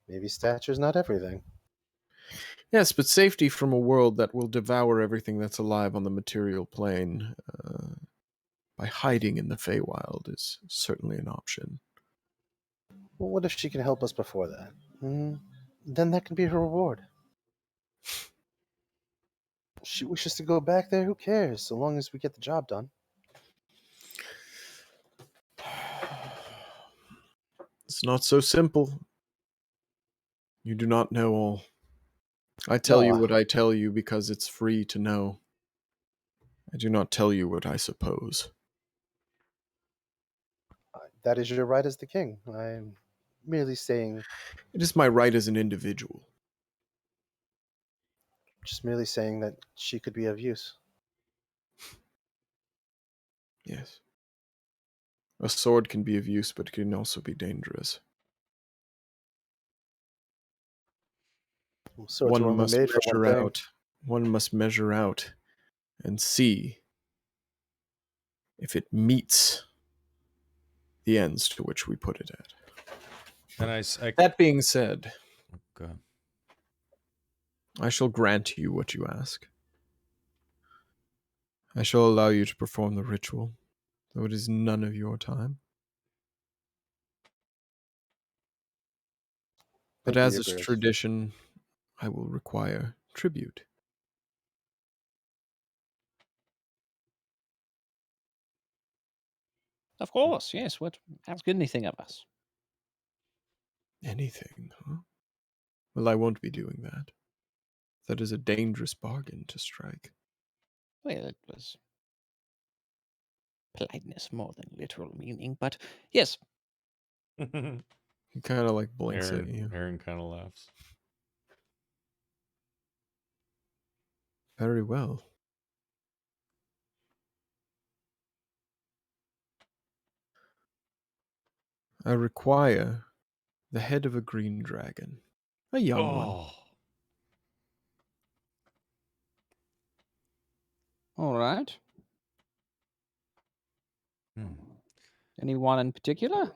Maybe stature's not everything. Yes, but safety from a world that will devour everything that's alive on the material plane by hiding in the Feywild is certainly an option. Well, what if she can help us before that? Then that can be her reward. She wishes to go back there, who cares, so long as we get the job done. It's not so simple. You do not know all. I tell you what I tell you because it's free to know. I do not tell you what I suppose. That is your right as the king. I'm merely saying... It is my right as an individual. Just merely saying that she could be of use. Yes. A sword can be of use, but it can also be dangerous. Swords were only made for one thing. One must measure out and see if it meets the ends to which we put it at. And that being said, okay. I shall grant you what you ask. I shall allow you to perform the ritual, though it is none of your time. But as is tradition, I will require tribute. Of course, yes. What? Ask anything of us. Anything, huh? Well, I won't be doing that. That is a dangerous bargain to strike. Well, it was politeness more than literal meaning, but yes. He kind of like blinks at you. Aaron kind of laughs. Very well. I require the head of a green dragon. A young one. All right. Hmm. Anyone in particular?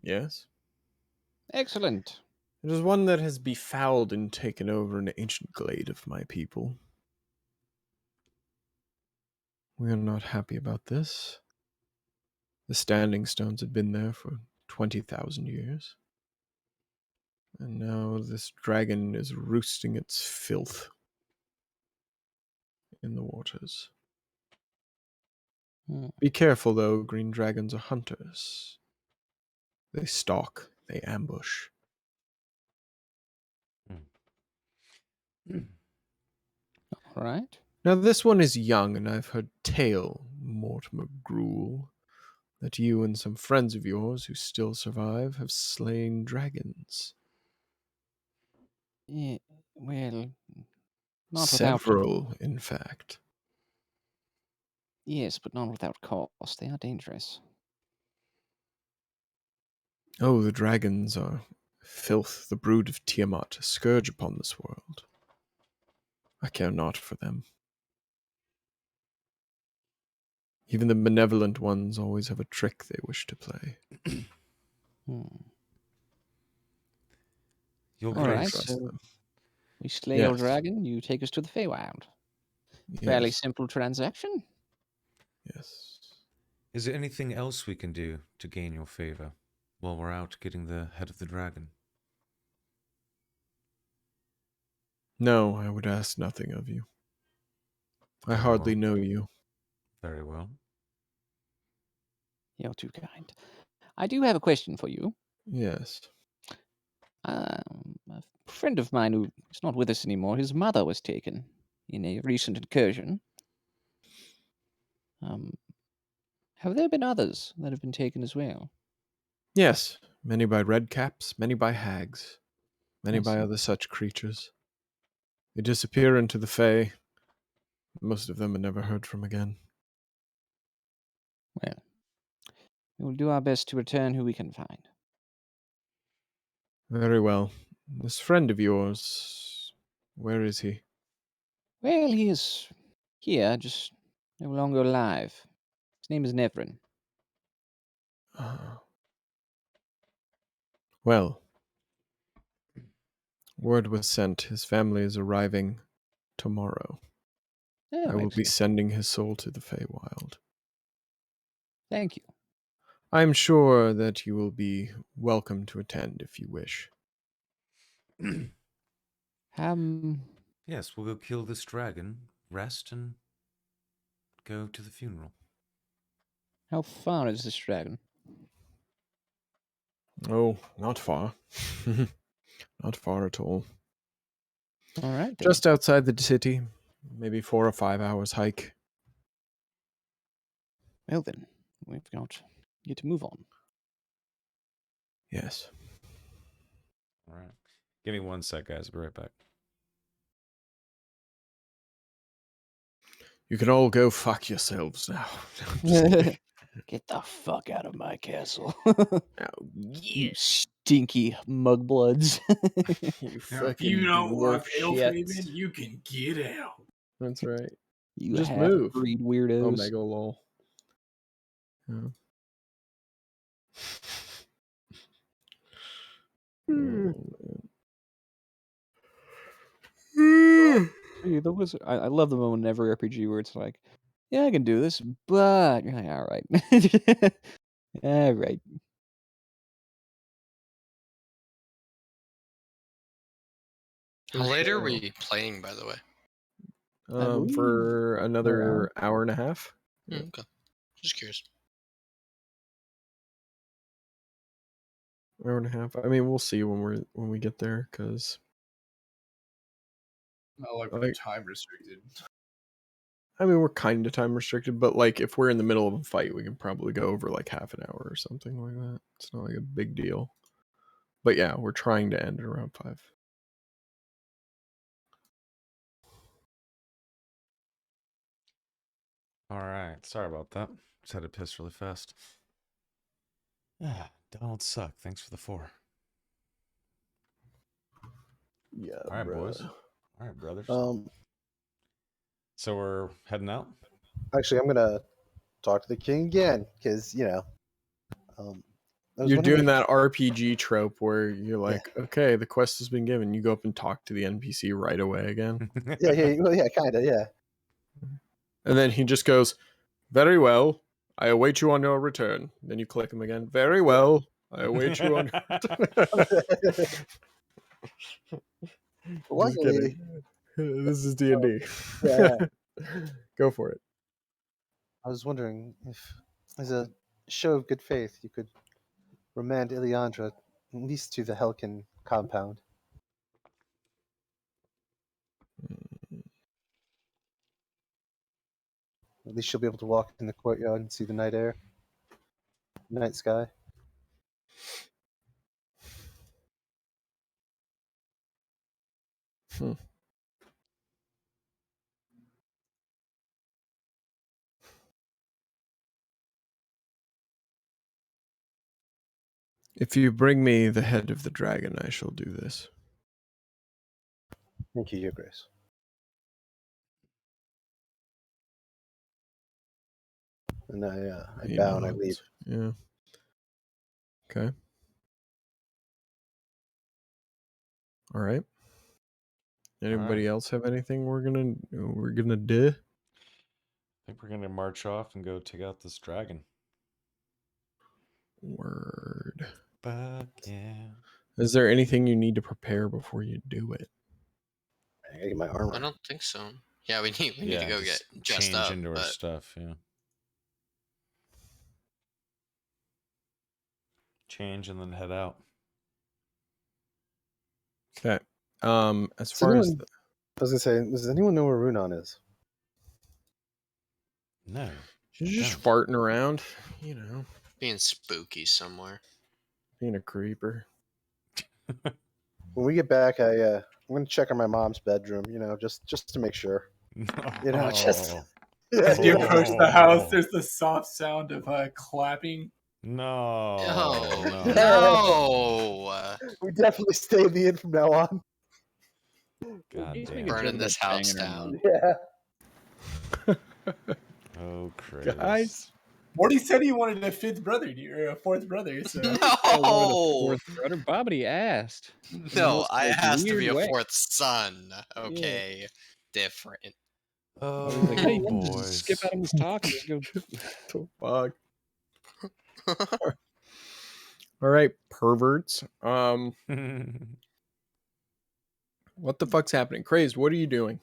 Yes. Excellent. It is one that has befouled and taken over an ancient glade of my people. We are not happy about this. The standing stones had been there for 20,000 years. And now this dragon is roosting its filth in the waters. Hmm. Be careful, though. Green dragons are hunters. They stalk, they ambush. All right. Now, this one is young, and I've heard tale, Mortimer Gruel, that you and some friends of yours who still survive have slain dragons. Yeah, well, not without. Several, in fact. Yes, but not without cost. They are dangerous. Oh, the dragons are filth, the brood of Tiamat, a scourge upon this world. I care not for them. Even the benevolent ones always have a trick they wish to play. You'll All right, trust so them. we slay your Yes. dragon. You take us to the Feywild. Yes. Fairly simple transaction. Yes. Is there anything else we can do to gain your favor while we're out getting the head of the dragon? No, I would ask nothing of you. I Very hardly well. know you. Very well. You're too kind. I do have a question for you. Yes. A friend of mine who is not with us anymore, his mother was taken in a recent incursion. Have there been others that have been taken as well? Yes, many by redcaps, many by hags, many I by see. other such creatures. They disappear into the Fae. Most of them are never heard from again. Well, we will do our best to return who we can find. Very well. This friend of yours, where is he? Well, he is here, just no longer alive. His name is Nevrin. Well, word was sent. His family is arriving tomorrow. Oh, I will be excellent. sending his soul to the Feywild. Thank you. I'm sure that you will be welcome to attend if you wish. Yes, we'll go kill this dragon, rest, and go to the funeral. How far is this dragon? Oh, not far. Not far at all. All right, then. Just outside the city, maybe 4 or 5 hours hike. Well, then, we've got you to move on. Yes. All right. Give me 1 sec, guys. I'll be right back. You can all go fuck yourselves now. Just kidding. Get the fuck out of my castle. Oh, You yeah. stinky mugbloods. You Now, if fucking you don't dwarf want Elfhaven, shits. you can get out. That's right. You Just move. half-breed weirdos. Omega lol. Yeah. See, there was, I love the moment in every RPG where it's like, yeah, I can do this, but you're like, all right. All right. How late are we playing, by the way? believe For another hour and a half. Yeah. Okay. Just curious. Hour and a half. I mean, we'll see when we get there, because Not like Like- time restricted. I mean, we're kind of time restricted, but like if we're in the middle of a fight, we can probably go over like half an hour or something like that. It's not like a big deal. But yeah, we're trying to end at around 5. All right. Sorry about that. Just had to piss really fast. Yeah, Donald suck. Thanks for the 4. Yeah. All right, boys. All right, brothers. Um, So we're heading out. actually, I'm gonna talk to the king again because I was You're wondering doing if- that RPG trope where you're like, okay, the quest has been given. You go up and talk to the NPC right away again. Yeah, well, yeah, kind of, yeah. And then he just goes, very well. I await you on your return. Then you click him again. Very well. I await you on. Just Luckily, kidding. This is D&D. yeah. Go for it. I was wondering if, as a show of good faith, you could remand Ileandra at least to the Helkin compound. At least she'll be able to walk in the courtyard and see the night air, night sky. If you bring me the head of the dragon, I shall do this. Thank you, Your Grace. And I He bow and I nods. leave. Yeah. Okay. All right. Anybody else have anything we're gonna do? I think we're gonna march off and go take out this dragon. Word. Fuck yeah. Is there anything you need to prepare before you do it? I gotta get my armor. I don't think so. Yeah, we need to go get just dressed change up. into our but stuff. Yeah. Change and then head out. Okay. As Does far as anyone- I was gonna say, does anyone know where Runon is? No. she's I just don't. farting around, you know, being spooky somewhere. being a creeper. When we get back, I'm gonna check on my mom's bedroom. Just to make sure. Just As you approach the house, Oh. there's the soft sound of clapping. No. Oh No. no! we definitely stay in the inn from now on. God He's damn. making Burning sure this that's house banging down. Yeah. Oh, crazy. Guys, Morty said he wanted a fifth brother, or a fourth brother. So No, Fourth brother Bobbity asked. the no, most, I like, has to be a weird way. fourth son. Okay, different. Oh, He's like, hey, you want to just boys. skip out on this talk and just go. the fuck. All right, perverts. What the fuck's happening? Crazed, what are you doing?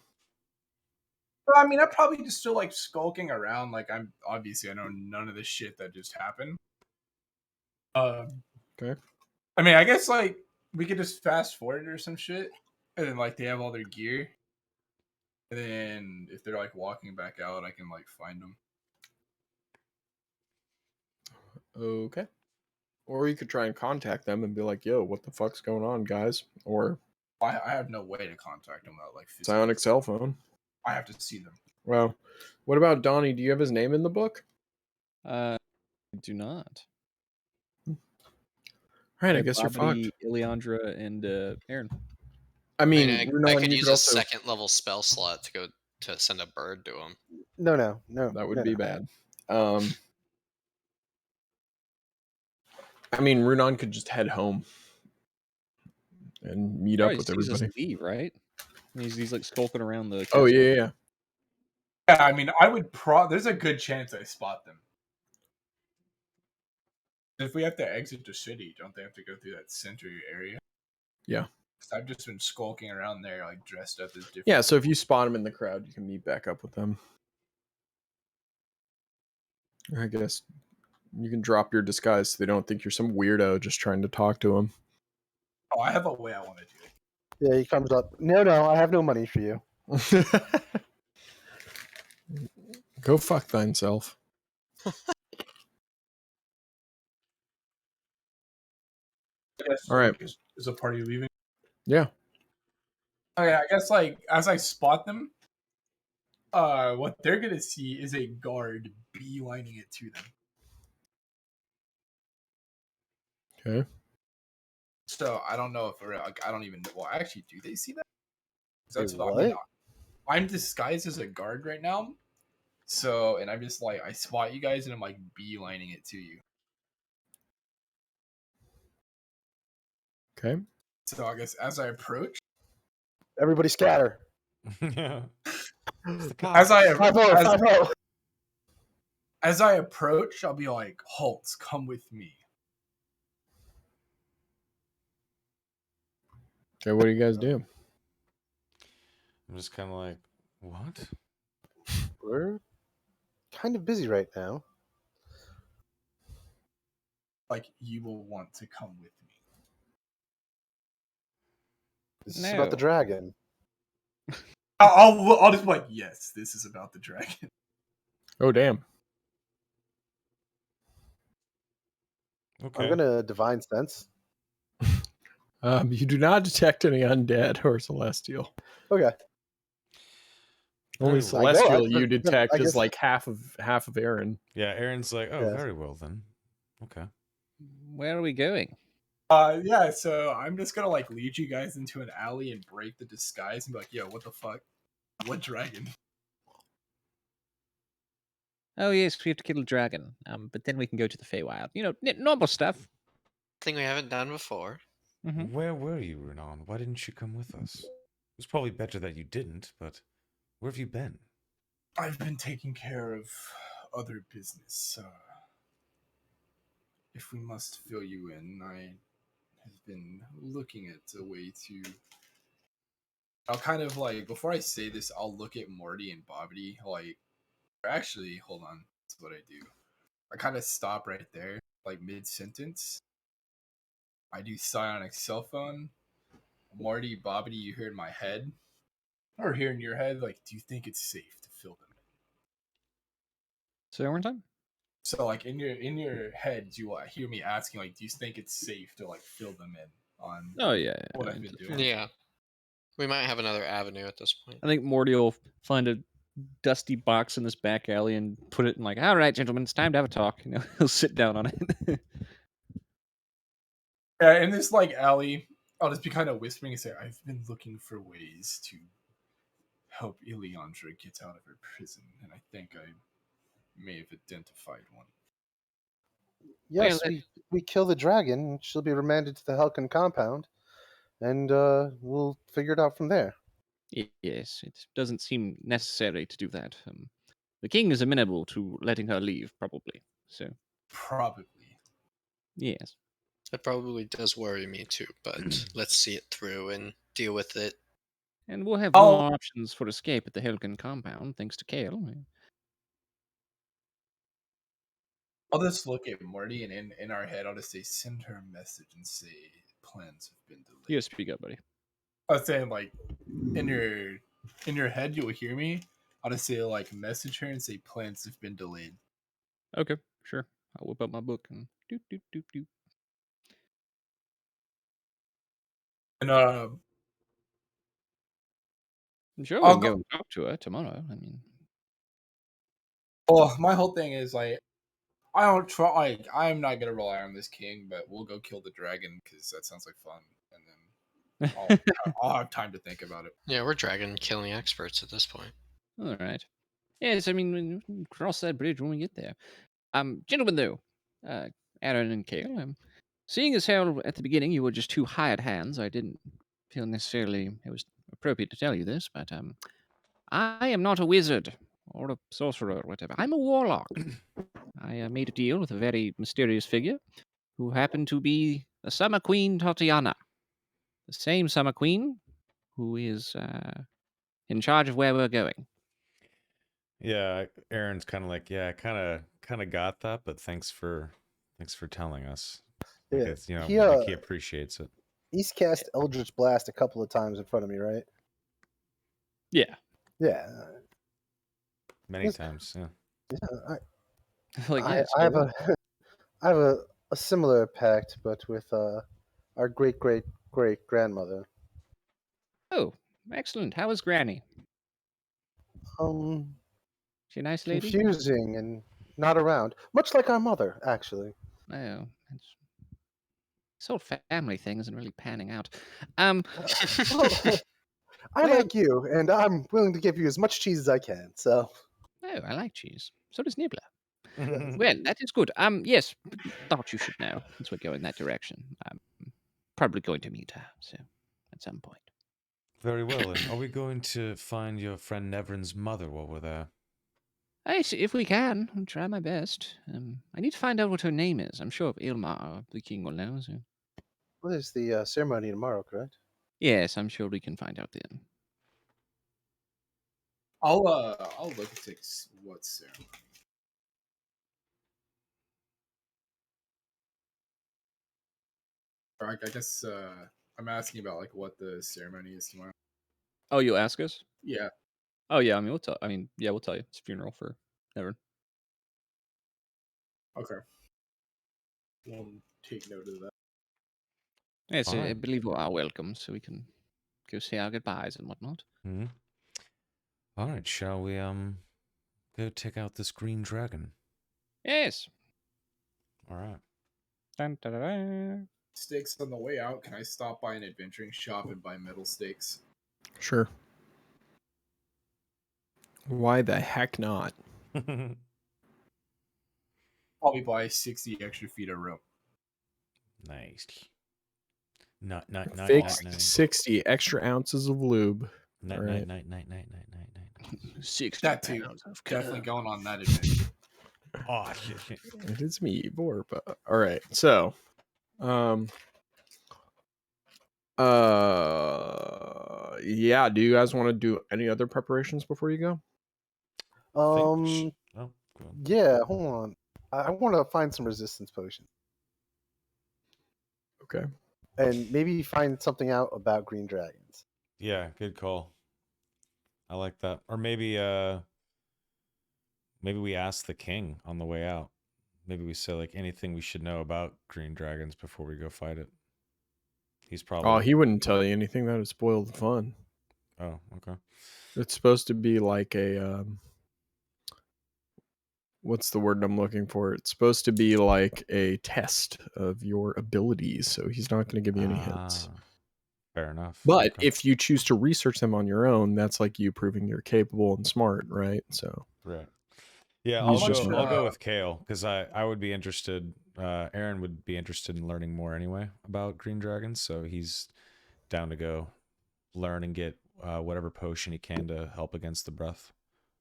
Well, I mean, I'm probably just still like skulking around. Like I know none of this shit that just happened. Okay. I mean, I guess like we could just fast forward or some shit, and then like they have all their gear, and then if they're like walking back out, I can like find them. Okay. Or you could try and contact them and be like, yo, what the fuck's going on, guys? Or I have no way to contact them without like physically. psionic cell phone. I have to see them. Well, what about Donnie? Do you have his name in the book? I do not. All right, I guess you're Bobbity, fucked. Ileandra, and Aaron. I I mean, mean, I Runon, could you use could a also. second level spell slot to go to send a bird to him. No. That would no, be no. bad. I mean, Runon could just head home and meet up Probably with sees us everybody. leave, right? He's like skulking around the. Oh castle. yeah. Yeah, I mean, I would there's a good chance I spot them. If we have to exit the city, don't they have to go through that center area? Yeah. Because I've just been skulking around there, like dressed up as different. Yeah. So if you spot him in the crowd, you can meet back up with them. I guess you can drop your disguise so they don't think you're some weirdo just trying to talk to them. Oh, I have a way I want to do it. Yeah, he comes up. No, I have no money for you. Go fuck thyself. All right. Is a party leaving? Yeah. Okay, I guess like as I spot them, what they're gonna see is a guard beelining it to them. Okay. So I don't know if like I don't even know. Well, actually, do they see that? 'Cause Wait, that's what? I mean, I'm disguised as a guard right now. So, and I'm just like I spot you guys and I'm like beelining it to you. Okay. So I guess as I approach, Everybody scatter. Yeah. It's the as cops. I 5-0, as, 5-0. as I approach, I'll be like, "Halt, come with me." Okay. What do you guys do? I'm just kind of like, what? We're kind of busy right now. Like you will want to come with me. This is about the dragon. I'll just be like, yes, this is about the dragon. Oh, damn. Okay. I'm gonna divine sense. You do not detect any undead or celestial. Okay. Only Very well. I go celestial up, you but detect I is guess like half of Aaron. Yeah, Aaron's like, oh, Yeah. very well then. Okay. Where are we going? Yeah, so I'm just gonna like lead you guys into an alley and break the disguise and be like, yo, what the fuck? What dragon? Oh yes, we have to kill a dragon. But then we can go to the Feywild. You know, normal stuff. Thing we haven't done before. Mm-hmm. Where were you, Renan? Why didn't you come with us? It was probably better that you didn't, but where have you been? I've been taking care of other business. If we must fill you in, I have been looking at a way to. I'll kind of like before I say this, I'll look at Morty and Bobbity. Like, actually, hold on. That's what I do. I kind of stop right there, like mid sentence. I do psionic cell phone. Morty, Bobbity, you hear in my head, or hear in your head. Like, do you think it's safe to fill them in? So one time. So, like in your head, you hear me asking, like, do you think it's safe to like fill them in on Oh yeah. what I've been doing? Yeah. We might have another avenue at this point. I think Morty will find a dusty box in this back alley and put it in like, all right, gentlemen, it's time to have a talk. You know, he'll sit down on it. Yeah, in this like alley, I'll just be kind of whispering and say, I've been looking for ways to help Ileandra get out of her prison, and I think I may have identified one. Yes, Well, we kill the dragon. She'll be remanded to the Helkin compound, and we'll figure it out from there. Yes, it doesn't seem necessary to do that. The king is amenable to letting her leave, probably. So, Probably. yes. That probably does worry me too, but let's see it through and deal with it. And we'll have I'll- more options for escape at the Helgen compound, thanks to Kale. I'll just look at Morty, and in our head, I'll just say, send her a message and say plans have been delayed. You speak up, buddy. I was saying, like, in your head, you'll hear me. I'll just say, like, message her and say plans have been delayed. Okay, sure. I'll whip up my book and do. And Sure, we I'll can go. go and talk to her tomorrow. I mean, Well, my whole thing is like, I don't try. Like, I'm not gonna rely on this king, but we'll go kill the dragon because that sounds like fun, and then I'll have time to think about it. Yeah, we're dragon killing experts at this point. all right. Yes, I mean, we can cross that bridge when we get there. Gentlemen, though, Aaron and Kale, seeing as how at the beginning you were just two hired hands, I didn't feel necessarily it was appropriate to tell you this, but I am not a wizard or a sorcerer or whatever. I'm a warlock. I made a deal with a very mysterious figure who happened to be the Summer Queen Tatiana, the same Summer Queen who is in charge of where we're going. Yeah, Aaron's kind of like, yeah, I kind of got that, but thanks for telling us. Like Yeah, it's, he, like he appreciates it. He's cast Eldritch Blast a couple of times in front of me, right? Yeah. Yeah. Many times, yeah. Yeah, Like, yeah, I have so I have a similar pact, but with our great grandmother. Oh, excellent. How is Granny? Um, She a nice lady? Confusing and not around, much like our mother, actually. Oh, this whole family thing isn't really panning out. Well, I Well, like you, and I'm willing to give you as much cheese as I can. So, oh, I like cheese. So does Nibbler. yes. Well, that is good. Yes, thought you should know since we're going that direction. I'm probably going to meet her, so at some point. Very well. And are we going to find your friend Neverin's mother while we're there? I see if we can. I'll try my best. I need to find out what her name is. I'm sure Ilmar, the king, will know. So. What is the ceremony tomorrow? Correct. Yes, I'm sure we can find out then. I'll look at what ceremony. Or I guess I'm asking about like what the ceremony is tomorrow. Oh, you'll ask us? Yeah. Oh yeah, I mean we'll tell. I mean, yeah, we'll tell you. It's a funeral for Nevern. Okay. We'll take note of that. Yes, All I right. believe we're all welcome, so we can go say our goodbyes and whatnot. Hmm. All right. Shall we go take out this green dragon? Yes. All right. Dun, dun, dun, dun. Stakes on the way out. Can I stop by an adventuring shop and buy metal stakes? Sure. Why the heck not? Probably buy 60 extra feet of rope. Nice. Not Fixed night. 60 extra ounces of lube. Night. 60 That too. pounds of Definitely cum. going on that adventure. Oh shit. It is me, Borba. All right. So, yeah, do you guys want to do any other preparations before you go? Oh, cool. Yeah. Hold on. I want to find some resistance potions Okay. and maybe find something out about green dragons. Yeah, good call. I like that. Or maybe we ask the king on the way out. Maybe we say like anything we should know about green dragons before we go fight it. He's probably Oh, he wouldn't tell you anything that would spoil the fun. Oh, okay. It's supposed to be like a what's the word I'm looking for? It's supposed to be like a test of your abilities, so he's not going to give you any hints. Fair enough. But Okay. if you choose to research them on your own, that's like you proving you're capable and smart, right? So Right. Yeah, He's I'll just go. I'll go not. with Kale because I would be interested. Aaron would be interested in learning more anyway about green dragons, so he's down to go learn and get whatever potion he can to help against the breath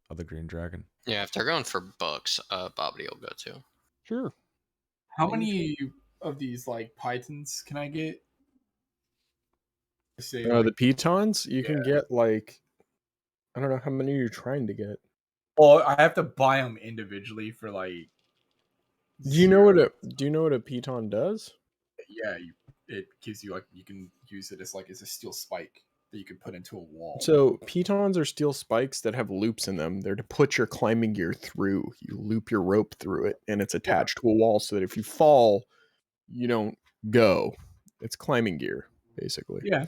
of the green dragon. Yeah, if they're going for books, Bobbity will go too. Sure. How many of these like pythons can I get? Say the pitons, you can Yeah. get like, I don't know how many you're trying to get. Well, I have to buy them individually for like. Do you know what a piton does? Yeah, it gives you like you can use it as a steel spike that you can put into a wall. So pitons are steel spikes that have loops in them. They're to put your climbing gear through. You loop your rope through it, and it's attached to a wall so that if you fall, you don't go. It's climbing gear, basically. Yeah.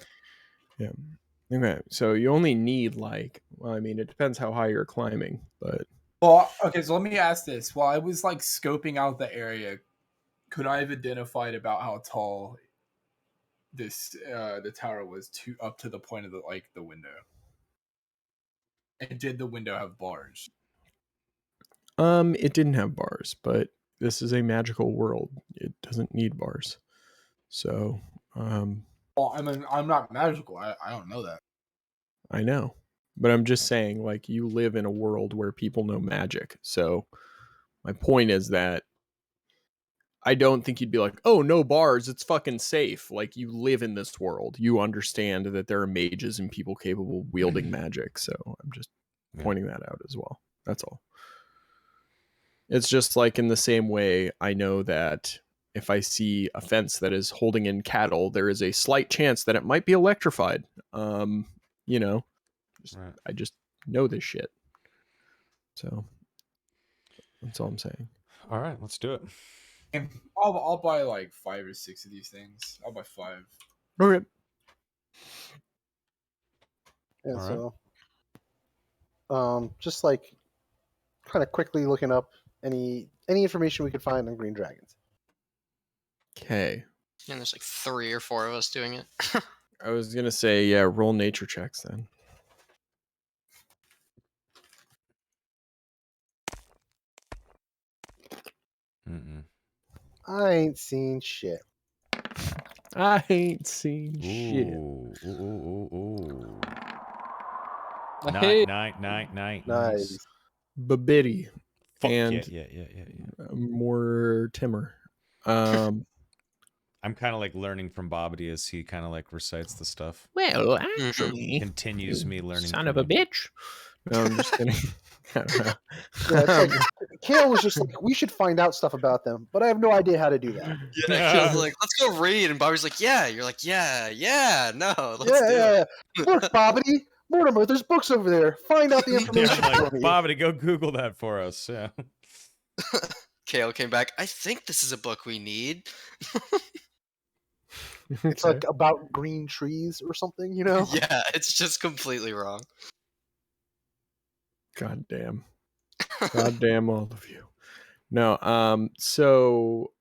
Yeah. Okay. So you only need like, well, I mean, it depends how high you're climbing, but. Well, okay. So let me ask this: while I was like scoping out the area, could I have identified about how tall this the tower was up to the point of the window? And did the window have bars? It didn't have bars, but this is a magical world. It doesn't need bars. So, Well, I mean, I'm not magical. I don't know that. I know. But I'm just saying, like, you live in a world where people know magic. So my point is that I don't think you'd be like, oh, no bars, it's fucking safe. Like, you live in this world. You understand that there are mages and people capable of wielding magic. So I'm just pointing that out as well. That's all. It's just like in the same way I know that if I see a fence that is holding in cattle, there is a slight chance that it might be electrified. You know, Right. I just know this shit. So that's all I'm saying. All right, let's do it. And I'll buy like 5 or 6 of these things. I'll buy 5. Okay. And All so, just like kind of quickly looking up any information we could find on green dragons. Okay. And there's like 3 or 4 of us doing it. I was gonna say, yeah, roll nature checks then. Mm-mm. I ain't seen shit. I ain't seen shit. Ooh, ooh, ooh, ooh, ooh. Hey. Nice. Nice. Babitty. Fuck And yeah. more Timmer. Um, I'm kind of like learning from Bobbity as he kind of like recites the stuff. well, actually, Continues me learning. son from of a him. bitch. No, I'm just kidding. Yeah, it's like Kale was just like, we should find out stuff about them, but I have no idea how to do that. Yeah, Keel's like, let's go read, and Bobby's like, yeah. You're like, yeah, no, let's do Yeah. it. Look, Bobbity, Mortimer, there's books over there. Find out the Yeah, information I'm for like, me. Bobbity, go Google that for us. Yeah. Kale came back. I think this is a book we need. It's like about green trees or something, you know? Yeah, it's just completely wrong. God damn. God damn all of you. No, so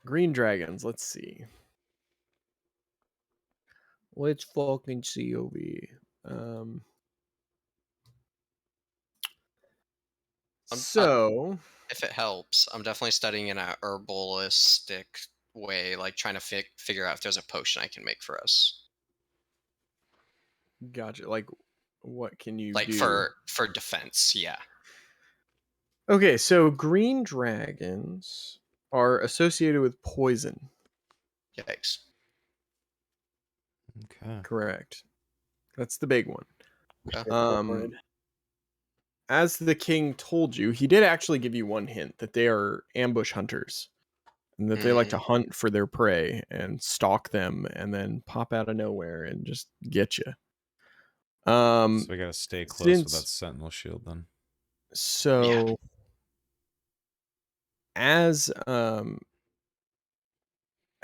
green dragons, let's see. Let's fucking see over here. So If it helps, I'm definitely studying in a herbalistic way, like trying to figure out if there's a potion I can make for us, gotcha. Like, what can you like do? for defense. Yeah. Okay, so green dragons are associated with poison. Yikes. Okay. Correct. That's the big one. Yeah. As the king told you, he did actually give you one hint that they are ambush hunters and that they like to hunt for their prey and stalk them and then pop out of nowhere and just get you. So we gotta stay close with that sentinel shield then. So as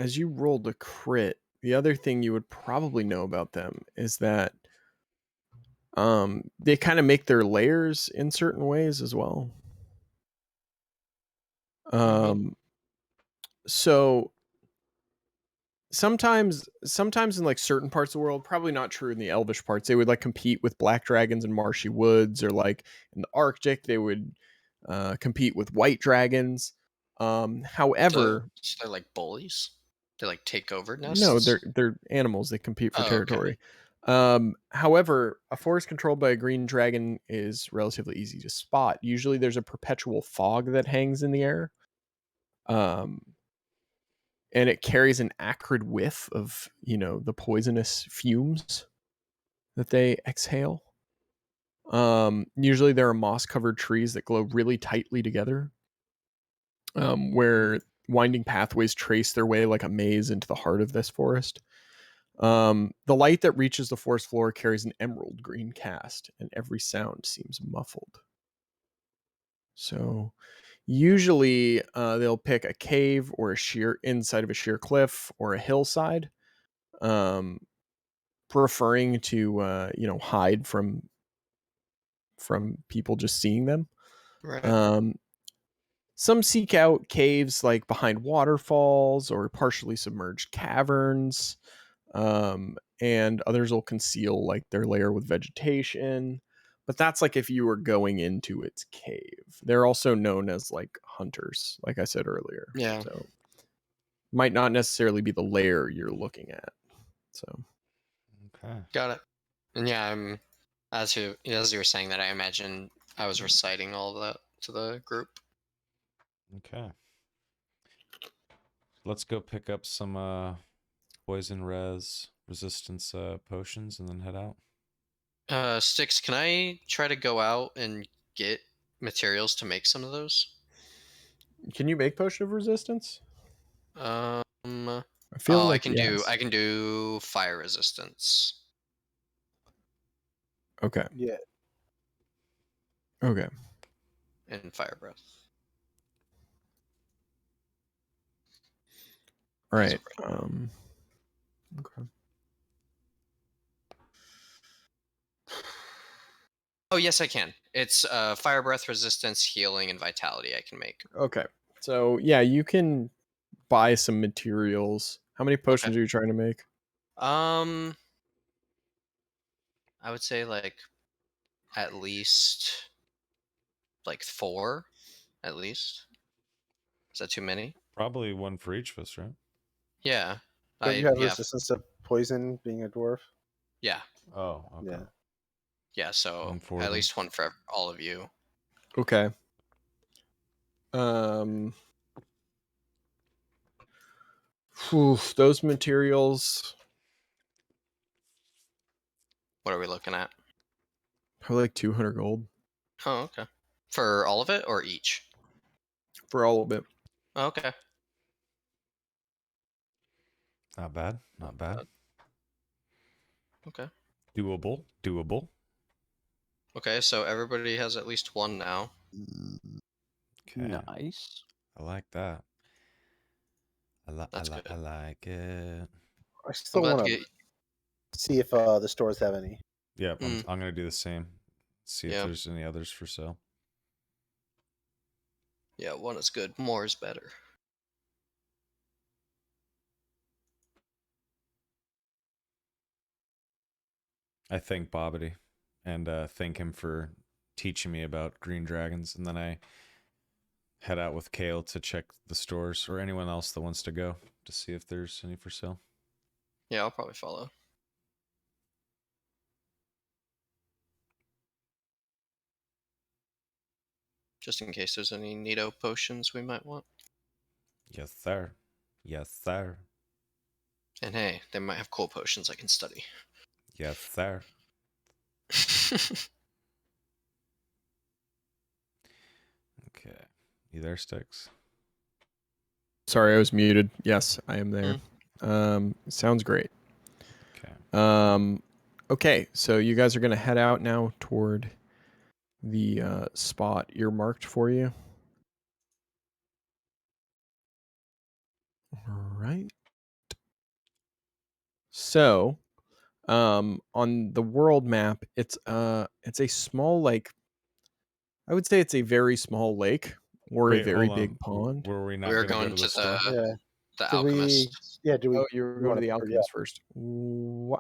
you rolled a crit, the other thing you would probably know about them is that they kind of make their layers in certain ways as well. So sometimes in like certain parts of the world, probably not true in the elvish parts, they would like compete with black dragons in marshy woods, or like in the Arctic they would compete with white dragons. However, so they're like bullies. They like take over nests. no, they're animals. They compete for territory. Okay. However, a forest controlled by a green dragon is relatively easy to spot. Usually there's a perpetual fog that hangs in the air. And it carries an acrid whiff of, the poisonous fumes that they exhale. Usually there are moss-covered trees that glow really tightly together, where winding pathways trace their way like a maze into the heart of this forest. The light that reaches the forest floor carries an emerald green cast, and every sound seems muffled. So usually they'll pick a cave or a sheer inside of a sheer cliff or a hillside, preferring to hide from people just seeing them. Right. Some seek out caves like behind waterfalls or partially submerged caverns, and others will conceal like their lair with vegetation. But that's like if you were going into its cave. They're also known as like hunters, like I said earlier. Yeah. So might not necessarily be the lair you're looking at. So okay, got it. And yeah, as you were saying that, I imagine I was reciting all of that to the group. Okay. Let's go pick up some poison resistance potions and then head out. Styx, can I try to go out and get materials to make some of those. Can you make potion of resistance? I I feel I like can do fire resistance Okay. Yeah. Okay. and fire breath. All As right. of right Okay. Oh yes, I can. It's fire breath resistance, healing, and vitality. I can make. Okay. So yeah, you can buy some materials. How many potions are you trying to make? I would say like at least like 4, at least. Is that too many? Probably one for each of us, right? Yeah. Don't you have Yeah. resistance to poison being a dwarf? Yeah. Oh, okay. Yeah. Yeah. So One for at them. least one for all of you. Okay. Those materials What are we looking at? probably like 200 gold Oh, okay. For all of it or each? for all of it. Oh, okay. Not bad. Not bad. Okay. Doable. Doable. Okay, so everybody has at least one now. Okay. Nice. I like that. That's good. I like it. I I'm still glad to want get. to see if the stores have any. Yep, Mm. I'm gonna do the same. See if Yeah. there's any others for sale. Yeah, one is good. More is better. I thank Bobbity and thank him for teaching me about green dragons, and then I head out with Kale to check the stores or anyone else that wants to go to see if there's any for sale. Yeah, I'll probably follow. Just in case there's any Nito potions we might want. Yes, sir. Yes, sir. And hey, they might have cool potions I can study. Yes, sir. Okay. You there, Sticks? Sorry, I was muted. Yes, I am there. Sounds great. Okay. Okay, so you guys are gonna head out now toward the spot earmarked for you. All right. So, on the world map, it's a small, like, I would say it's a very small lake or a Wait, very hold on. big pond. Were we not We're gonna go going to to the store? Yeah. the Do we? alchemist. Yeah. Do we? Oh, you're we going to wanna- the yeah. alchemist first.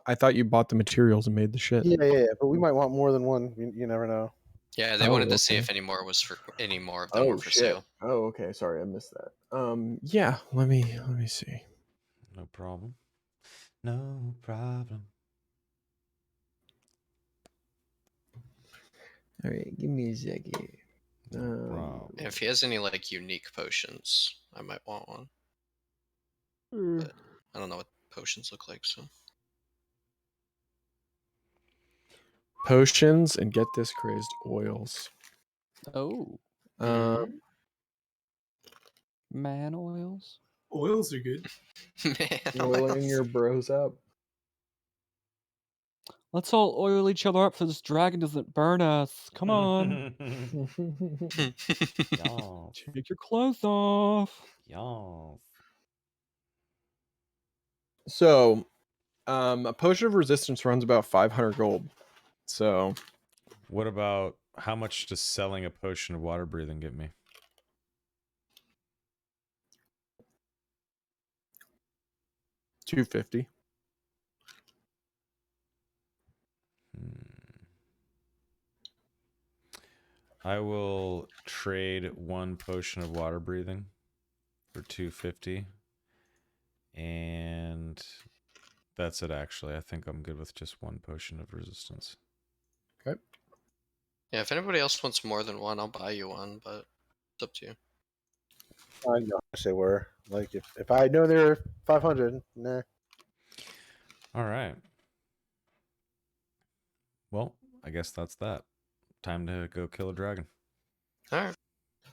I thought you bought the materials and made the shit. Yeah. But we might want more than one. You never know. Yeah, they Oh, wanted to see okay. if any more of them were for shit. sale. Oh, okay. Sorry, I missed that. Yeah. Let me see. No problem. No problem. All right, give me a second. No problem. And if he has any like unique potions, I might want one. But I don't know what potions look like, so Potions and get this crazed oils. Oh, Um, man oils. Oils are good. man, oiling your bros up. Let's all oil each other up so this dragon doesn't burn us. Come on. Y'all. Take your clothes off. Y'all. So, a potion of resistance runs about 500 gold. So, What about how much does selling a potion of water breathing get me? $250. I will trade one potion of water breathing for 250. And that's it, actually. I think I'm good with just one potion of resistance. Okay. yeah. If anybody else wants more than one, I'll buy you one, but it's up to you. I know how much they were. Like if I know they're 500, nah. All right. Well, I guess that's that. Time to go kill a dragon. All right.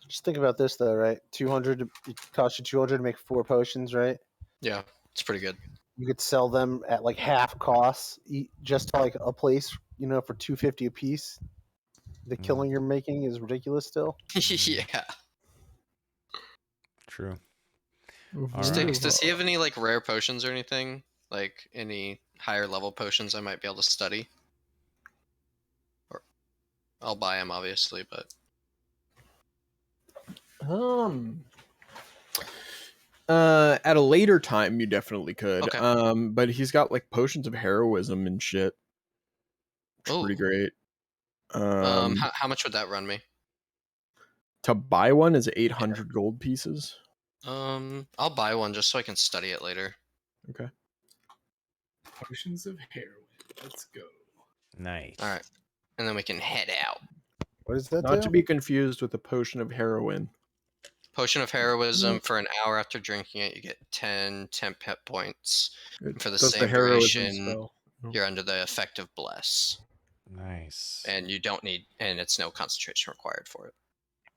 Just think about this though, right? 200. It costs you 200 to make 4 potions, right? Yeah, it's pretty good. You could sell them at like half costs, just to like a place, for 250 a piece. The killing you're making is ridiculous still. Yeah. True. All Sticks, right. does he have any like rare potions or anything? Like any higher level potions I might be able to study? Or I'll buy them obviously, but At a later time, you definitely could. Okay. But he's got like potions of heroism and shit. It's pretty Oh. great. How much would that run me? To buy one is 800 gold pieces. I'll buy one just so I can study it later. Okay. Potions of heroin. Let's go. Nice. All right, and then we can head out. What is that? Not to be confused with a potion of heroin. Potion of heroism. For an hour after drinking it, you get 10 temp hit points. And for the Does same heroism duration, spell. you're under the effect of bless, Nice. and you don't need, and it's no concentration required for it.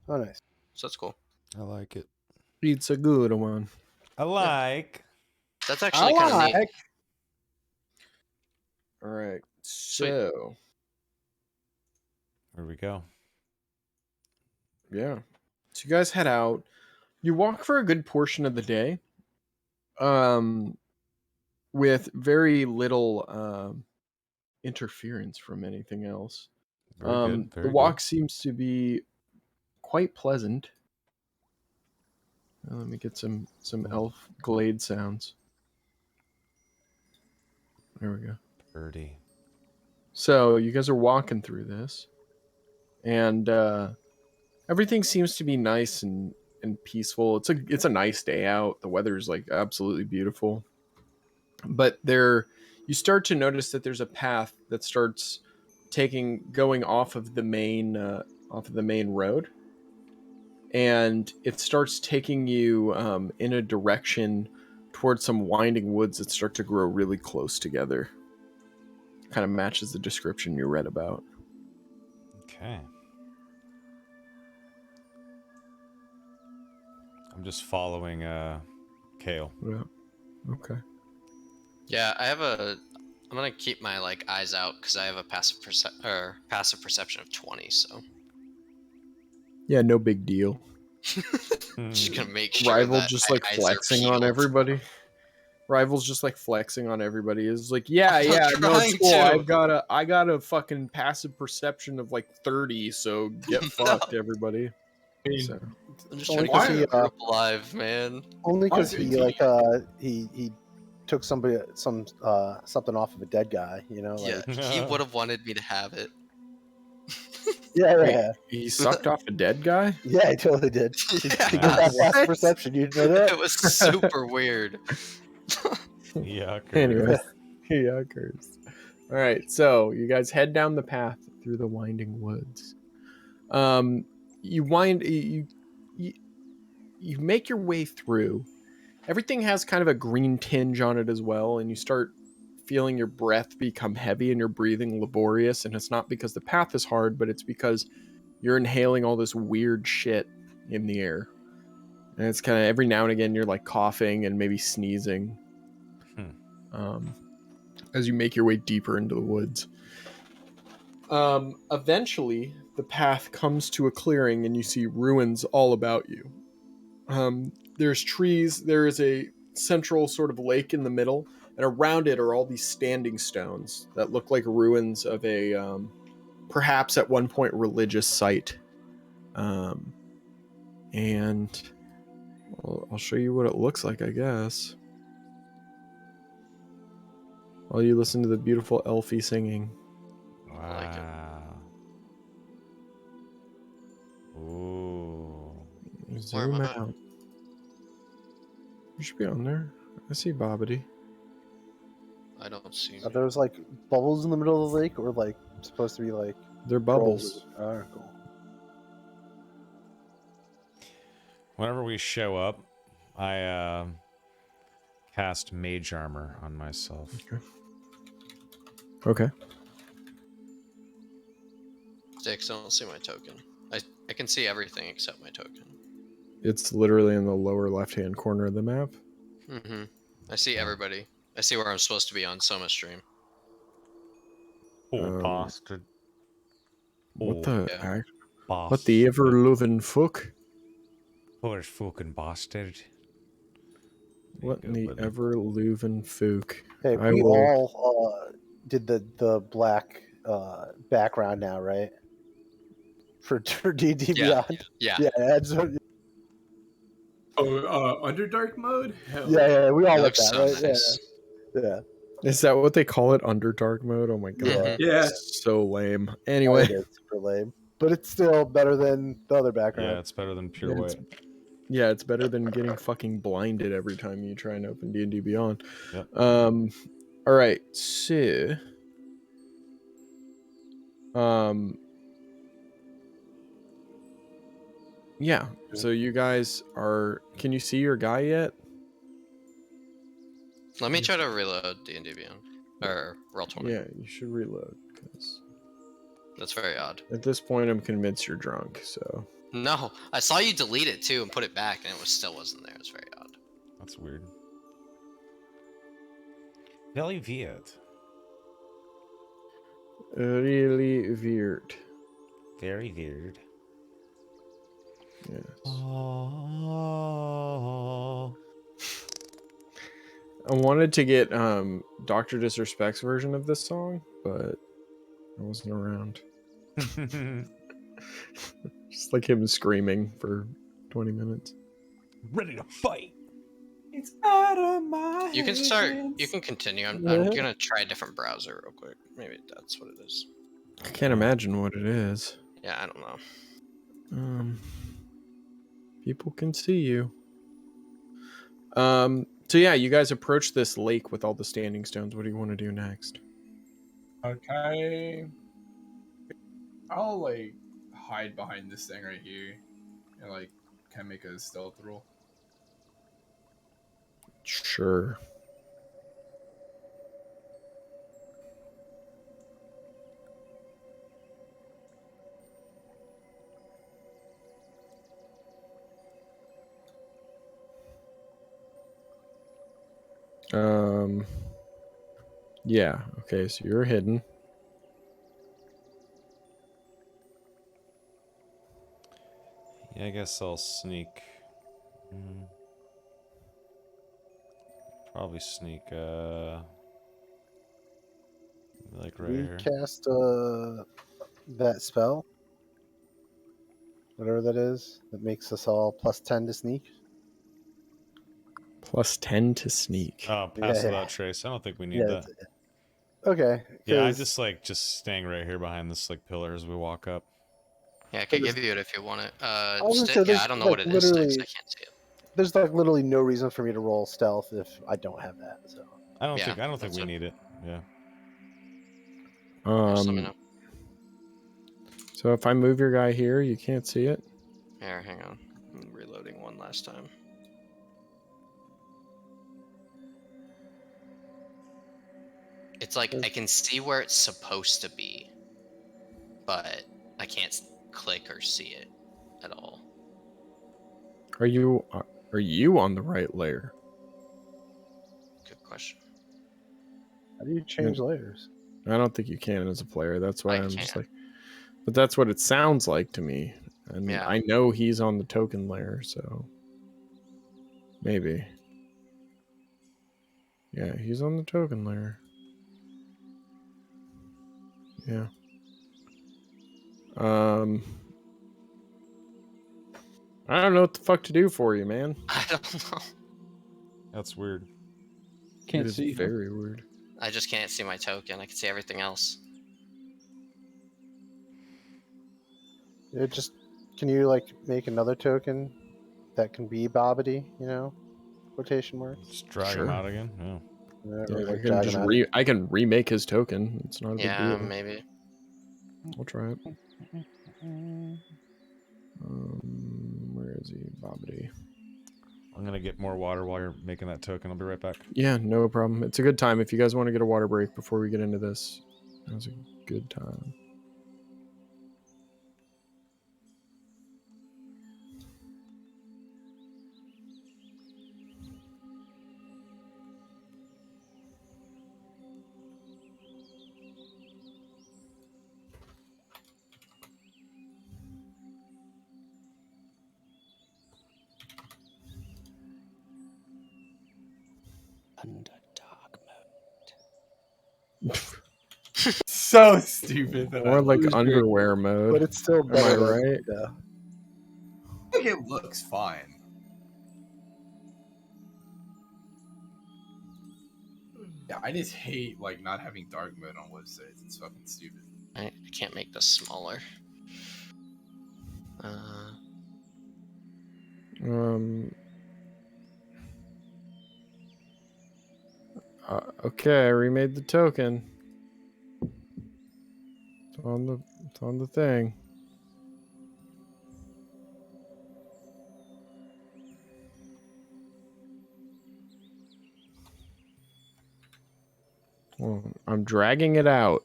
Oh, nice. So that's cool. I like it. It's a good one. I like. That's actually kind of neat. All right. Sweet. So, Where we go? yeah. So you guys head out. You walk for a good portion of the day. With very little interference from anything else. Very good. Very The walk seems to be quite pleasant. Let me get some elf glade sounds. There we go. Birdie. So you guys are walking through this, and everything seems to be nice and peaceful. It's a nice day out. The weather's like absolutely beautiful. But you start to notice that there's a path that starts going off of the main road, and it starts taking you in a direction towards some winding woods that start to grow really close together. Kind of matches the description you read about. Okay. I'm just following Kale. Yeah. Okay. Yeah, I'm gonna keep my like eyes out because I have a passive perception of 20. So Yeah, no big deal. just gonna make sure Rival that just my like eyes are flexing on peeled. everybody. Rival's just like flexing on everybody. Is like, yeah, I'm no, it's trying cool. to. I got a fucking passive perception of like 30, so get fucked, everybody. So. I'm just Only trying to keep because the group alive, man. Only because Why he 18? he took something off of a dead guy. Yeah, he would have wanted me to have it. Yeah. He sucked off a dead guy? Yeah, he totally did. He Yeah, did have passive perception. You didn't know that? it was super weird. Yuckers. Anyway, yuckers. All right, so you guys head down the path through the winding woods. You make your way through. Everything has kind of a green tinge on it as well, and you start feeling your breath become heavy and you're breathing laborious, and it's not because the path is hard, but it's because you're inhaling all this weird shit in the air. And it's kind of every now and again you're like coughing and maybe sneezing. As you make your way deeper into the woods. Eventually, the path comes to a clearing and you see ruins all about you. There's trees, there is a central sort of lake in the middle, and around it are all these standing stones that look like ruins of a perhaps at one point religious site. And I'll show you what it looks like, I guess. While you listen to the beautiful Elfie singing. Wow. Ooh. Zoom out. You should be on there. I see Bobbity. I don't see. Are those like bubbles in the middle of the lake, or like supposed to be like? They're bubbles. Oh, cool. Whenever we show up, I cast mage armor on myself. Okay. Sticks, I don't see my token. I can see everything except my token. It's literally in the lower left-hand corner of the map. Mm-hmm. I see everybody. I see where I'm supposed to be on Soma stream. Oh, bastard. What Oh, the yeah. heck? bastard. What the ever-loving fuck? Poor fucking bastard. What in the ever-loving fuck? Hey, I we will... all did the black background now, right? For D&D Yeah. Beyond. Yeah. Yeah, that's what, Underdark mode? Hell yeah, we all It like looks that, so right? nice. Yeah. Is that what they call it? Underdark mode? Oh my god. Mhm. Yeah. So lame. Oh, Anyway. it is super lame. But it's still better than the other background. Yeah, it's better than pure Yeah, white. Yeah, it's better than getting fucking blinded every time you try and open D&D Beyond. Yep. All right, so yeah, so you guys are, can you see your guy yet? Let me try to reload D&D Beyond. Or Roll20. Yeah, you should reload, because That's very odd. at this point I'm convinced you're drunk, so. No, I saw you delete it too and put it back, and it still wasn't there. It's very odd. That's weird. Very weird. Really weird. Very weird. Yes. Oh. I wanted to get Dr. Disrespect's version of this song, but I wasn't around. Just like him screaming for 20 minutes. Ready to fight. It's out of my You can start. hands. You can continue. I'm gonna try a different browser real quick. Maybe that's what it is. I can't imagine what it is. Yeah, I don't know. People can see you. So yeah, you guys approach this lake with all the standing stones. What do you want to do next? Okay. I'll like hide behind this thing right here, and like can I make a stealth roll? Sure. Yeah, okay, so you're hidden. Yeah, I guess I'll sneak. Probably sneak, like right We here. cast that spell, whatever that is, that makes us all +10 to sneak. +10 to sneak. Oh, pass Yeah. without trace. I don't think we need Yeah. that. Okay. Yeah, I 'cause- just staying right here behind this like pillar as we walk up. Yeah, I could give you it if you want it. was gonna say, Yeah, there's, I don't know like, what it is. Sticks. literally- I can't see it. There's like literally no reason for me to roll stealth if I don't have that. So I don't Yeah, think that's we it. need it. Yeah. Just let me know. So if I move your guy here, you can't see it? Here, hang on. I'm reloading one last time. It's like I can see where it's supposed to be, but I can't click or see it at all. Are you on the right layer? Good question. how do you change layers? I don't think you can as a player. That's why I I'm just can. like, but that's what it sounds like to me. And Yeah. I know he's on the token layer, so maybe. Yeah, he's on the token layer. Yeah. I don't know what the fuck to do for you, man. I don't know. That's weird. Can't It is see. very weird. I just can't see my token. I can see everything else. It just can you like make another token that can be Bobbity? You know, quotation marks. Just drag Sure. him out again. Yeah. Or, Yeah, like, drag him out. I can remake his token. It's not a big Yeah, deal. maybe. I'll try it. Where is he? Bobbity. I'm gonna get more water while you're making that token. I'll be right back. Yeah, no problem. It's a good time if you guys want to get a water break before we get into this. That was a good time. under dark So stupid that Or like Who's your- underwear mode. But it's still Am better I than right? I think it looks fine. Yeah, I just hate like not having dark mode on websites. It's fucking stupid. I can't make this smaller. Okay, I remade the token. It's on the thing. Well, I'm dragging it out.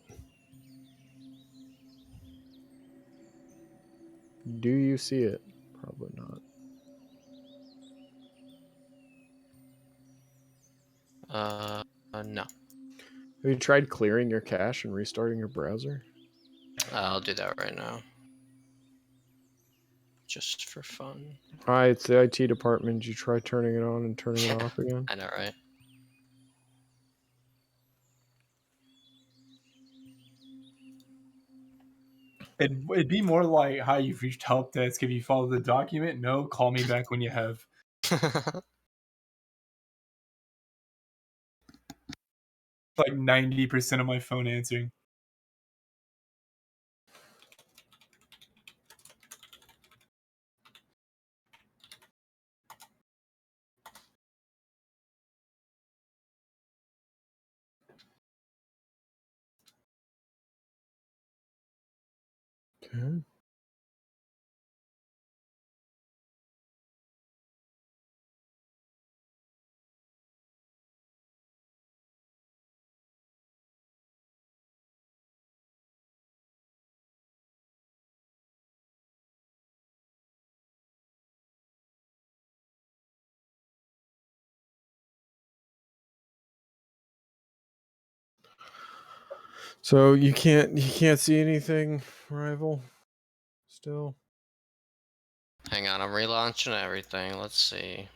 Do you see it? Probably not. No. Have you tried clearing your cache and restarting your browser? I'll do that right now. Just for fun. Hi, it's the IT department. Did you try turning it on and turning it off again? I know, right? It'd be more like, hi, you've reached help desk. Have you followed the document? No, call me back when you have. Like 90% of my phone answering. Okay. So you can't see anything, rival? Still? Hang on, I'm relaunching everything. Let's see.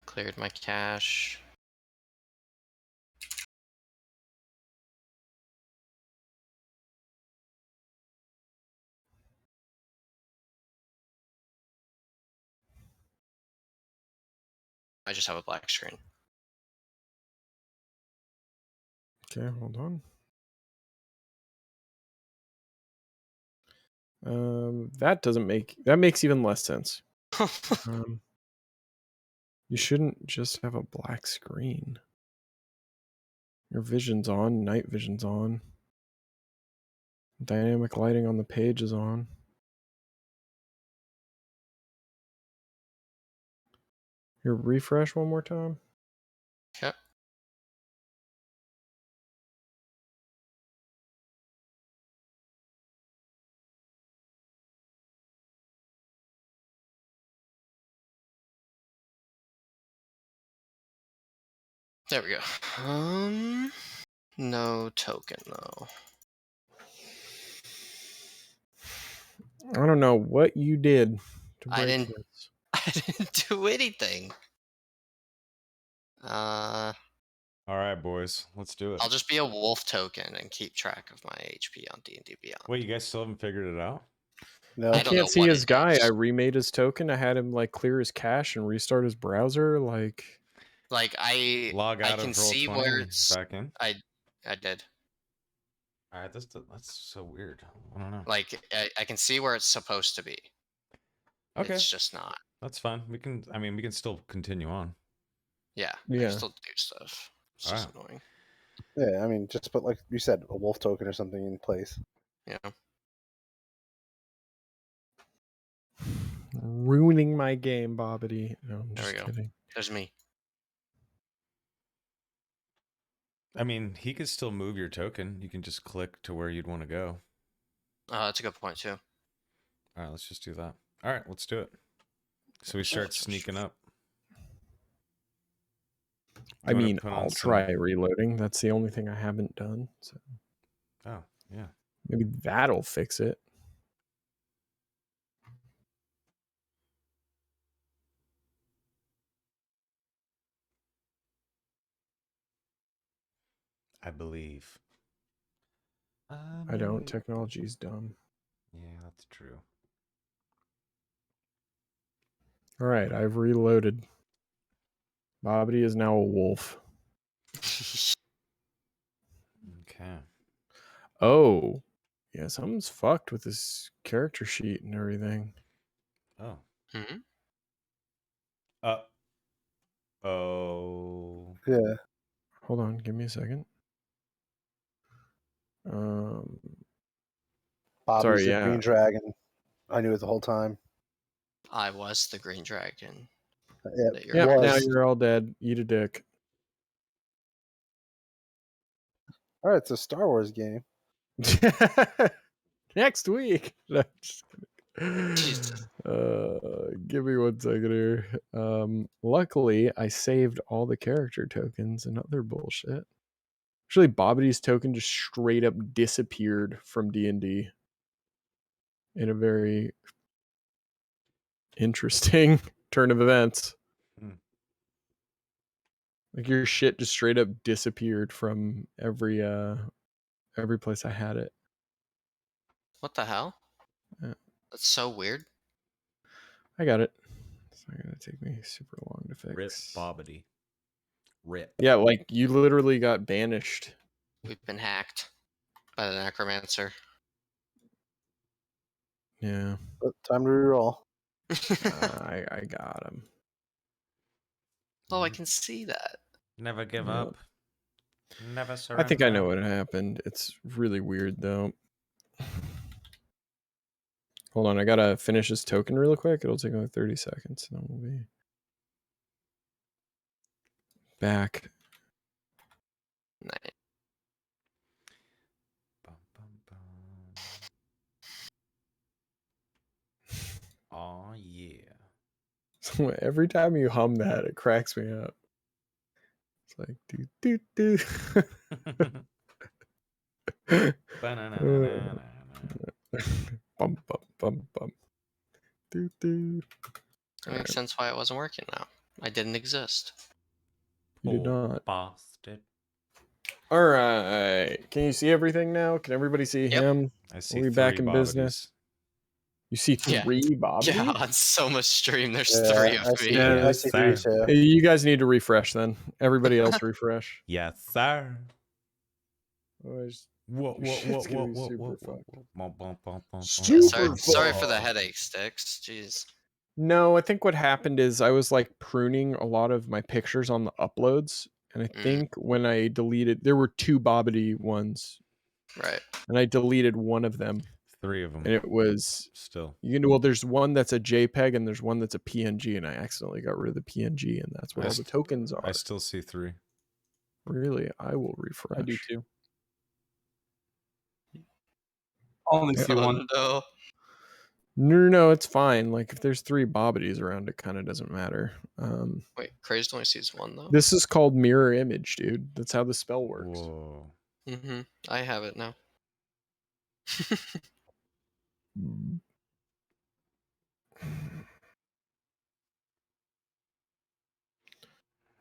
Cleared my cache. I just have a black screen. Okay, hold on. That makes even less sense. You shouldn't just have a black screen. Your vision's on, night vision's on. Dynamic lighting on the page is on. Here, refresh one more time. Okay. There we go. No token though. I don't know what you did to I break didn't this. I didn't do anything. All right, boys, let's do it. I'll just be a wolf token and keep track of my HP on D&D Beyond. Wait, you guys still haven't figured it out? No, I I don't know can't see what his it guy. is. I remade his token. I had him like clear his cache and restart his browser. Like I Log out can of see Roll20 where and it's back in. I did. All right, that's so weird. I don't know. Like I can see where it's supposed to be. Okay, It's just not. that's fine. We can still continue on. Yeah. I Yeah. can still do stuff. It's just annoying. yeah, I mean, just put, like you said, a wolf token or something in place. Yeah. ruining my game, Bobbity. No, I'm There just we go. kidding. There's me. I mean, he could still move your token. You can just click to where you'd want to go. That's a good point too. All right, let's just do that. All right, let's do it. So we start sneaking up. I You wanna mean, put on I'll some- try reloading. That's the only thing I haven't done. So Oh, yeah. maybe that'll fix it. I believe. I don't. Technology's dumb. Yeah, that's true. All right, I've reloaded. Bobbity is now a wolf. Okay. Oh, yeah, something's fucked with this character sheet and everything. Oh. Hmm? Oh. Yeah. Hold on, give me a second. Bobby's Sorry, the yeah. green dragon. I knew it the whole time. I was the green dragon. Yeah, that you're Yep, was. now you're all dead. Eat a dick. All right, it's a Star Wars game. Next week. No, I'm just Jesus. kidding. Give me 1 second here. Luckily, I saved all the character tokens and other bullshit. Actually, Bobbity's token just straight up disappeared from D&D in a very interesting turn of events. Hmm. Like your shit just straight up disappeared from every place I had it. What the hell? Yeah. That's so weird. I got it. It's not gonna take me super long to fix. Rip Bobbity. Rip. Yeah, like you literally got banished. We've been hacked by the necromancer. Yeah. But time to reroll. I got him. Oh, I can see that. Never give Yep. up. Never surrender. I think I know what happened. It's really weird though. Hold on, I gotta finish this token real quick. It'll take like 30 seconds, and then we'll be back. Nice. Bum, bum, bum. Oh yeah. So every time you hum that, it cracks me up. It's like do do do. Ba-na-na-na-na-na. Bum bum bum bum. Do do. That makes sense why it wasn't working now. I didn't exist. You did Poor not. bastard. All right. Can you see everything now? Can everybody see Yep. him? I see Are we 3 back in Bobbities. business? You see Yeah. 3 Bobbities? Yeah, on so much stream, there's Yeah, 3 of I me. see. Yeah, I see three sir. too. You guys need to refresh then. Everybody else refresh. Yes, sir. Otherwise, Whoa, your whoa, shit's whoa, gonna whoa, be whoa, super whoa, fucked. whoa. Bum, bum, bum, bum, Yeah, bum, sorry, bum, sorry bum. for the headache sticks. Jeez. No, I think what happened is I was like pruning a lot of my pictures on the uploads. And I think when I deleted, there were 2 Bobbity ones. Right. And I deleted one of them. 3 of them. And it was, Still. well, there's one that's a JPEG and there's one that's a PNG. And I accidentally got rid of the PNG. And that's what all the tokens are. I still see 3. Really? I will refresh. I do too. I only see one. No. No, it's fine. Like if there's 3 Bobbities around, it kind of doesn't matter. Wait, Crazed only sees one though. This is called mirror image, dude. That's how the spell works. Whoa. Mm-hmm. I have it now.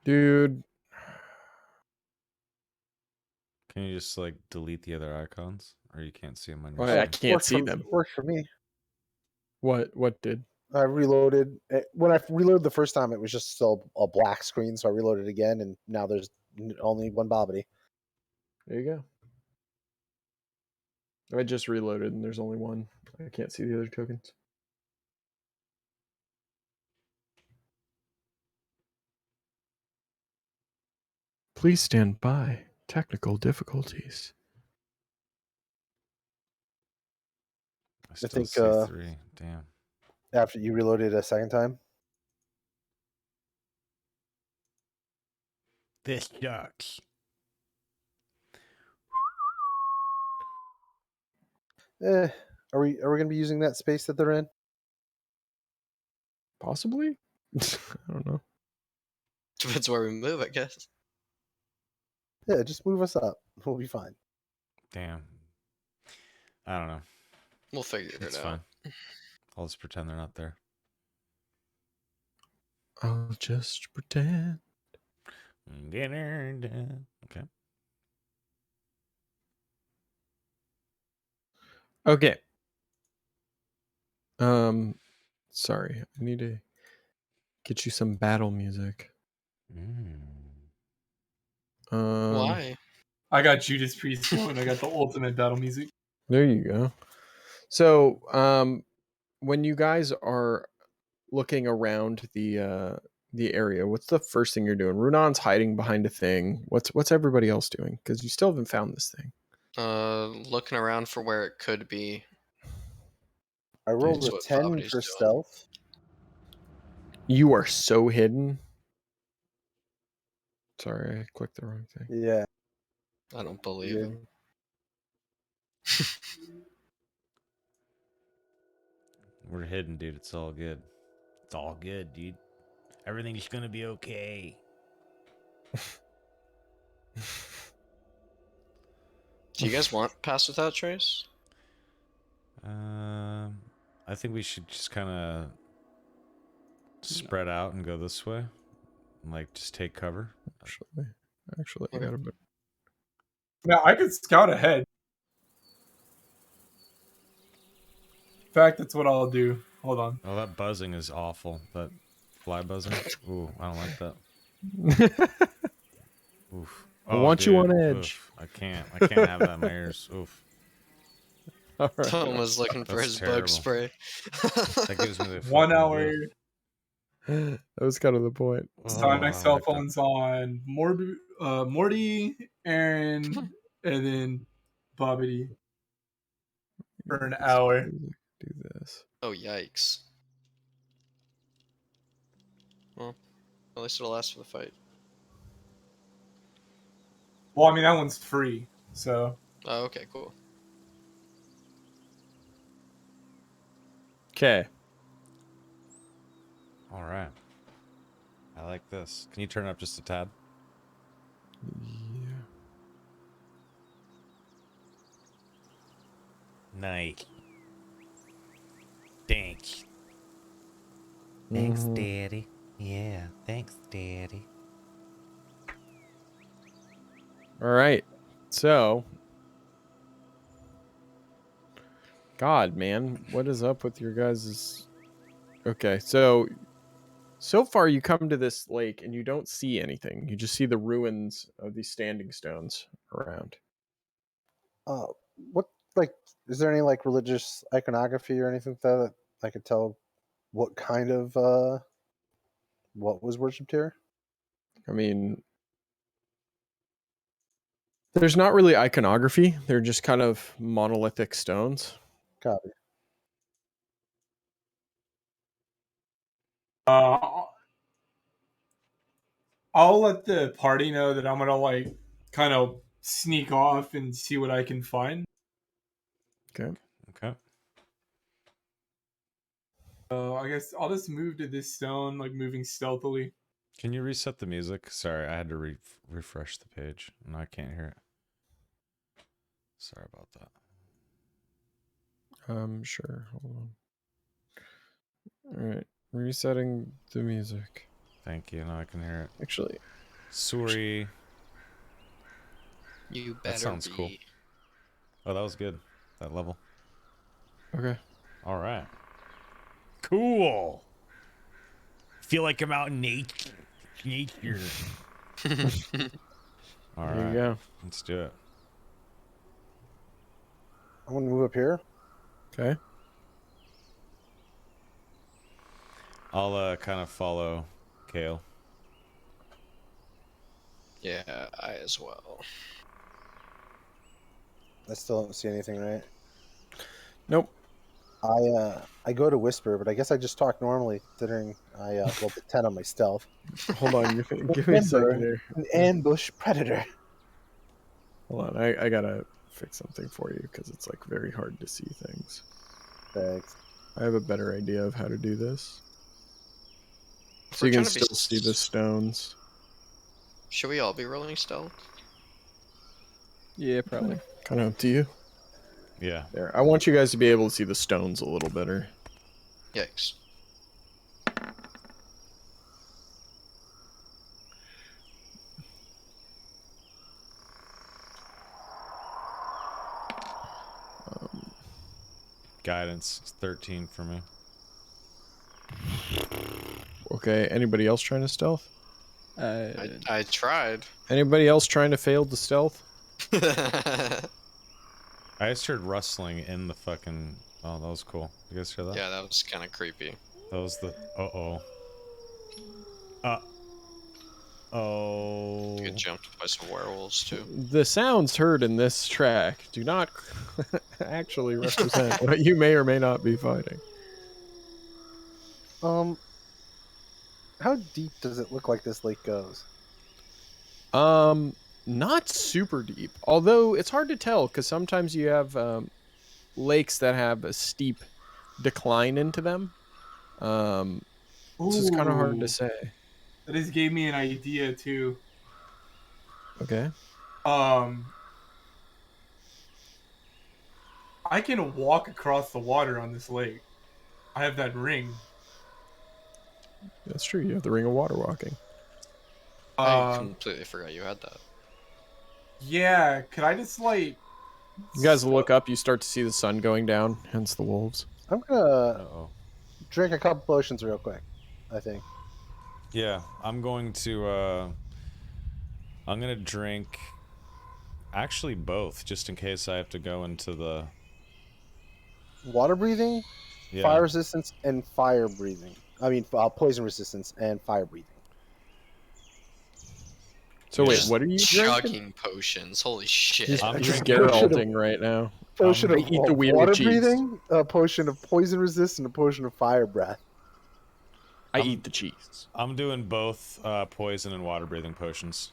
Dude. Can you just like delete the other icons? Or you can't see them on your Well, screen? I can't see them. Worked for me. What did? I reloaded. When I reloaded the first time, it was just still a black screen, so I reloaded again, and now there's only one Bobbity. There you go. I just reloaded and there's only one. I can't see the other tokens. Please stand by. Technical difficulties. I still think, see 3. Damn. After you reloaded a second time, This sucks. are we gonna be using that space that they're in? Possibly? I don't know. Depends where we move, I guess. Yeah, just move us up. We'll be fine. Damn. I don't know. We'll figure It's it fine. out. I'll just pretend they're not there. I'll just pretend. Okay. Okay. Sorry, I need to get you some battle music. Why? I got Judas Priest going. I got the ultimate battle music. There you go. So, when you guys are looking around the area, what's the first thing you're doing? Runon's hiding behind a thing. What's everybody else doing? Because you still haven't found this thing. Looking around for where it could be. I rolled That's a what 10 Poverty's for doing. stealth. You are so hidden. Sorry, I clicked the wrong thing. Yeah. I don't believe Yeah. him. We're hidden, dude. It's all good. It's all good, dude. Everything's gonna be okay. Do you guys want Pass Without Trace? I think we should just kind of spread out and go this way. Like, just take cover. Actually, I Okay. got a bit. Now I could scout ahead. In fact, that's what I'll do. Hold on. Oh, that buzzing is awful. That fly buzzing. Ooh, I don't like that. Oof. I Oh, want you dude. on edge. Oof. I can't have that in my ears. Oof. All right. Tom was looking for That's his terrible. bug spray. That gives me the 1 fucking- hour. ugh. That was kind of the point. Sign my I cell like that. phones on Morty, and then Bobbity for an hour. Do this. Oh, yikes. Well, at least it'll last for the fight. Well, I mean that one's free, so Oh, okay, cool. Okay. All right. I like this. Can you turn it up just a tad? Yeah. Nice. Thanks. Thanks, Mhm. Daddy. Yeah, thanks, Daddy. All right. So, God, man, what is up with your guys'? Okay, so far you come to this lake and you don't see anything. You just see the ruins of these standing stones around. What, like, is there any, like, religious iconography or anything like that I could tell what kind of, what was worshipped here? I mean, there's not really iconography. They're just kind of monolithic stones. Copy. I'll let the party know that I'm gonna like kind of sneak off and see what I can find. Okay. Okay. I guess I'll just move to this stone, like moving stealthily. Can you reset the music? Sorry, I had to refresh the page. No, I can't hear it. Sorry about that. Sure. Hold on. All right. Resetting the music. Thank you. Now I can hear it. Actually, Sorry. You better That sounds be. cool. Oh, that was good. That level. okay. All right. Cool. Feel like I'm out in nature. All There right. you go. Let's do it. I'm gonna move up here. Okay. I'll kind of follow Kale. Yeah, I as well. I still don't see anything, right? Nope. I go to whisper, but I guess I just talk normally considering I rolled a 10 on my stealth. Hold on. Give me a second here. An ambush predator. Hold on. I gotta fix something for you because it's like very hard to see things. Thanks. I have a better idea of how to do this. If So we're you can trying to be still see the stones. Should we all be rolling stealth? Yeah, probably. Kind of up to you. Yeah. There. I want you guys to be able to see the stones a little better. Yikes. guidance. It's 13 for me. Okay, anybody else trying to stealth? I tried. Anybody else trying to fail the stealth? I just heard rustling in the fucking... Oh, that was cool. You guys hear that? Yeah, that was kind of creepy. That was the... Uh-oh. Oh. Get jumped by some werewolves, too. The sounds heard in this track do not actually represent what you may or may not be fighting. How deep does it look like this lake goes? Not super deep. Although it's hard to tell because sometimes you have lakes that have a steep decline into them. This is kind of hard to Ooh. say. That just gave me an idea too. Okay. I can walk across the water on this lake. I have that ring. That's true. You have the ring of water walking. I completely forgot you had that. Yeah, could I just like... You guys look up, you start to see the sun going down, hence the wolves. I'm gonna drink a couple potions real quick, I think. Yeah, I'm going to drink actually both, just in case I have to go into the Water breathing, fire resistance, and fire breathing. I mean, poison resistance and fire breathing. So wait, what are you drinking? Chugging potions. Holy shit. I'm just drinking Geralting right now. Potion of eat the wheel water of cheese. breathing, a potion of poison resist, and a potion of fire breath. I eat the cheese. I'm doing both poison and water breathing potions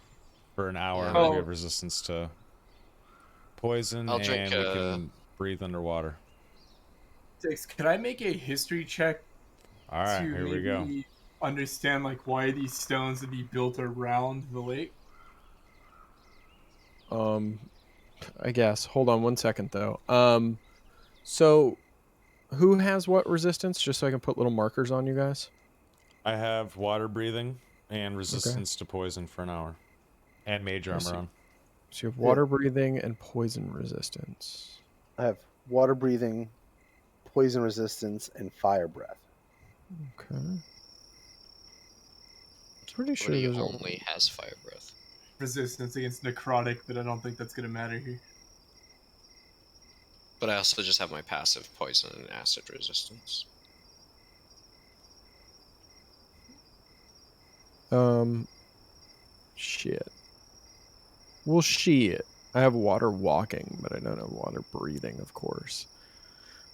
for an hour. Yeah. We have resistance to poison, I'll and drink, we can breathe underwater. Could I make a history check? All right, to here we go. maybe understand like why these stones would be built around the lake? I guess. Hold on one second though. So who has what resistance? Just so I can put little markers on you guys. I have water breathing and resistance to poison for an hour, and mage armor on. So you have water breathing and poison resistance. I have water breathing, poison resistance, and fire breath. Okay. Pretty sure Somebody there's only has fire breath. Resistance against necrotic, but I don't think that's gonna matter here. But I also just have my passive poison and acid resistance. Shit. Well, shit. I have water walking, but I don't have water breathing, of course.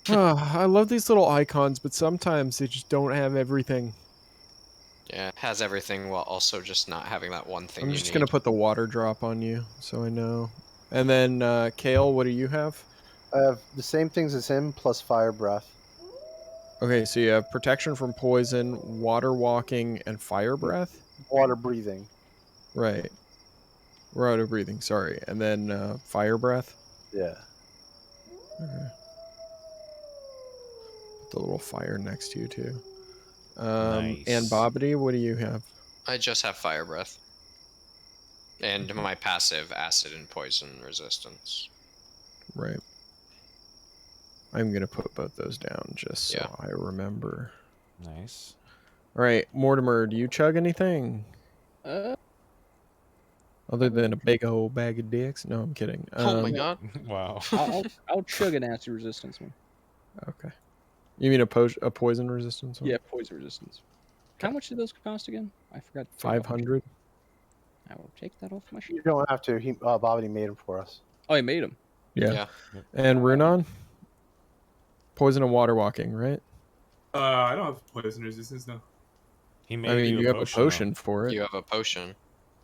I love these little icons, but sometimes they just don't have everything. Yeah, it has everything while also just not having that one thing I'm you just need. going to put the water drop on you, so I know. And then, Kale, what do you have? I have the same things as him, plus fire breath. Okay, so you have protection from poison, water walking, and fire breath? Water breathing. Right. Water breathing, sorry. And then, fire breath? Yeah. Okay. Put the little fire next to you, too. Nice. And Bobbity, what do you have? I just have fire breath. And my passive acid and poison resistance. Right. I'm going to put both those down just so I remember. Nice. All right, Mortimer, do you chug anything? Other than a big old bag of dicks? No, I'm kidding. Oh my god. Wow. I'll chug an acid resistance one. Okay. You mean a poison resistance one? Yeah, poison resistance. How much did those cost again? I forgot. 500. I will take that off my sheet. You don't have to. Bobbity made them for us. Oh, he made them. Yeah. And Runon? Poison and water walking, right? I don't have poison resistance, no. He made you have a potion for it. You have a potion.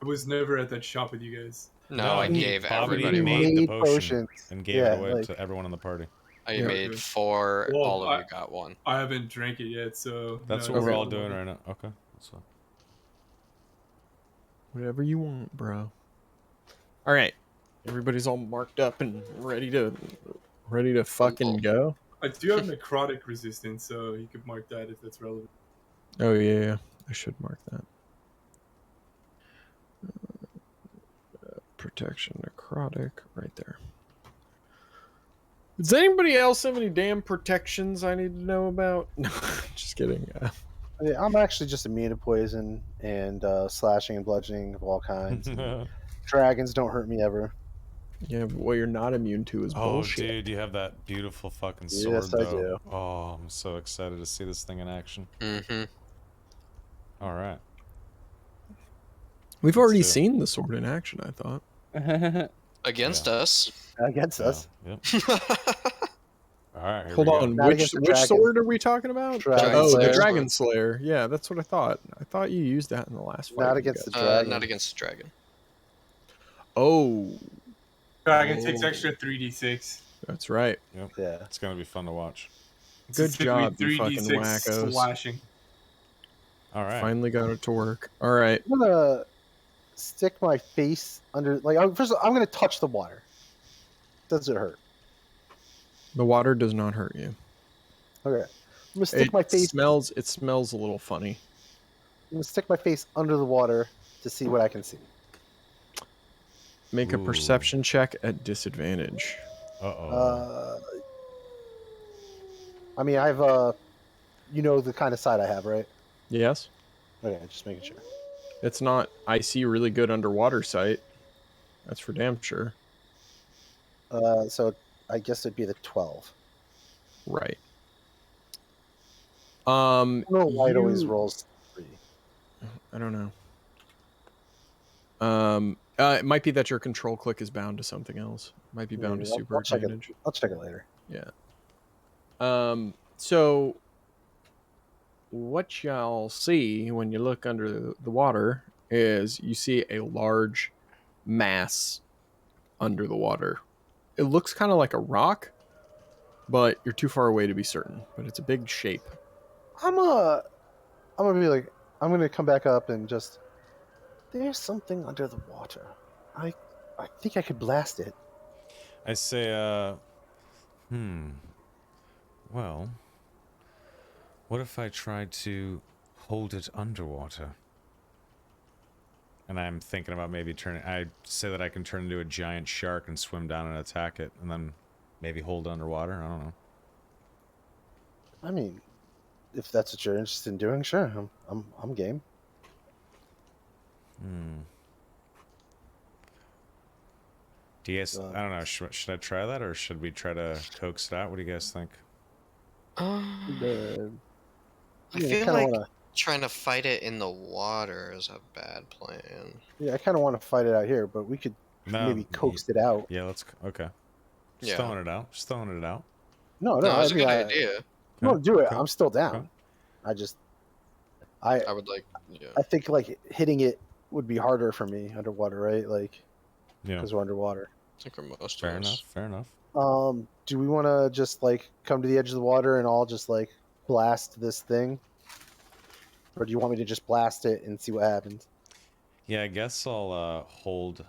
I was never at that shop with you guys. No, I gave Bobbity everybody made one. the potion potions. and gave it away to everyone in the party. I made 4, Well, all of you got 1. I haven't drank it yet, so... That's no, what we're it's all not doing one. right now. Okay. That's fine. Whatever you want, bro. All right. Everybody's all marked up and ready to fucking go. I do have necrotic resistance, so you could mark that if that's relevant. Oh yeah. I should mark that. Protection necrotic right there. Does anybody else have any damn protections I need to know about? No, just kidding. Yeah, I'm actually just immune to poison and slashing and bludgeoning of all kinds. And dragons don't hurt me ever. Yeah, but what you're not immune to is Oh, bullshit. dude, you have that beautiful fucking Yes, sword, I though. do. Oh, I'm so excited to see this thing in action. Mm-hmm. All right. We've Let's already do it. seen the sword in action, I thought. Against Yeah. us. Against us. Yep. All right, here Hold we go. on, Not which against the which dragon. sword are we talking about? Dragon Oh, the Slayer. Dragon Slayer. Yeah, that's what I thought. I thought you used that in the last fight. Not you against guys. the dragon. Not against the dragon. Oh, Dragon takes extra 3d6. that's right. Yep. Yeah. It's gonna be fun to watch. Good It's gonna job, be you fucking 3d6 wackos. slashing. All right. Finally got it to work. All right. I'm gonna stick my face under. First of all, I'm gonna touch the water. Does it hurt? The water does not hurt you. Okay. I'm gonna stick my face. It smells a little funny. I'm gonna stick my face under the water to see what I can see. Make a Ooh. perception check at disadvantage. Uh-oh. I mean, I've you know the kind of sight I have, right? Yes. Okay, just making sure. It's not I see really good underwater sight. That's for damn sure. So I guess it'd be the 12. Right. I don't know why it always rolls 3. I don't know. It might be that your control click is bound to something else. Might be bound Maybe. to super check advantage. it. I'll check it later. Yeah. So what y'all see when you look under the water is you see a large mass under the water. It looks kind of like a rock, but you're too far away to be certain. But it's a big shape. I'm gonna be like, I'm gonna come back up and just. There's something under the water. I think I could blast it. I say, well, what if I tried to hold it underwater? And I'm thinking about maybe I say that I can turn into a giant shark and swim down and attack it, and then maybe hold it underwater. I don't know. I mean, if that's what you're interested in doing, sure, I'm game. Do you guys? I don't know. Should I try that, or should we try to coax it out? What do you guys think? I feel like trying to fight it in the water is a bad plan. Yeah, I kind of want to fight it out here, but we could maybe coax it out. Yeah, let's. Okay. Just throwing it out. Just throwing it out. No, that's a good idea. No, do it. I'm still down. I would like. Yeah. I think like hitting it would be harder for me underwater, right? Like, yeah, because we're underwater. I think we're most fair enough. Fair enough. Do we want to just like come to the edge of the water and all just like blast this thing, or do you want me to just blast it and see what happens? Yeah, I guess I'll hold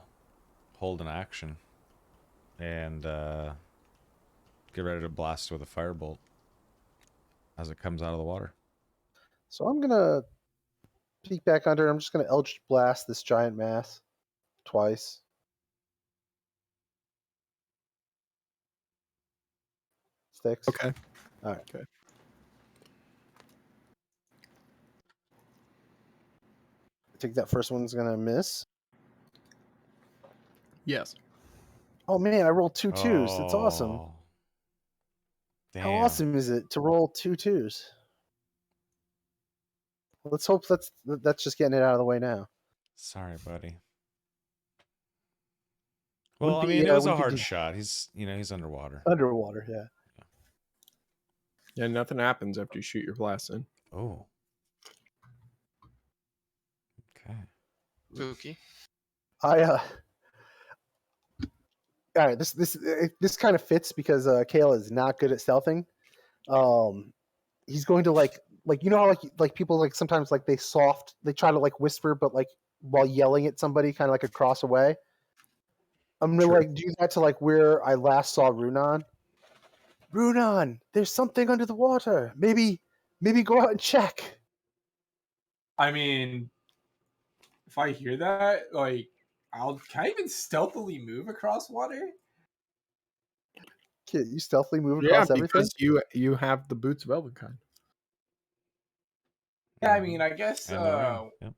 an action and get ready to blast with a firebolt as it comes out of the water. So I'm gonna peek back under. I'm just gonna Eldritch Blast this giant mass twice. Sticks. Okay. All right. Okay. I think that first one's gonna miss. Yes. Oh man, I rolled 2 2s. That's awesome. Damn. How awesome is it to roll 2 2s? Let's hope that's just getting it out of the way now. Sorry, buddy. Well, I mean, it was a hard shot. He's underwater. Underwater, yeah. Yeah, nothing happens after you shoot your blast in. Oh. Okay. Spooky. All right, this kind of fits because Kale is not good at stealthing. He's going to like you know how like people like sometimes like they try to like whisper but like while yelling at somebody kind of like across away. I'm gonna like do that to like where I last saw Runan. Runan, there's something under the water. Maybe go out and check. I mean, if I hear that, like, can I even stealthily move across water? You stealthily move Yeah, across everything. because you have the boots of Elvenkind. Yeah, I mean, I guess. And the ring. Yep.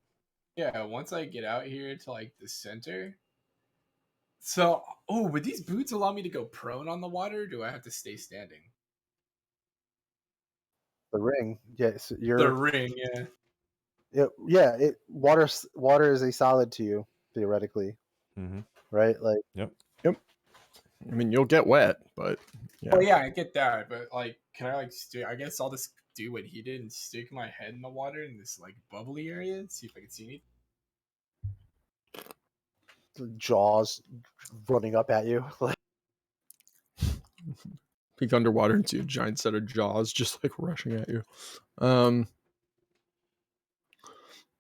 Yeah, once I get out here to like the center. So, would these boots allow me to go prone on the water? Or do I have to stay standing? The ring. Yes, The you're. ring, yeah. Water is a solid to you theoretically, Mm-hmm. right? Like, Yep. I mean, you'll get wet, but yeah. Well, yeah, I get that, but like, can I like stick? I guess I'll just do what he did and stick my head in the water in this like bubbly area and see if I can see anything. jaws running up at you. Like, Peek underwater and see a giant set of jaws just like rushing at you.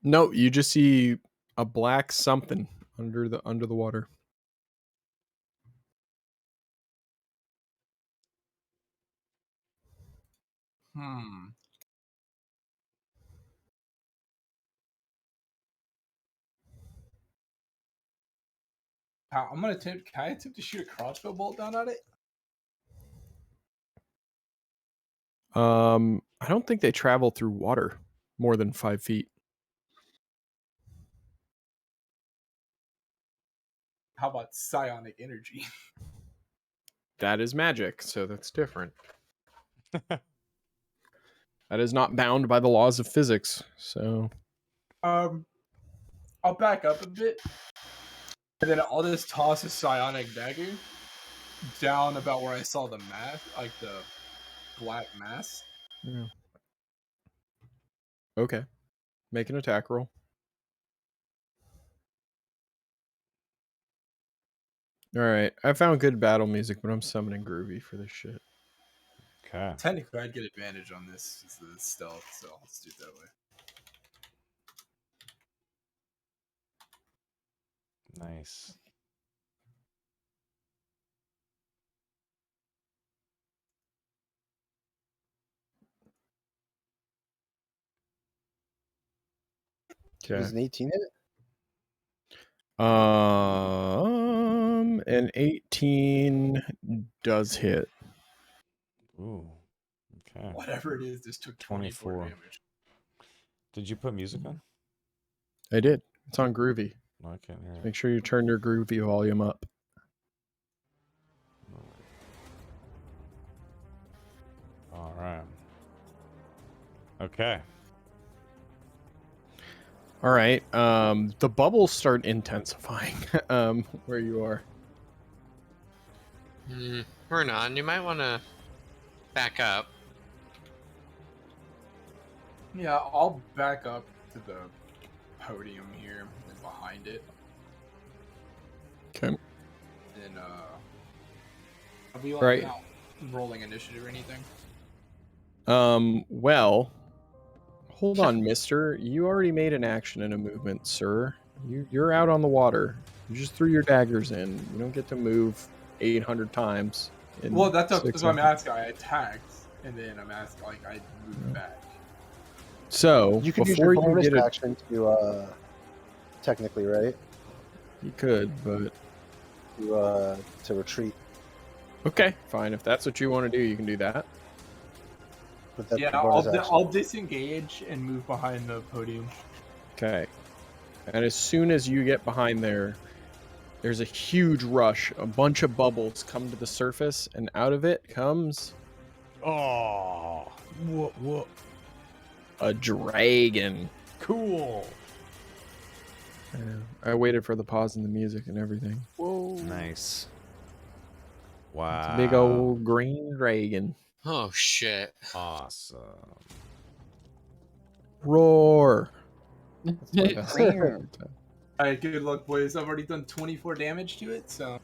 No, you just see a black something under the water. I'm gonna attempt. Can I attempt to shoot a crossbow bolt down at it? I don't think they travel through water more than 5 feet. How about psionic energy? That is magic, so that's different. That is not bound by the laws of physics. So, I'll back up a bit, and then I'll just toss a psionic dagger down about where I saw the mass, like the black mass. yeah. Okay. Make an attack roll. All right. I found good battle music, but I'm summoning Groovy for this shit. Okay. Technically, I'd get advantage on this because of the stealth, so let's do it that way. Nice. Okay. does an 18 hit? An 18 does hit. Ooh. Okay. Whatever it is, this took 24 damage. Did you put music on? I did. It's on Groovy. No, I can't hear it. Make sure you turn your Groovy volume up. All right. Okay. All right. The bubbles start intensifying where you are. Renan, you might want to back up. Yeah, I'll back up to the podium here and behind it. Okay. And I'll be like Right. not rolling initiative or anything. Well, hold on, mister. You already made an action and a movement, sir. You're out on the water. You just threw your daggers in. You don't get to move 800 times. Well, that's 6 what I'm seconds. asking. I attacked, and then I'm asking, like, I moved back. So, You could use your before you bonus get it, action to, technically, right? you could, but To retreat. okay, fine. If that's what you want to do, you can do that. But that's Yeah, the bonus action. I'll disengage and move behind the podium. Okay. And as soon as you get behind there, there's a huge rush. A bunch of bubbles come to the surface, and out of it comes Oh. What? a dragon. Cool. I waited for the pause in the music and everything. Whoa. Nice. It's Wow. a big old green dragon. Oh shit! Awesome. Roar. All right, good luck, boys. I've already done 24 damage to it, so.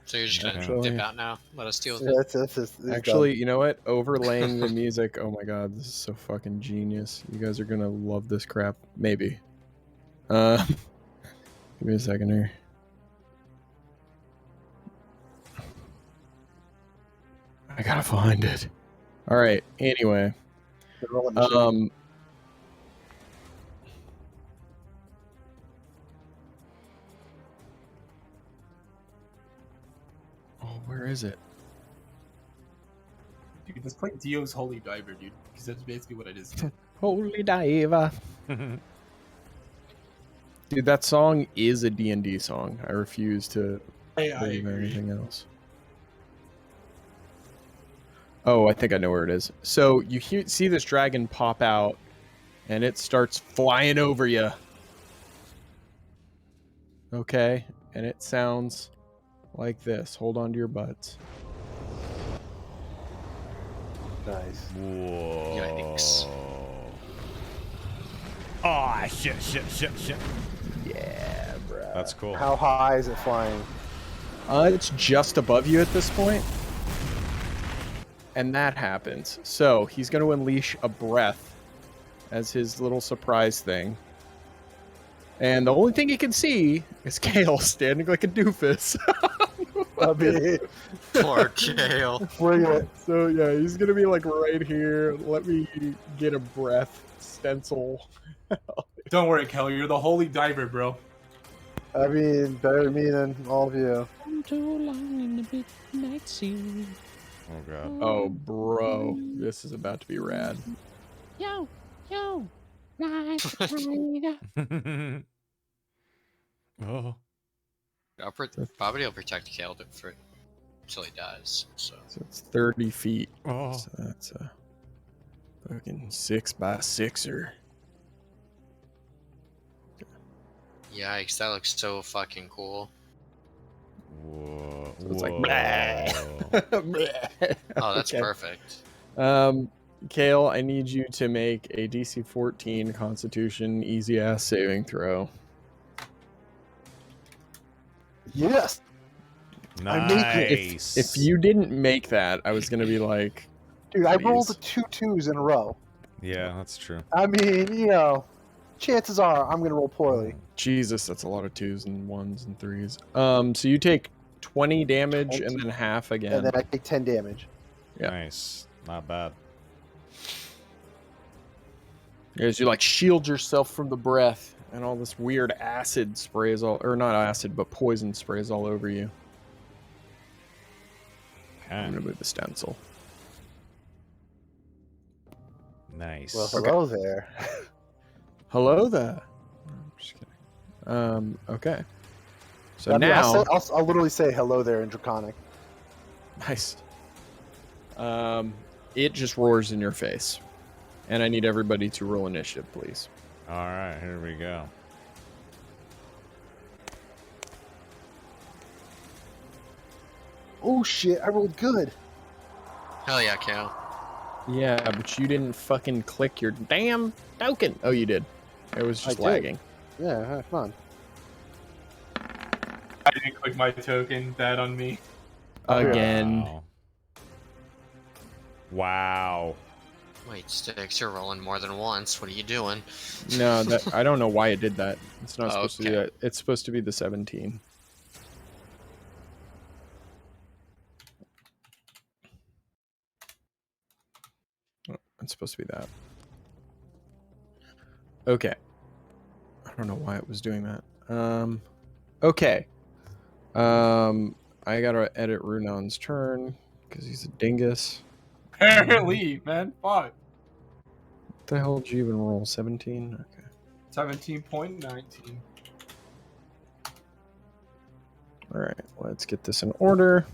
So you're just gonna Actually- dip out now? Let us deal with Yeah, it. it's Actually, you know what? Overlaying the music. Oh my god, this is so fucking genius. You guys are gonna love this crap. Maybe. Give me a second here. I gotta find it. All right. Anyway, done. Roll initiative. oh, where is it? Dude, let's play Dio's Holy Diver, dude, because that's basically what it is. Holy diver. Dude, that song is a D&D song. I refuse to I believe agree. anything else. Oh, I think I know where it is. So you see this dragon pop out, and it starts flying over you. Okay, and it sounds like this. Hold on to your butts. Nice. Whoa. Yikes. Oh, shit. Yeah, bro. That's cool. How high is it flying? It's just above you at this point. And that happens. So he's going to unleash a breath as his little surprise thing. And the only thing he can see is Kale standing like a doofus. I mean, Poor Kale. bring it. So yeah, he's going to be like right here. Let me get a breath stencil. Don't worry, Kel. You're the Holy Diver, bro. I mean, better than me than all of you. I'm too long in the midnight sea. Oh, God. Oh, bro. This is about to be rad. Yo, ride. Oh. Probably will protect Kale until he dies. So So it's 30 feet. Oh. So that's a fucking 6x6er. yikes, that looks so fucking cool. Whoa. So it's like, Oh, that's Okay. perfect. Kale, I need you to make a DC 14 Constitution easy ass saving throw. Yes. Nice. If you didn't make that, I was gonna be like, Dude, I Please. rolled 2 2s in a row. Yeah, that's true. I mean, chances are I'm going to roll poorly. Jesus, that's a lot of 2s and 1s and 3s. So you take 20 damage and then half again. And then I take 10 damage. Yeah. Nice. Not bad. As you like shield yourself from the breath, and all this weird acid sprays all, or not acid, but poison sprays all over you. I'm Okay. gonna move the stencil. Nice. Well, hello there. Hello there. I'm just kidding. Okay. So I mean, now, I'll literally say hello there in Draconic. nice. It just roars in your face, and I need everybody to roll initiative, please. All right, here we go. Oh shit, I rolled good. Hell yeah, Kale. Yeah, but you didn't fucking click your damn token. Oh, you did. It was just I did. lagging. Yeah, come on. I didn't click my token. Bad on me. Again. Wow. Wow. Wait, Sticks, you're rolling more than once. What are you doing? No, that I don't know why it did that. It's not supposed to do Okay. that. It's supposed to be the 17. Oh, it's supposed to be that. Okay. I don't know why it was doing that. Okay. I gotta edit Runon's turn because he's a dingus. Apparently, man. Fuck. What the hell did you even roll? 17? Okay. 17.19. Alright, let's get this in order.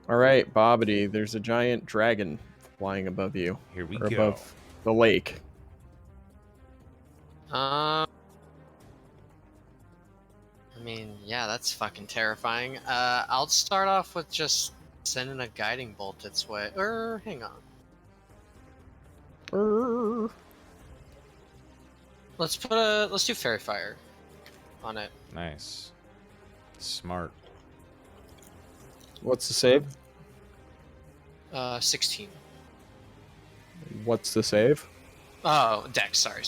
Alright, Bobbity, there's a giant dragon flying above you. Here we Or go. above the lake. I mean, yeah, that's fucking terrifying. I'll start off with just sending a guiding bolt its way. Hang on. Let's do fairy fire on it. Nice. Smart. What's the save? 16. What's the save? Oh, Dex. Sorry.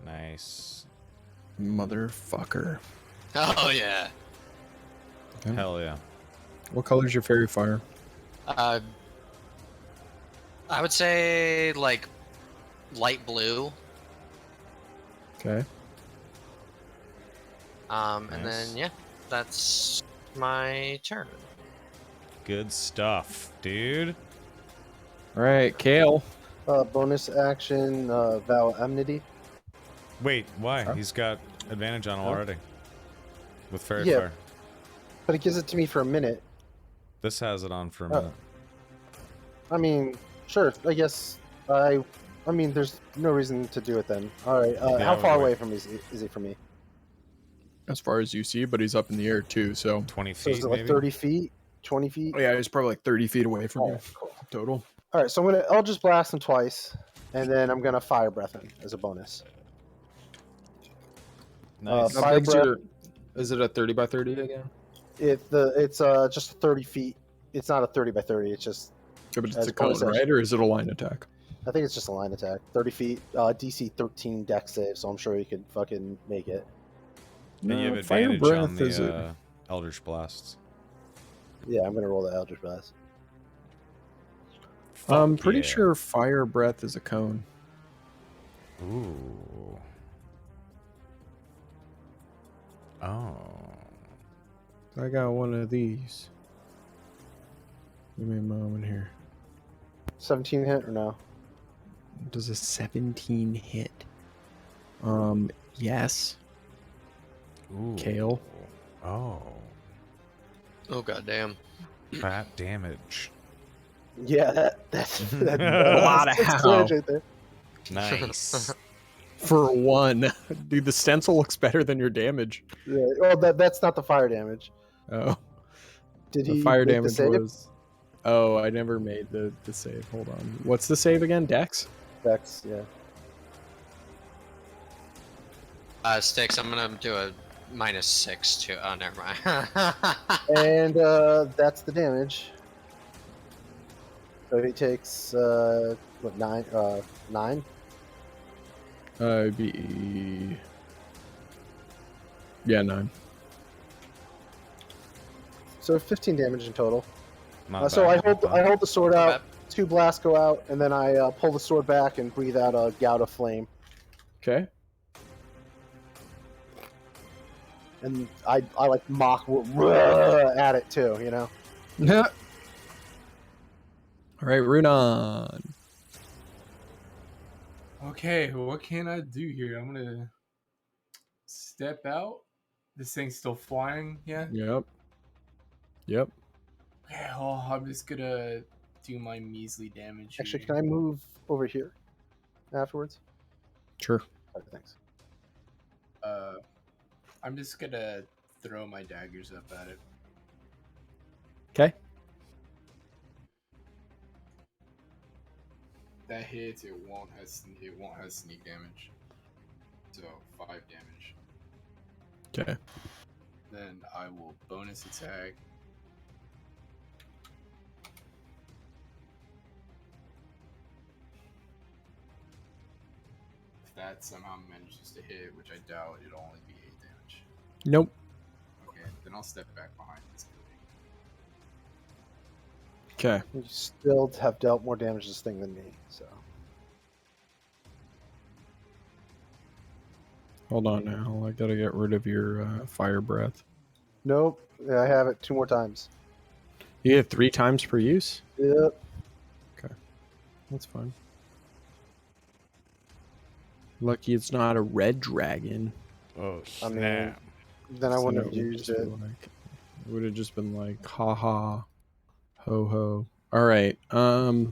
Nice. Motherfucker. Oh yeah. Okay. Hell yeah. What color's your fairy fire? I would say like light blue. Okay. And Nice. then yeah, that's my turn. Good stuff, dude. All right, Kale. Bonus action, vow enmity. Wait, why? Huh? He's got advantage on him Huh? already. With Fairy Yeah. Fire. But it gives it to me for a minute. This has it on for a Oh. minute. I mean, sure. I guess I mean, there's no reason to do it then. All right. Yeah, How far wait. away from is he from me? As far as you see, but he's up in the air too. So 20 So feet, is it like maybe? 30 feet, 20 feet? oh, yeah, he's probably like 30 feet away from you Oh, cool. total. All right. So I'll just blast him twice, and then I'm gonna fire breath him as a bonus. Nice. How Fire big's breath. your? Is it a 30 by 30 again? It's just 30 feet. It's not a 30 by 30. It's just Yeah, but it's As a a cone, bonus action. right? Or is it a line attack? I think it's just a line attack. 30 feet. DC 13 dex save. So I'm sure you could fucking make it. And you have Fire advantage on breath is the Eldritch Blasts. Yeah, I'm gonna roll the Eldritch Blast. I'm Fuck pretty yeah. sure fire breath is a cone. Ooh. Oh. I got one of these. Give me a moment here. 17 hit or no? Does a 17 hit? Yes. Ooh. Kale. Oh. Oh goddamn. Fat damage. Yeah, that's A lot of 6 how. damage right there. Nice. For one. Dude, the stencil looks better than your damage. Yeah. Well, that's not the fire damage. Oh. Did The he fire make the damage save? was... Oh, I never made the save. Hold on. What's the save again? Dex? Dex, yeah. Sticks, I'm gonna do a -6 to. Oh, never mind. And that's the damage. So he takes what 9? 9. It'd be... Yeah, 9. So 15 damage in total. Not So bad, I not bad. hold the sword Not out. 2 blasts go out, and then I pull the sword back and breathe out a gout of flame. Okay. And I like mock at it too, you know. All right, Runan. Okay, what can I do here? I'm gonna step out. This thing's still flying, yeah? Yep. Okay, well, I'm just gonna do my measly damage Actually, here. can I move over here afterwards? Sure. Okay, thanks. I'm just gonna throw my daggers up at it. Okay. That hits. It won't have sneak damage. So 5 damage. Okay. Then I will bonus attack. If that somehow manages to hit, which I doubt, it'll only be 8 damage. Nope. Okay, then I'll step back behind this building. Okay. You still have dealt more damage to this thing than me, so. Hold on now. I gotta get rid of your fire breath. Nope. Yeah, I have it 2 more times. You get 3 times per use? Yep. That's fine. Lucky it's not a red dragon. Oh, I mean, snap. Then I So wouldn't have it would used just it. be like- it would have just been like, ha ha, ho ho. All right. Okay.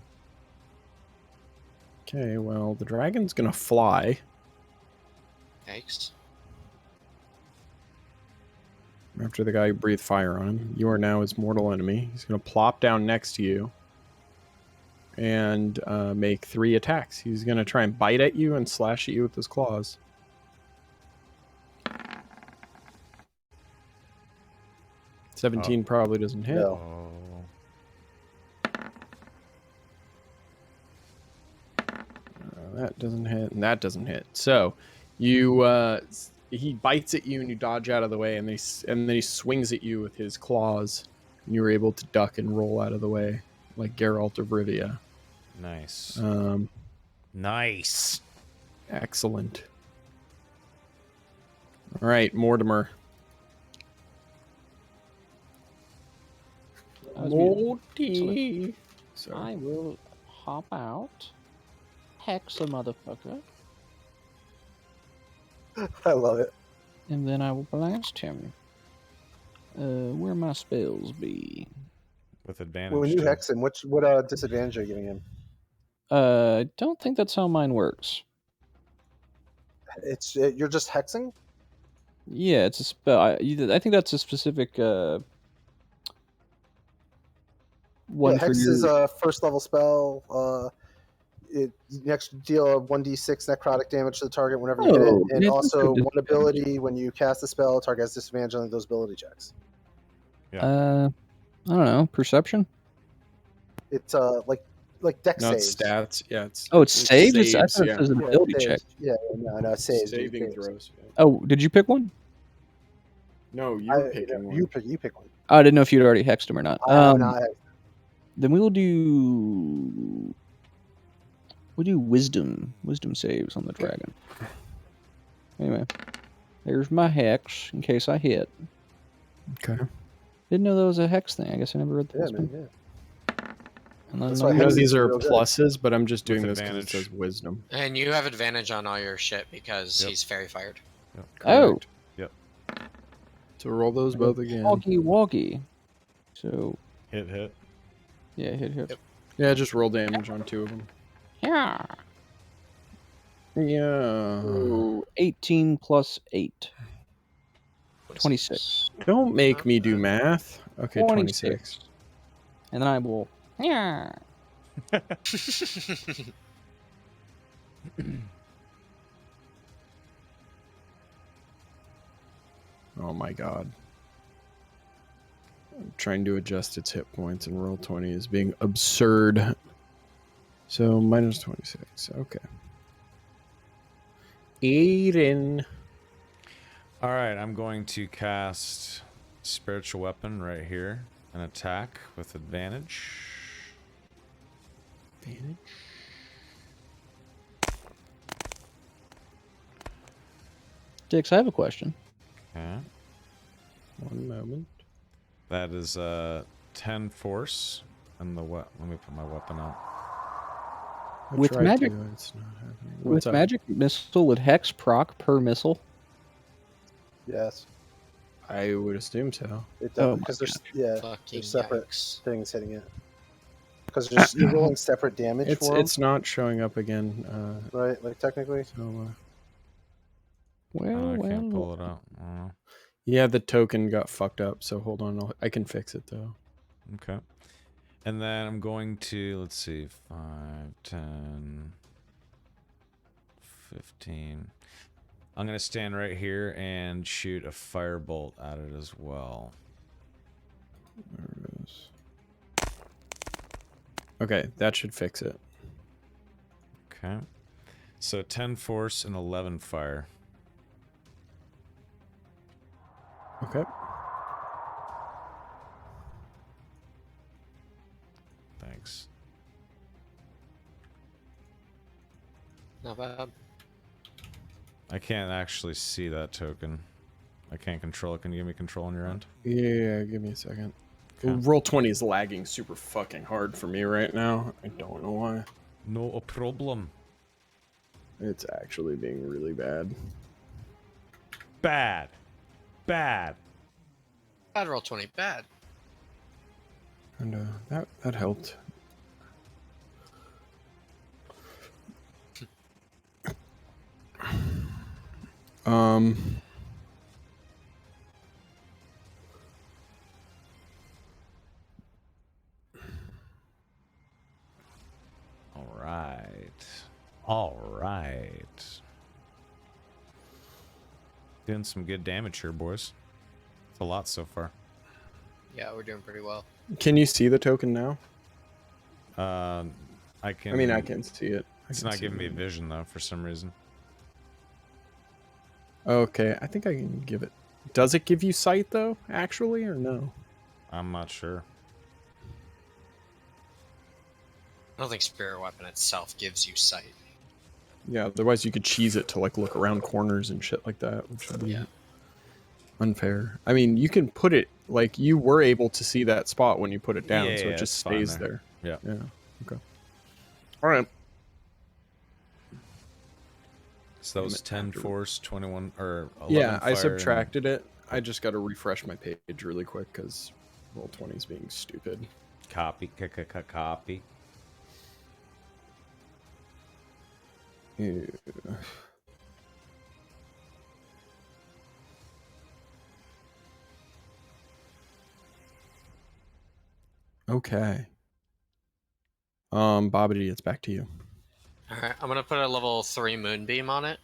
Well, the dragon's gonna fly. Yikes. After the guy breathed fire on him. You are now his mortal enemy. He's gonna plop down next to you and make 3 attacks. He's gonna try and bite at you and slash at you with his claws. Oh. 17 probably doesn't hit. No. That doesn't hit, and that doesn't hit. So, you he bites at you, and you dodge out of the way, and then he swings at you with his claws, and you were able to duck and roll out of the way, like Geralt of Rivia. Nice. Nice. Excellent. All right, Mortimer. I was muted. Morty. Sorry. I will hop out, hex a motherfucker, I love it. and then I will blast him. Where my spells be? With advantage. When you too. hex him, what disadvantage are you giving him? I don't think that's how mine works. You're just hexing. Yeah, it's a spell. I think that's a specific one Yeah, for hex your. is a first level spell. It next deal 1d6 necrotic damage to the target whenever you hit it, Oh, and yeah, also that's one ability when you cast a spell, target has disadvantage on those ability checks. I don't know. Perception. It's like deck Not saves. stats. Yeah, it's Oh, it's saves. I saves, thought it yeah. says an Yeah, ability saves. check. Yeah, no, saves. dude, Saving saves. throws. Yeah. Oh, did you pick one? No, you were picking one. You pick one. Oh, I didn't know if you'd already hexed him or not. I have not hexed. Then we will do. We'll do wisdom saves on the dragon. Anyway, there's my hex in case I hit. Okay. Didn't know that was a hex thing. I guess I never read the Yeah, last one. man. Yeah. And then That's the why I know Hexes these are real good. pluses, but I'm just doing With this because it advantage. says wisdom. And you have advantage on all your shit because Yep. he's fairy fired. Oh. Correct. Yep. So roll those both again. Woggy woggy. So Hit. yeah, hit. Yep. Yeah, just roll damage on 2 of them. Yeah. Yeah. So 18 plus 8. 26. Don't make me do math. Okay, 26. And then I will. Yeah. Oh my god. I'm trying to adjust its hit points, and roll 20 is being absurd. So minus 26. Okay. Aiden. All right, I'm going to cast spiritual weapon right here and attack with advantage. Advantage? Dix, I have a question. Okay. One moment. That is 10 force, and let me put my weapon up. I With tried magic- to, it's not happening. With What's up? magic missile, would hex proc per missile? Yes. I would assume so. It Oh does because there's Fucking there's separate yikes. things hitting it. Because you're rolling separate damage It's for 'em, it's not showing up again. right? Like technically. So Well, I can't well. pull it up. I don't know. yeah, the token got fucked up. So hold on, I can fix it though. Okay. And then I'm going to, let's see, 5, 10, 15. I'm going to stand right here and shoot a firebolt at it as well. There it is. Okay, that should fix it. Okay. So 10 force and 11 fire. Okay. Thanks. Not bad. I can't actually see that token. I can't control it. Can you give me control on your end? Yeah, give me a second. Okay. Roll 20 is lagging super fucking hard for me right now. I don't know why. No problem. It's actually being really bad. Bad. Bad. Bad roll 20. Bad. And that helped. Um. All right. All right. Doing some good damage here, boys. It's a lot so far. Yeah, we're doing pretty well. Can you see the token now? I can. I mean, I can see it. It's not giving me vision though for some reason. Okay, I think I can give it. Does it give you sight though, actually, or no? I'm not sure. I don't think spirit weapon itself gives you sight. Yeah, otherwise you could cheese it to like look around corners and shit like that, which would be Yeah. unfair. I mean, you can put it like you were able to see that spot when you put it down, so Yeah, it just it's fine stays there. Yeah. Yeah. Okay. All right. So that was 10 force, 21 or 11 Yeah, fire. I subtracted it. I just got to refresh my page really quick because roll 20 is being stupid. Copy. Copy. Ew. Okay. Bobbity, it's back to you. All right, I'm gonna put a level 3 moonbeam on it.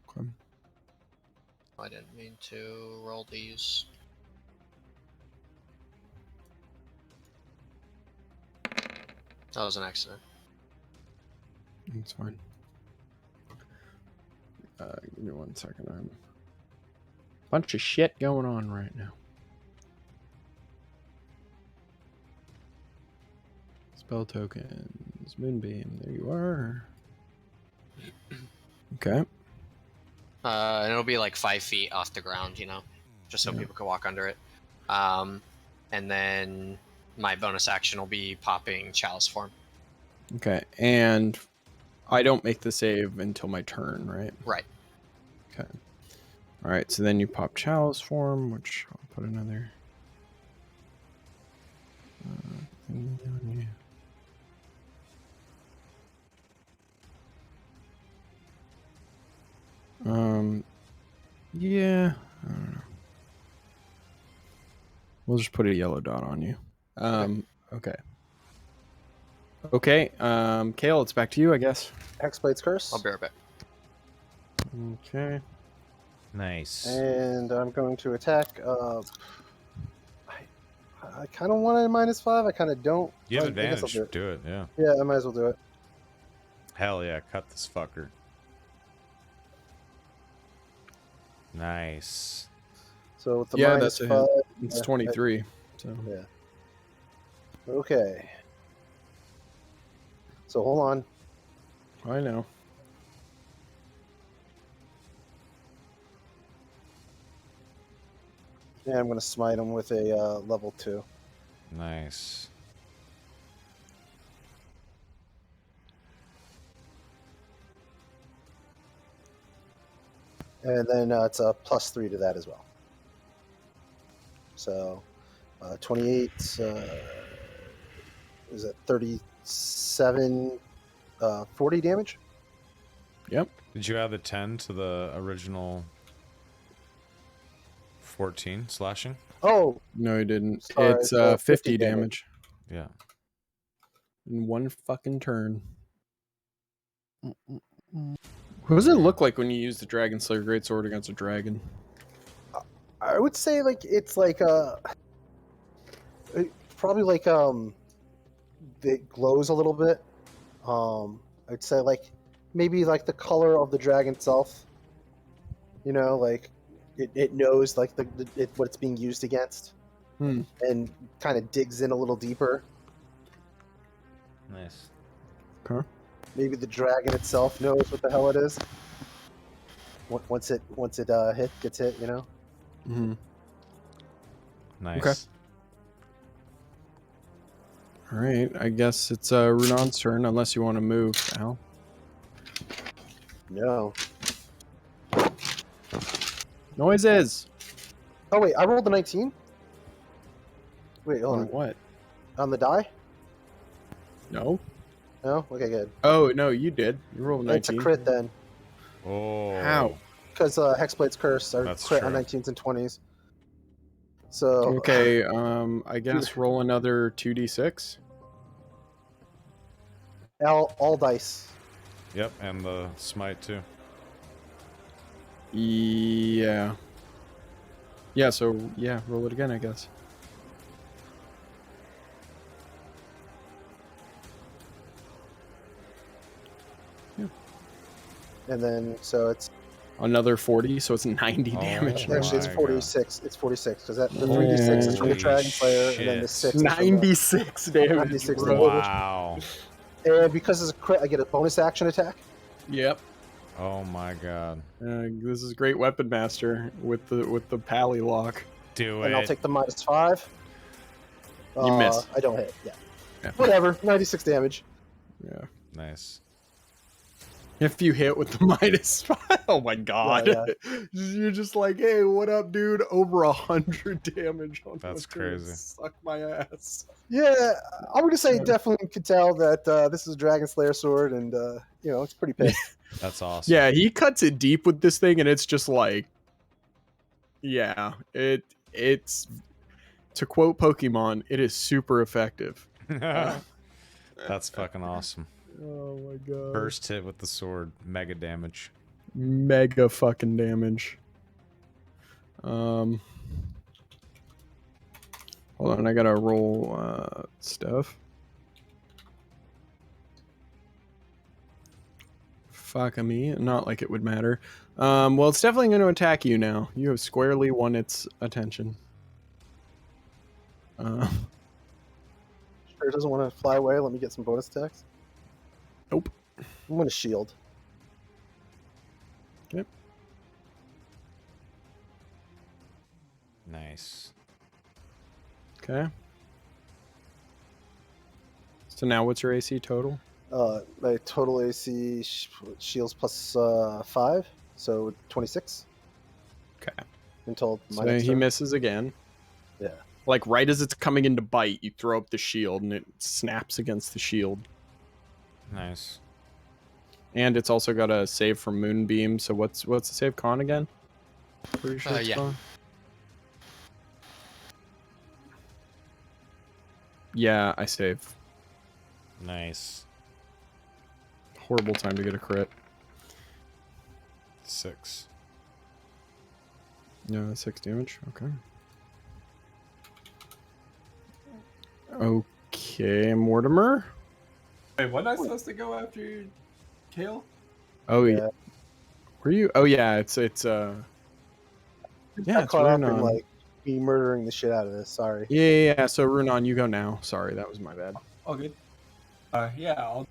Okay. I didn't mean to roll these. That was an accident. It's fine. Give me 1 second. I'm bunch of shit going on right now. Spell tokens, moonbeam. There you are. Okay. And it'll be like 5 feet off the ground, you know, just so Yeah. people can walk under it. And then my bonus action will be popping Chalice Form. Okay, and I don't make the save until my turn, right? Right. Okay. All right, so then you pop Chalice Form, which I'll put another thingy on you. Yeah, I don't know. We'll just put a yellow dot on you. Okay. Okay, Kale, it's back to you, I guess. Hexblade's Curse. I'll be right back. Okay. Nice. And I'm going to attack. I kind of want a -5. I kind of don't. You have I guess I'll advantage. do it. Do it, yeah. Yeah, I might as well do it. Hell yeah, cut this fucker. Nice. So with the Yeah, that's a -5, hit. It's 23. So yeah. Okay. So hold on. I know. Yeah, I'm going to smite him with a level 2. Nice. And then it's a +3 to that as well. So 28 is it 37, 40 damage? Yep. Did you add the 10 to the original 14 slashing? Oh, No, he didn't. Sorry, It's so 50 damage. Yeah. In one fucking turn. What does it look like when you use the Dragon Slayer Greatsword against a dragon? I would say like it's like probably like it glows a little bit. I'd say like maybe like the color of the dragon itself. You know, like it knows like what it's being used against, and kind of digs in a little deeper. Nice. Okay. Maybe the dragon itself knows what the hell it is. Once it gets hit, you know. Mm-hmm. Nice. Okay. All right. I guess it's Runon's turn, unless you want to move, Al. No. Noises. Oh wait, I rolled a 19. Wait, hold On on. what? On the die? No. No. Okay, good. Oh no, you did. You rolled a 19. It's a crit then, Oh. How? because Hexblade's Curse are That's crit true. on 19s and 20s. So Okay. I guess roll another 2d6. all dice. Yep, and the smite too. Yeah. Yeah. So yeah, roll it again, I guess. And then so it's Another 40, so it's 90 damage. Oh Actually, it's my 46. It's 46 because the 3d6 is from the Holy Dragon Slayer, and then the shit. 6 is from the 96 damage. 96 bro. damage. Wow. And because it's a crit, I get a bonus action attack. Yep. Oh my god. This is great weapon master with the pally lock. Do And I'll it. take the -5. You miss. I don't hit. Yeah. Yeah. Whatever. 96 damage. Yeah. Nice. If you hit with the -5, oh my god. Yeah, You're just like, hey, what up, dude? Over 100 damage on That's what's gonna crazy. Suck my ass. Yeah, I would just say Yeah. definitely could tell that this is a Dragon Slayer sword, and it's pretty pissed. That's awesome. Yeah, he cuts it deep with this thing, and it's just like, yeah, it's to quote Pokemon, it is super effective. That's fucking awesome. Oh my god. First hit with the sword, mega damage. Mega fucking damage. Hold on, I gotta roll stuff. Fuck me, not like it would matter. Well, it's definitely going to attack you now. You have squarely won its attention. Sure doesn't want to fly away. Let me get some bonus attacks. Nope. I'm going to shield. Yep. Nice. Okay. So now what's your AC total? My total AC shields plus 5, so 26. Okay. Until my So next he turn. misses again. Yeah. Like right as it's coming in to bite, you throw up the shield and it snaps against the shield. Nice. And it's also got a save from Moonbeam. So what's the save con again? Pretty sure it's yeah. con. Yeah, I save. Nice. Horrible time to get a crit. 6. Yeah, 6 damage. Okay. Okay, Mortimer. Wait, wasn't I supposed to go after Kale? Oh yeah. Yeah. Were you? Oh yeah. It's I yeah. It's caught up in Runon. like me murdering the shit out of this. Sorry. Yeah. So Runon, you go now. Sorry, that was my bad. All good. Yeah, I'll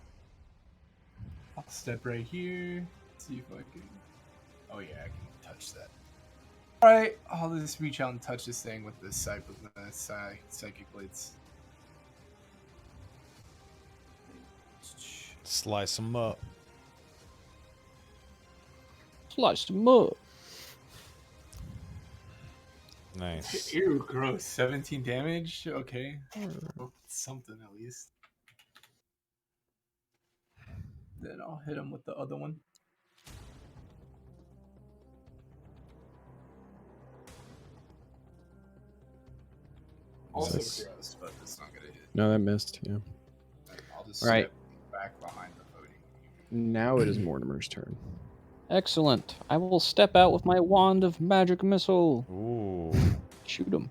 step right here. See if I can. Oh yeah, I can touch that. All right, I'll just reach out and touch this thing with the psychic blades. Slice them up. Slice them up. Nice. Ew, gross. 17 damage. Okay, well, something at least. Then I'll hit him with the other one. Also Nice. gross, but it's not gonna hit. No, that missed. Yeah. I'll just All right. step back behind the voting. Now it is Mortimer's turn. Excellent. I will step out with my wand of magic missile. Ooh. Shoot him.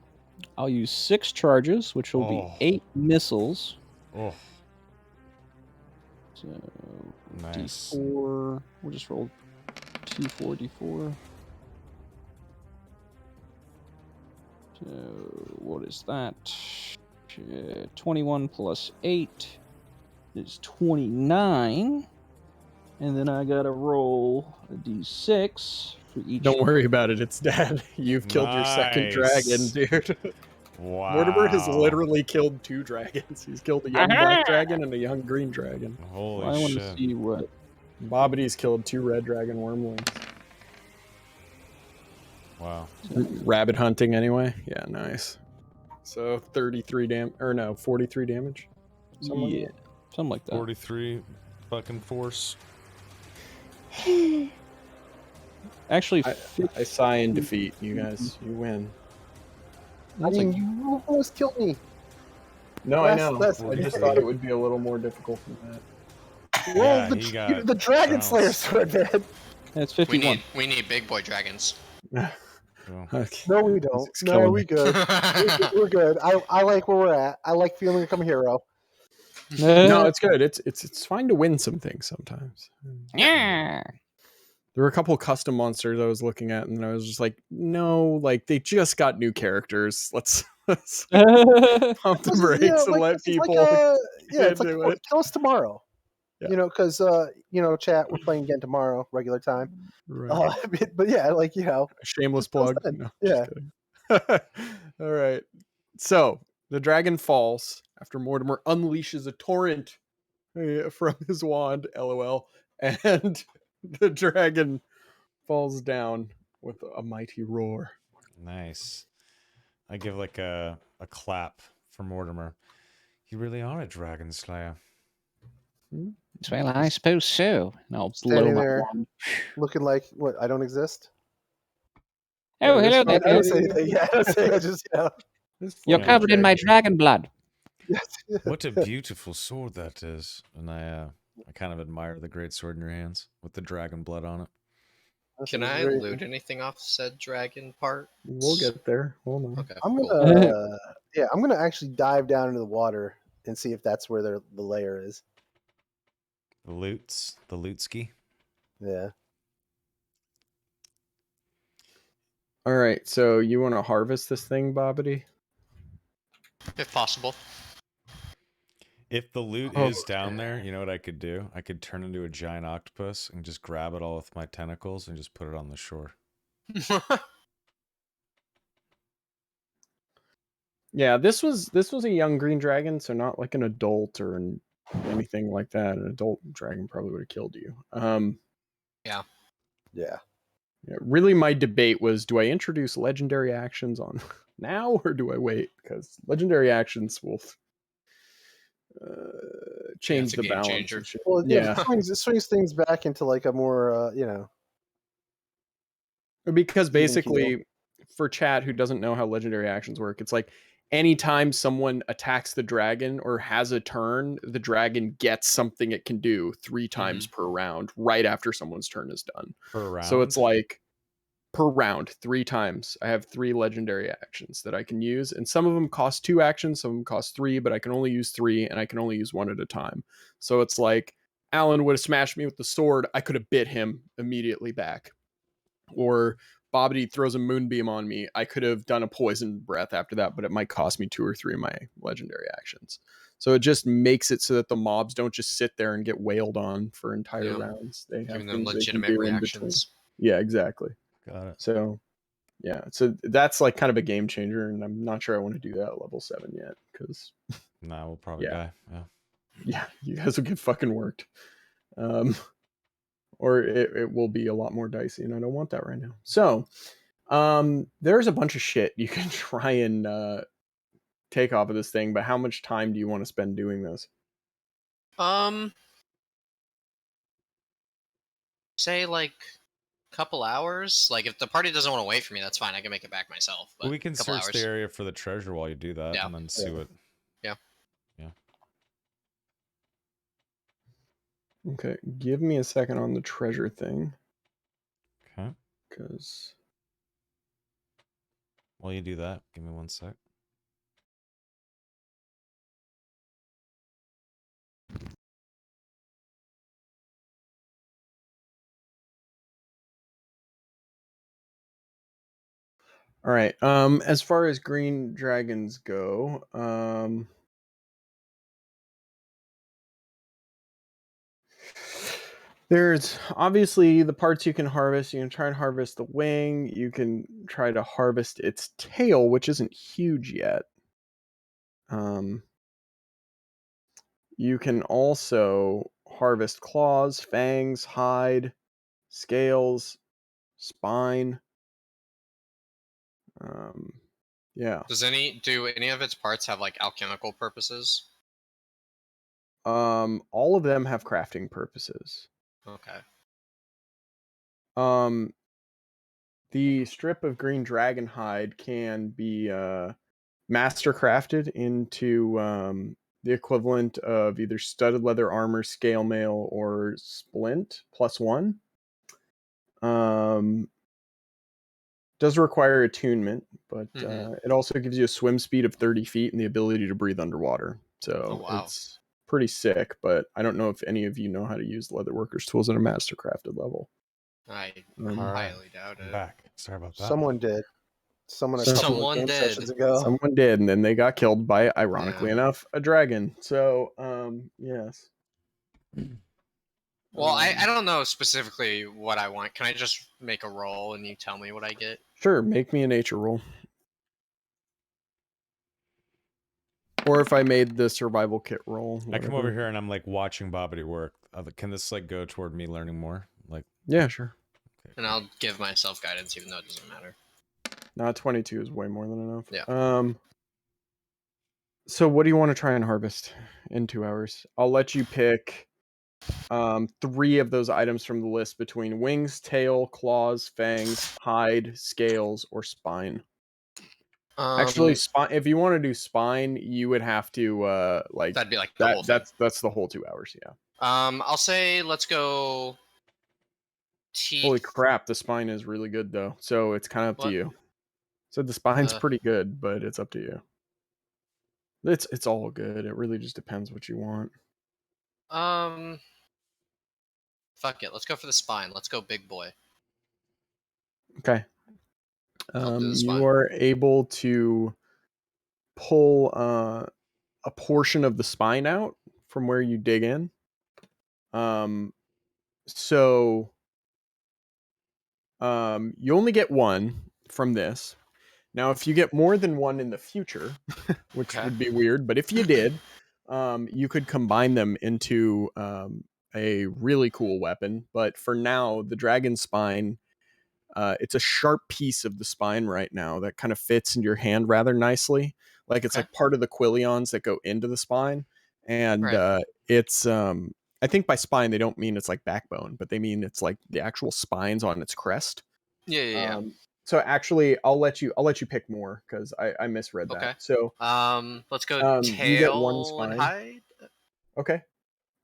I'll use 6 charges, which will Oh. be 8 missiles. Oh. So Nice. D4. We'll just roll 2 4d4. So what is that? 21 plus 8 is 29. And then I gotta roll a d6 for each. Don't worry about it. It's dead. You've killed your second dragon, Nice. dude. Wow. Mortimer has literally killed 2 dragons. He's killed a young black dragon and a young green dragon. Holy I want shit. to see what. Bobbity's killed 2 red dragon wormlings. Wow. Rabbit hunting anyway. Yeah, nice. So 43 43 damage. Something like Yeah, something like that. 43 fucking force. Actually, I sigh in defeat, you guys. You win. I mean, you almost killed me. No, I That's- know. that's I just okay. thought it would be a little more difficult than that. Yeah, Well, he got the Dragon trounced. Slayer sword, man. it's We 51. need big boy dragons. Cool. Okay. No, we don't. It's No, killing we me. good. We're good. I like where we're at. I like feeling like I'm a hero. No, it's good. It's fine to win some things sometimes. Yeah. There were a couple custom monsters I was looking at, and I was just like, no, like they just got new characters. Let's pump the brakes and let people it's like into it. kill us tomorrow. Yeah. You know, because chat, we're playing again tomorrow, regular time. Right. But yeah, like shameless just kill us plug. then. No, Yeah. just kidding. All right. So the dragon falls after Mortimer unleashes a torrent from his wand, LOL, and the dragon falls down with a mighty roar. Nice. I give like a clap for Mortimer. You really are a dragon slayer. Well, I suppose so. And I'll blow Standing my there, wand. looking like what? I don't exist. Oh, Yeah, hello I there, don't dude. say anything. Yeah, I don't say. I just You're Yeah. covered in my dragon blood. What a beautiful sword that is. And I kind of admire the great sword in your hands with the dragon blood on it. Can I loot anything off said dragon part? We'll get there. Hold on. Okay, I'm cool. gonna I'm gonna actually dive down into the water and see if that's where the lair is. The lootski. Yeah. All right. So you want to harvest this thing, Bobbity? If possible. If the loot is down there, you know what I could do? I could turn into a giant octopus and just grab it all with my tentacles and just put it on the shore. Yeah, this was a young green dragon, so not like an adult or anything like that. An adult dragon probably would have killed you. Yeah. Really, my debate was: do I introduce legendary actions on now, or do I wait? Because legendary actions will change it's a the game balance. changer. And shit. Well, Yeah, it swings things back into like a more because even basically, for chat who doesn't know how legendary actions work, it's like anytime someone attacks the dragon or has a turn, the dragon gets something it can do 3 times per round right after someone's turn is done. Per round. So it's like per round 3 times. I have 3 legendary actions that I can use, and some of them cost 2 actions, some of them cost 3, but I can only use 3 and I can only use 1 at a time. So it's like Alan would have smashed me with the sword, I could have bit him immediately back. Or Bobbity throws a moonbeam on me, I could have done a poison breath after that, but it might cost me 2 or 3 of my legendary actions. So it just makes it so that the mobs don't just sit there and get wailed on for entire rounds. They have Giving them things they can legitimate do reactions. in between. Yeah, exactly. Got it. So yeah, so that's like kind of a game changer, and I'm not sure I want to do that at level 7 yet, because Nah, we'll probably die. yeah, you guys will get fucking worked. Or it will be a lot more dicey, and I don't want that right now. So there's a bunch of shit you can try and take off of this thing, but how much time do you want to spend doing this? Say like a couple hours. Like if the party doesn't want to wait for me, that's fine. I can make it back myself. But Well, we can couple search hours. the area for the treasure while you do that, and then see what. Yeah. Okay, give me a second on the treasure thing. Okay. Because while you do that, give me 1 sec. all right. As far as green dragons go, there's obviously the parts you can harvest. You can try and harvest the wing. You can try to harvest its tail, which isn't huge yet. You can also harvest claws, fangs, hide, scales, spine. Yeah. Do any of its parts have like alchemical purposes? All of them have crafting purposes. Okay. The strip of green dragon hide can be master crafted into the equivalent of either studded leather armor, scale mail, or splint +1. Does require attunement, but it also gives you a swim speed of 30 feet and the ability to breathe underwater. So it's pretty sick, but I don't know if any of you know how to use leatherworkers tools at a master crafted level. I All right. highly doubt I'm it. back. Sorry about that. Someone did. Someone a couple of Someone game did. sessions ago. Someone did, and then they got killed by, ironically enough, a dragon. So, yes. Well, I don't know specifically what I want. Can I just make a roll and you tell me what I get? Sure, make me a nature roll. Or if I made the survival kit roll. I come over whatever. here and I'm like watching Bobbity work. Can this like go toward me learning more? Like, Yeah, sure. And I'll give myself guidance, even though it doesn't matter. No, 22 is way more than enough. Yeah. So what do you want to try and harvest in 2 hours? I'll let you pick 3 of those items from the list between wings, tail, claws, fangs, hide, scales, or spine. Actually, spine. If you want to do spine, you would have to like that'd be like the whole thing. That's the whole 2 hours. Yeah. I'll say let's go. Teeth. Holy crap, the spine is really good though. So it's kind of up to you. So the spine's pretty good, but it's up to you. It's all good. It really just depends what you want. Fuck it. Let's go for the spine. Let's go big boy. Okay. Do the spine. You are able to pull a portion of the spine out from where you dig in. So you only get one from this. Now, if you get more than one in the future, which would be weird, but if you did, you could combine them into a really cool weapon. But for now, the dragon spine, it's a sharp piece of the spine right now that kind of fits in your hand rather nicely. Like it's like part of the quillions that go into the spine. And it's, I think by spine, they don't mean it's like backbone, but they mean it's like the actual spines on its crest. Yeah. So actually, I'll let you pick more because I misread that. So let's go tail you get one spine. and hide. Okay,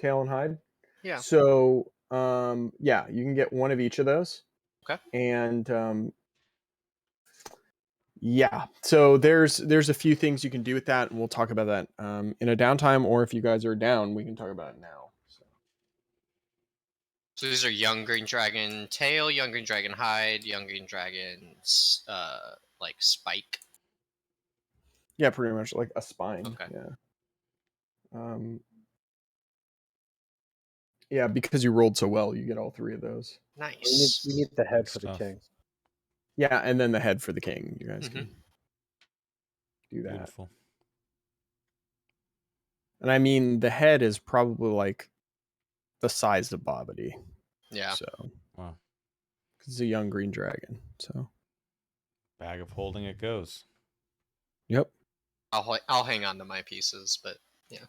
tail and hide. Yeah. So yeah, you can get one of each of those. Okay. And yeah, so there's a few things you can do with that, and we'll talk about that in a downtime, or if you guys are down, we can talk about it now. So these are young green dragon tail, young green dragon hide, young green dragon's like spike. Yeah, pretty much like a spine. Okay. Yeah. Yeah, because you rolled so well, you get all 3 of those. Nice. We need the head for the king. Yeah, and then the head for the king. You guys can do that. Beautiful. And I mean, the head is probably like the size of Bobbity. Yeah. So, wow. It's a young green dragon. So, bag of holding it goes. Yep. I'll hang on to my pieces, but yeah.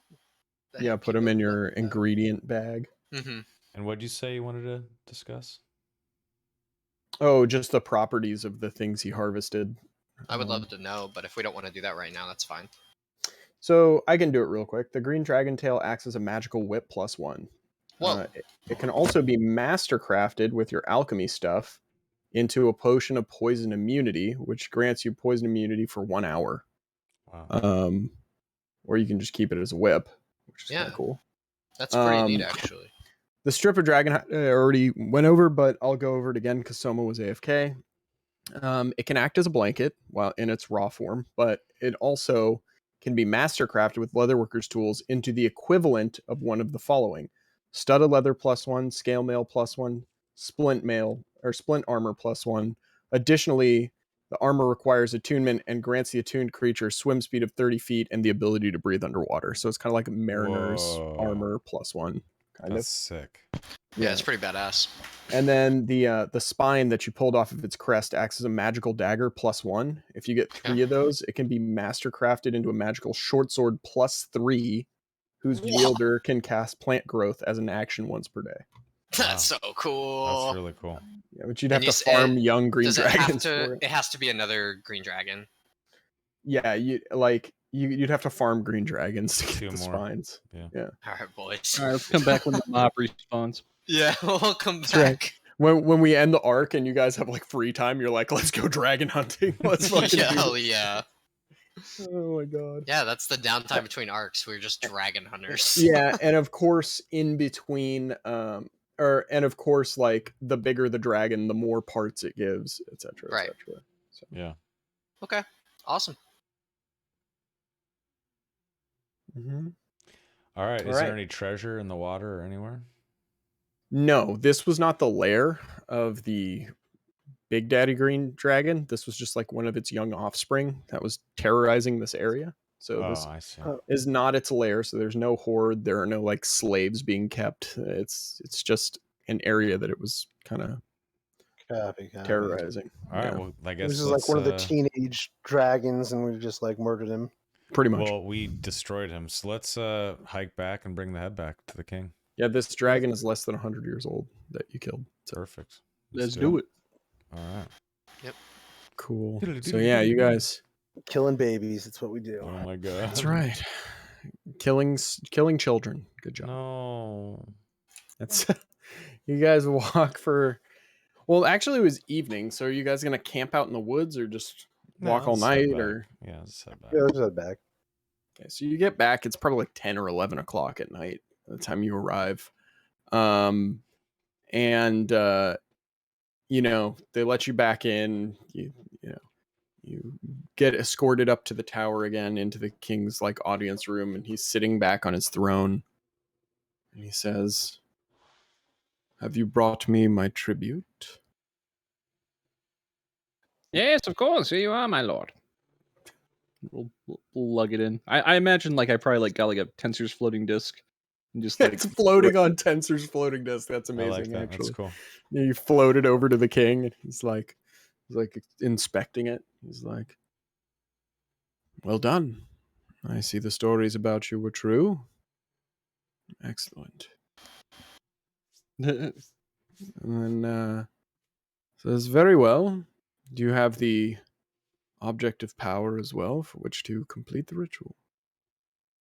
Yeah, put them in your ingredient bag. Mm-hmm. And what'd you say you wanted to discuss? Oh, just the properties of the things he harvested. I would love to know, but if we don't want to do that right now, that's fine. So I can do it real quick. The green dragon tail acts as a magical whip +1. Whoa. It can also be master crafted with your alchemy stuff into a potion of poison immunity, which grants you poison immunity for 1 hour. Wow. Or you can just keep it as a whip, which is kind of cool. That's pretty neat, actually. The strip of dragon I already went over, but I'll go over it again because Soma was AFK. It can act as a blanket while in its raw form, but it also can be mastercrafted with leatherworkers tools into the equivalent of one of the following: studded leather +1, scale mail +1, splint armor +1. Additionally, the armor requires attunement and grants the attuned creature swim speed of 30 feet and the ability to breathe underwater. So it's kind of like a mariner's armor +1. That's sick. Yeah, it's pretty badass. And then the spine that you pulled off of its crest acts as a magical dagger +1. If you get 3 of those, it can be mastercrafted into a magical short sword +3, whose wielder can cast plant growth as an action once per day. That's so cool. That's really cool. Yeah, but you'd have to farm young green dragons for it. It has to be another green dragon. Yeah, you'd have to farm green dragons to get the spines. Yeah. All right, boys. All right, let's come back when the mob respawns. Yeah, we'll come back. Right. When we end the arc and you guys have like free time, you're like, let's go dragon hunting. Let's fucking hell yeah. Oh my god. Yeah, that's the downtime between arcs. We're just dragon hunters. Yeah, and of course, in between and of course, like the bigger the dragon, the more parts it gives, etc., Right. etc. So, Yeah. Okay. Awesome. All right. All Is there right. any treasure in the water or anywhere? No, this was not the lair of the Big Daddy Green Dragon. This was just like one of its young offspring that was terrorizing this area. So Oh, this I see. is not its lair. So there's no horde. There are no like slaves being kept. It's just an area that it was kind of Copy. terrorizing. All right. Yeah, Well, I This guess is let's. like one of the teenage dragons, and we just like murdered him. pretty much. Well, we destroyed him, so let's hike back and bring the head back to the king. Yeah, this dragon is less than 100 years old that you killed. So Perfect. Let's do it. All right. Yep. cool. So yeah, you guys. Killing babies. That's what we do. Oh my god. That's right. Killing children. Good job. No. That's you guys walk for. Well, actually, it was evening. So are you guys gonna camp out in the woods or just walk all let's head night? back. Or Yeah, let's head back. Yeah, let's head back. okay, so you get back. It's probably like 10 or 11 o'clock at night by the time you arrive. And you know, they let you back in. You get escorted up to the tower again into the king's like audience room, and he's sitting back on his throne. And he says, "Have you brought me my tribute?" Yes, of course. Here you are, my lord. We'll lug it in. I imagine like I probably like got like a Tensor's floating disc and just like It's floating on Tensor's floating disc. That's I amazing. like that. Actually, That's cool. Yeah, you float it over to the king, and he's like inspecting it. He's like, "Well done. I see the stories about you were true. Excellent." And then says, "Very well. Do you have the object of power as well for which to complete the ritual?"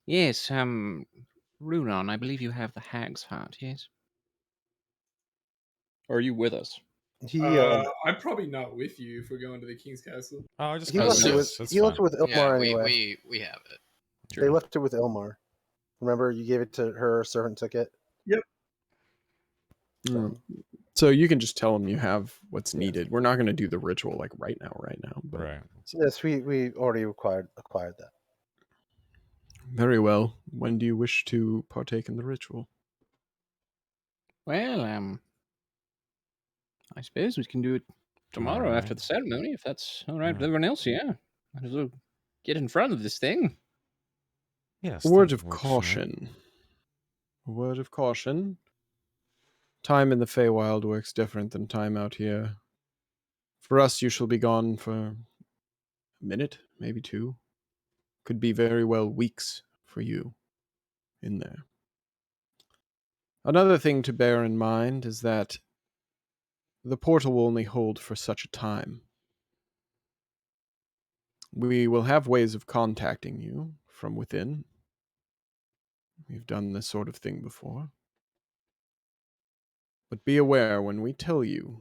Yes, Runon, I believe you have the hag's heart, yes? Or are you with us? He I'm probably not with you if we're going to the king's castle. Oh, I just he got left it this. with That's he left fine. it with Ilmar Yeah, anyway. we have it. They left it with Ilmar. Remember, you gave it to her. Servant took it. Mm. So you can just tell him you have what's needed. We're not going to do the ritual like right now. But Right. Yes, we already acquired that. very well. When do you wish to partake in the ritual? Well, I suppose we can do it tomorrow after night. the ceremony, if that's all right with Yeah. everyone else, yeah. Might as well get in front of this thing. Yes. A word that of works for me. caution. A word of caution. Time in the Feywild works different than time out here. For us, you shall be gone for a minute, maybe two. Could be very well weeks for you in there. Another thing to bear in mind is that the portal will only hold for such a time. We will have ways of contacting you from within. We've done this sort of thing before. But be aware when we tell you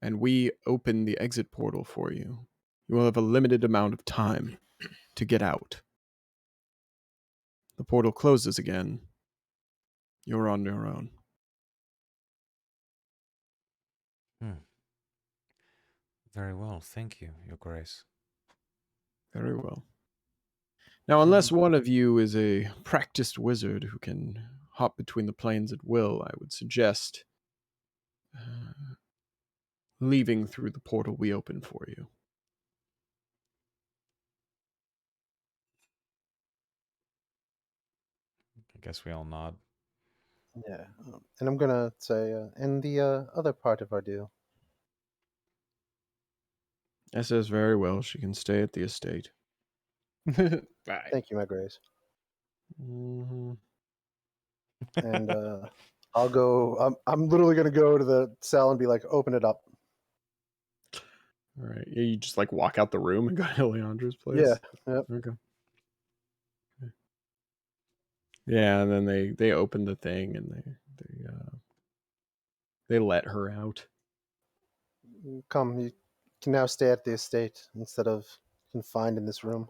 and we open the exit portal for you, you will have a limited amount of time to get out. The portal closes again. You're on your own. Very well. Thank you, Your Grace. Very well. Now, unless one of you is a practiced wizard who can hop between the planes at will, I would suggest leaving through the portal we open for you. I guess we all nod. Yeah, and I'm gonna say, and the other part of our deal. That says very well. She can stay at the estate. Bye. Thank you, my grace. Mm-hmm. And I'll go. I'm literally gonna go to the cell and be like, open it up. All right. You just like walk out the room and go to Leandra's place? Yeah. Yep. Okay. Yeah, and then they open the thing and they let her out. Come, you can now stay at the estate instead of confined in this room.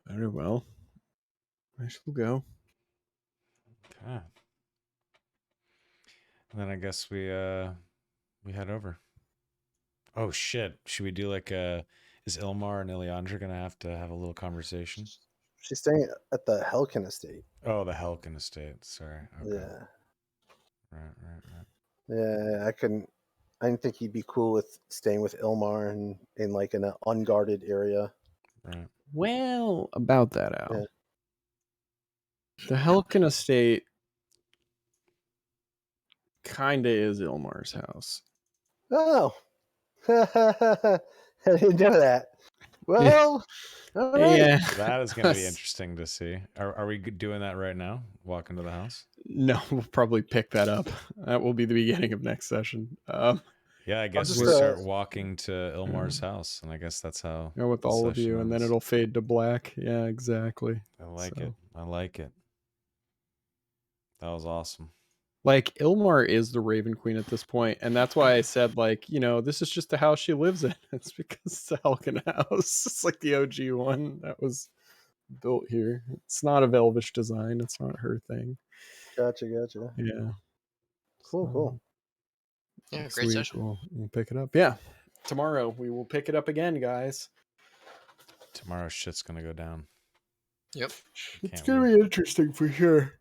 Very well. I shall go. Okay. And then I guess we head over. Oh shit! Should we do like a? Is Ilmar and Ileandra gonna have to have a little conversation? She's staying at the Helkin estate. Oh, the Helkin estate. Sorry. Okay. Yeah. Right. Yeah, I didn't think he'd be cool with staying with Ilmar and in like an unguarded area. Right. Well, about that, Al. Yeah. The Helkin estate kinda is Ilmar's house. Oh, I didn't know that. Well, all right. Yeah. That is going to be interesting to see. Are we doing that right now? Walk into the house? No, we'll probably pick that up. That will be the beginning of next session. Yeah, I guess just, we start walking to Ilmar's house, and I guess that's how. Go with the all of you, session and then ends. it'll fade to black. Yeah, exactly. I like it. I like it. That was awesome. Like, Ilmar is the Raven Queen at this point, and that's why I said, like, you know, this is just the house she lives in. It's because it's a Helkin house. It's like the OG one that was built here. It's not a Velvish design. It's not her thing. Gotcha. Yeah. Cool. Yeah, Next great week session. we'll pick it up. Yeah. Tomorrow we will pick it up again, guys. Tomorrow shit's going to go down. Yep. It's going to be interesting for sure.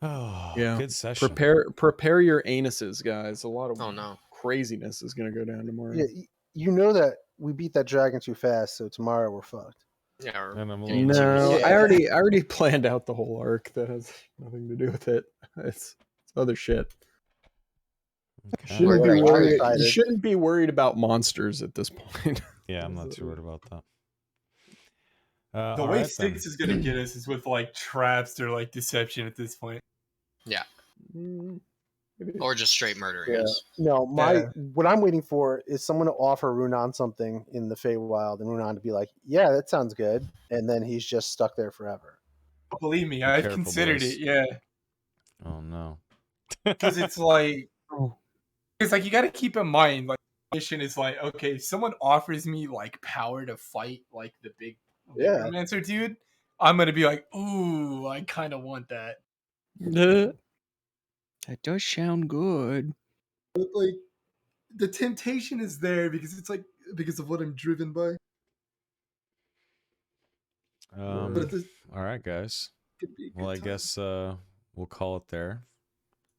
Oh, Yeah. good session. Prepare your anuses, guys. A lot of no. craziness is going to go down tomorrow. Yeah, you know that we beat that dragon too fast, so tomorrow we're fucked. Yeah. And I'm a getting little No, serious. I already planned out the whole arc. That has nothing to do with it. It's other shit. Okay. We're very excited. You shouldn't be worried about monsters at this point. Yeah, I'm not too worried about that. The all way right, then. Styx is gonna get us is with like traps or like deception at this point. Yeah. Maybe. Or just straight murdering Yeah. us. No, Yeah. what I'm waiting for is someone to offer Runan something in the Feywild, and Runan to be like, "Yeah, that sounds good," and then he's just stuck there forever. Believe me, Be I've careful, considered boys. it. Yeah, Oh no. because it's like, Oh. you got to keep in mind, like, mission is like, okay, if someone offers me like power to fight like the big Yeah. necromancer dude, I'm gonna be like, ooh, I kind of want that. That does sound good. But like, the temptation is there because it's like because of what I'm driven by. But this all right, guys. could be a Well, I good time. guess we'll call it there.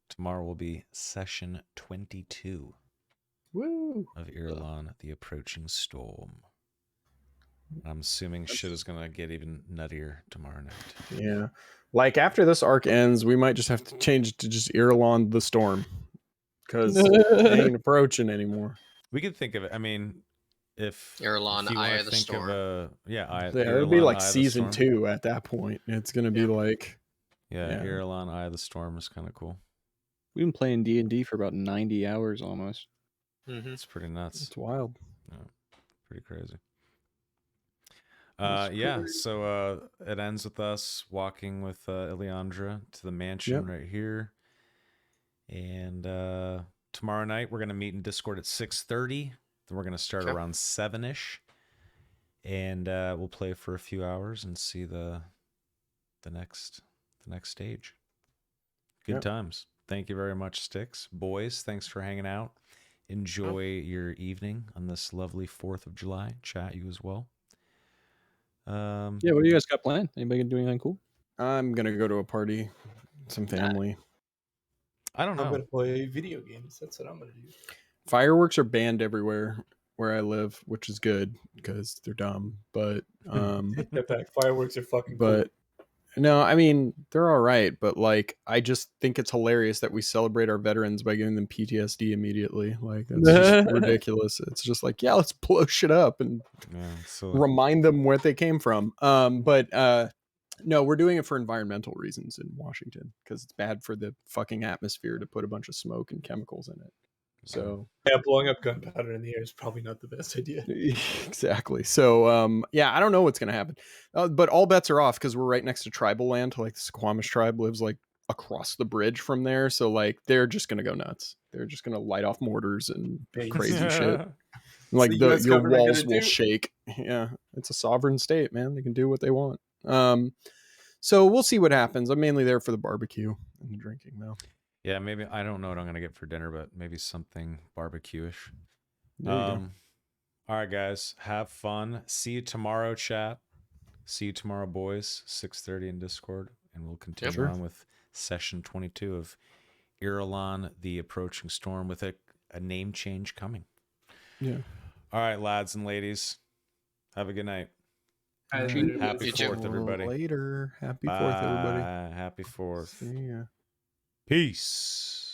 Tomorrow will be session 22 Woo. of Irilon, the Approaching Storm. I'm assuming shit is going to get even nuttier tomorrow night. Yeah. Like, after this arc ends, we might just have to change it to just Irilon the Storm. Because they ain't approaching anymore. We could think of it. I mean, if Irilon, if you Eye wanna of the think Storm. It'll be Irilon, like Eye of the season Storm. 2 at that point. It's going to be like... Yeah, Irilon, Eye of the Storm is kind of cool. We've been playing D&D for about 90 hours almost. Mm-hmm. It's pretty nuts. It's wild. Pretty crazy. That's yeah, crazy. so it ends with us walking with Ileandra to the mansion right here. And tomorrow night we're going to meet in Discord at 6:30. Then we're going to start around 7-ish. And we'll play for a few hours and see the next stage. Good times. Thank you very much, Styx. Boys, thanks for hanging out. Enjoy your evening on this lovely 4th of July. Chat, you as well. Yeah, what do you guys got planned? Anybody gonna do anything cool? I'm going to go to a party. Some family. I don't know. I'm gonna play video games. That's what I'm gonna do. Fireworks are banned everywhere where I live, which is good because they're dumb. But Step back. Fireworks are fucking cool. but no, I mean, they're all right, but like, I just think it's hilarious that we celebrate our veterans by giving them PTSD immediately. Like, that's just ridiculous. It's just like, yeah, let's blow shit up and remind them where they came from. No, we're doing it for environmental reasons in Washington because it's bad for the fucking atmosphere to put a bunch of smoke and chemicals in it. So yeah, blowing up gunpowder in the air is probably not the best idea. Exactly. So yeah, I don't know what's gonna happen, but all bets are off because we're right next to tribal land. Like the Squamish tribe lives like across the bridge from there, so like they're just gonna go nuts. They're just gonna light off mortars and crazy shit. Like the US your government walls gonna will do? shake. Yeah, it's a sovereign state, man. They can do what they want. So we'll see what happens. I'm mainly there for the barbecue and the drinking, though. Yeah, maybe I don't know what I'm gonna get for dinner, but maybe something barbecue-ish. There you go. All right, guys, have fun. See you tomorrow, chat. See you tomorrow, boys. 6:30 in Discord, and we'll continue Sure. on with session 22 of Irilon, the approaching storm, with a name change coming. Yeah. All right, lads and ladies, have a good night. All right, All right. later. Happy You too. 4th, everybody. Later. Happy Bye. 4th, everybody. Happy 4th. See ya. Peace.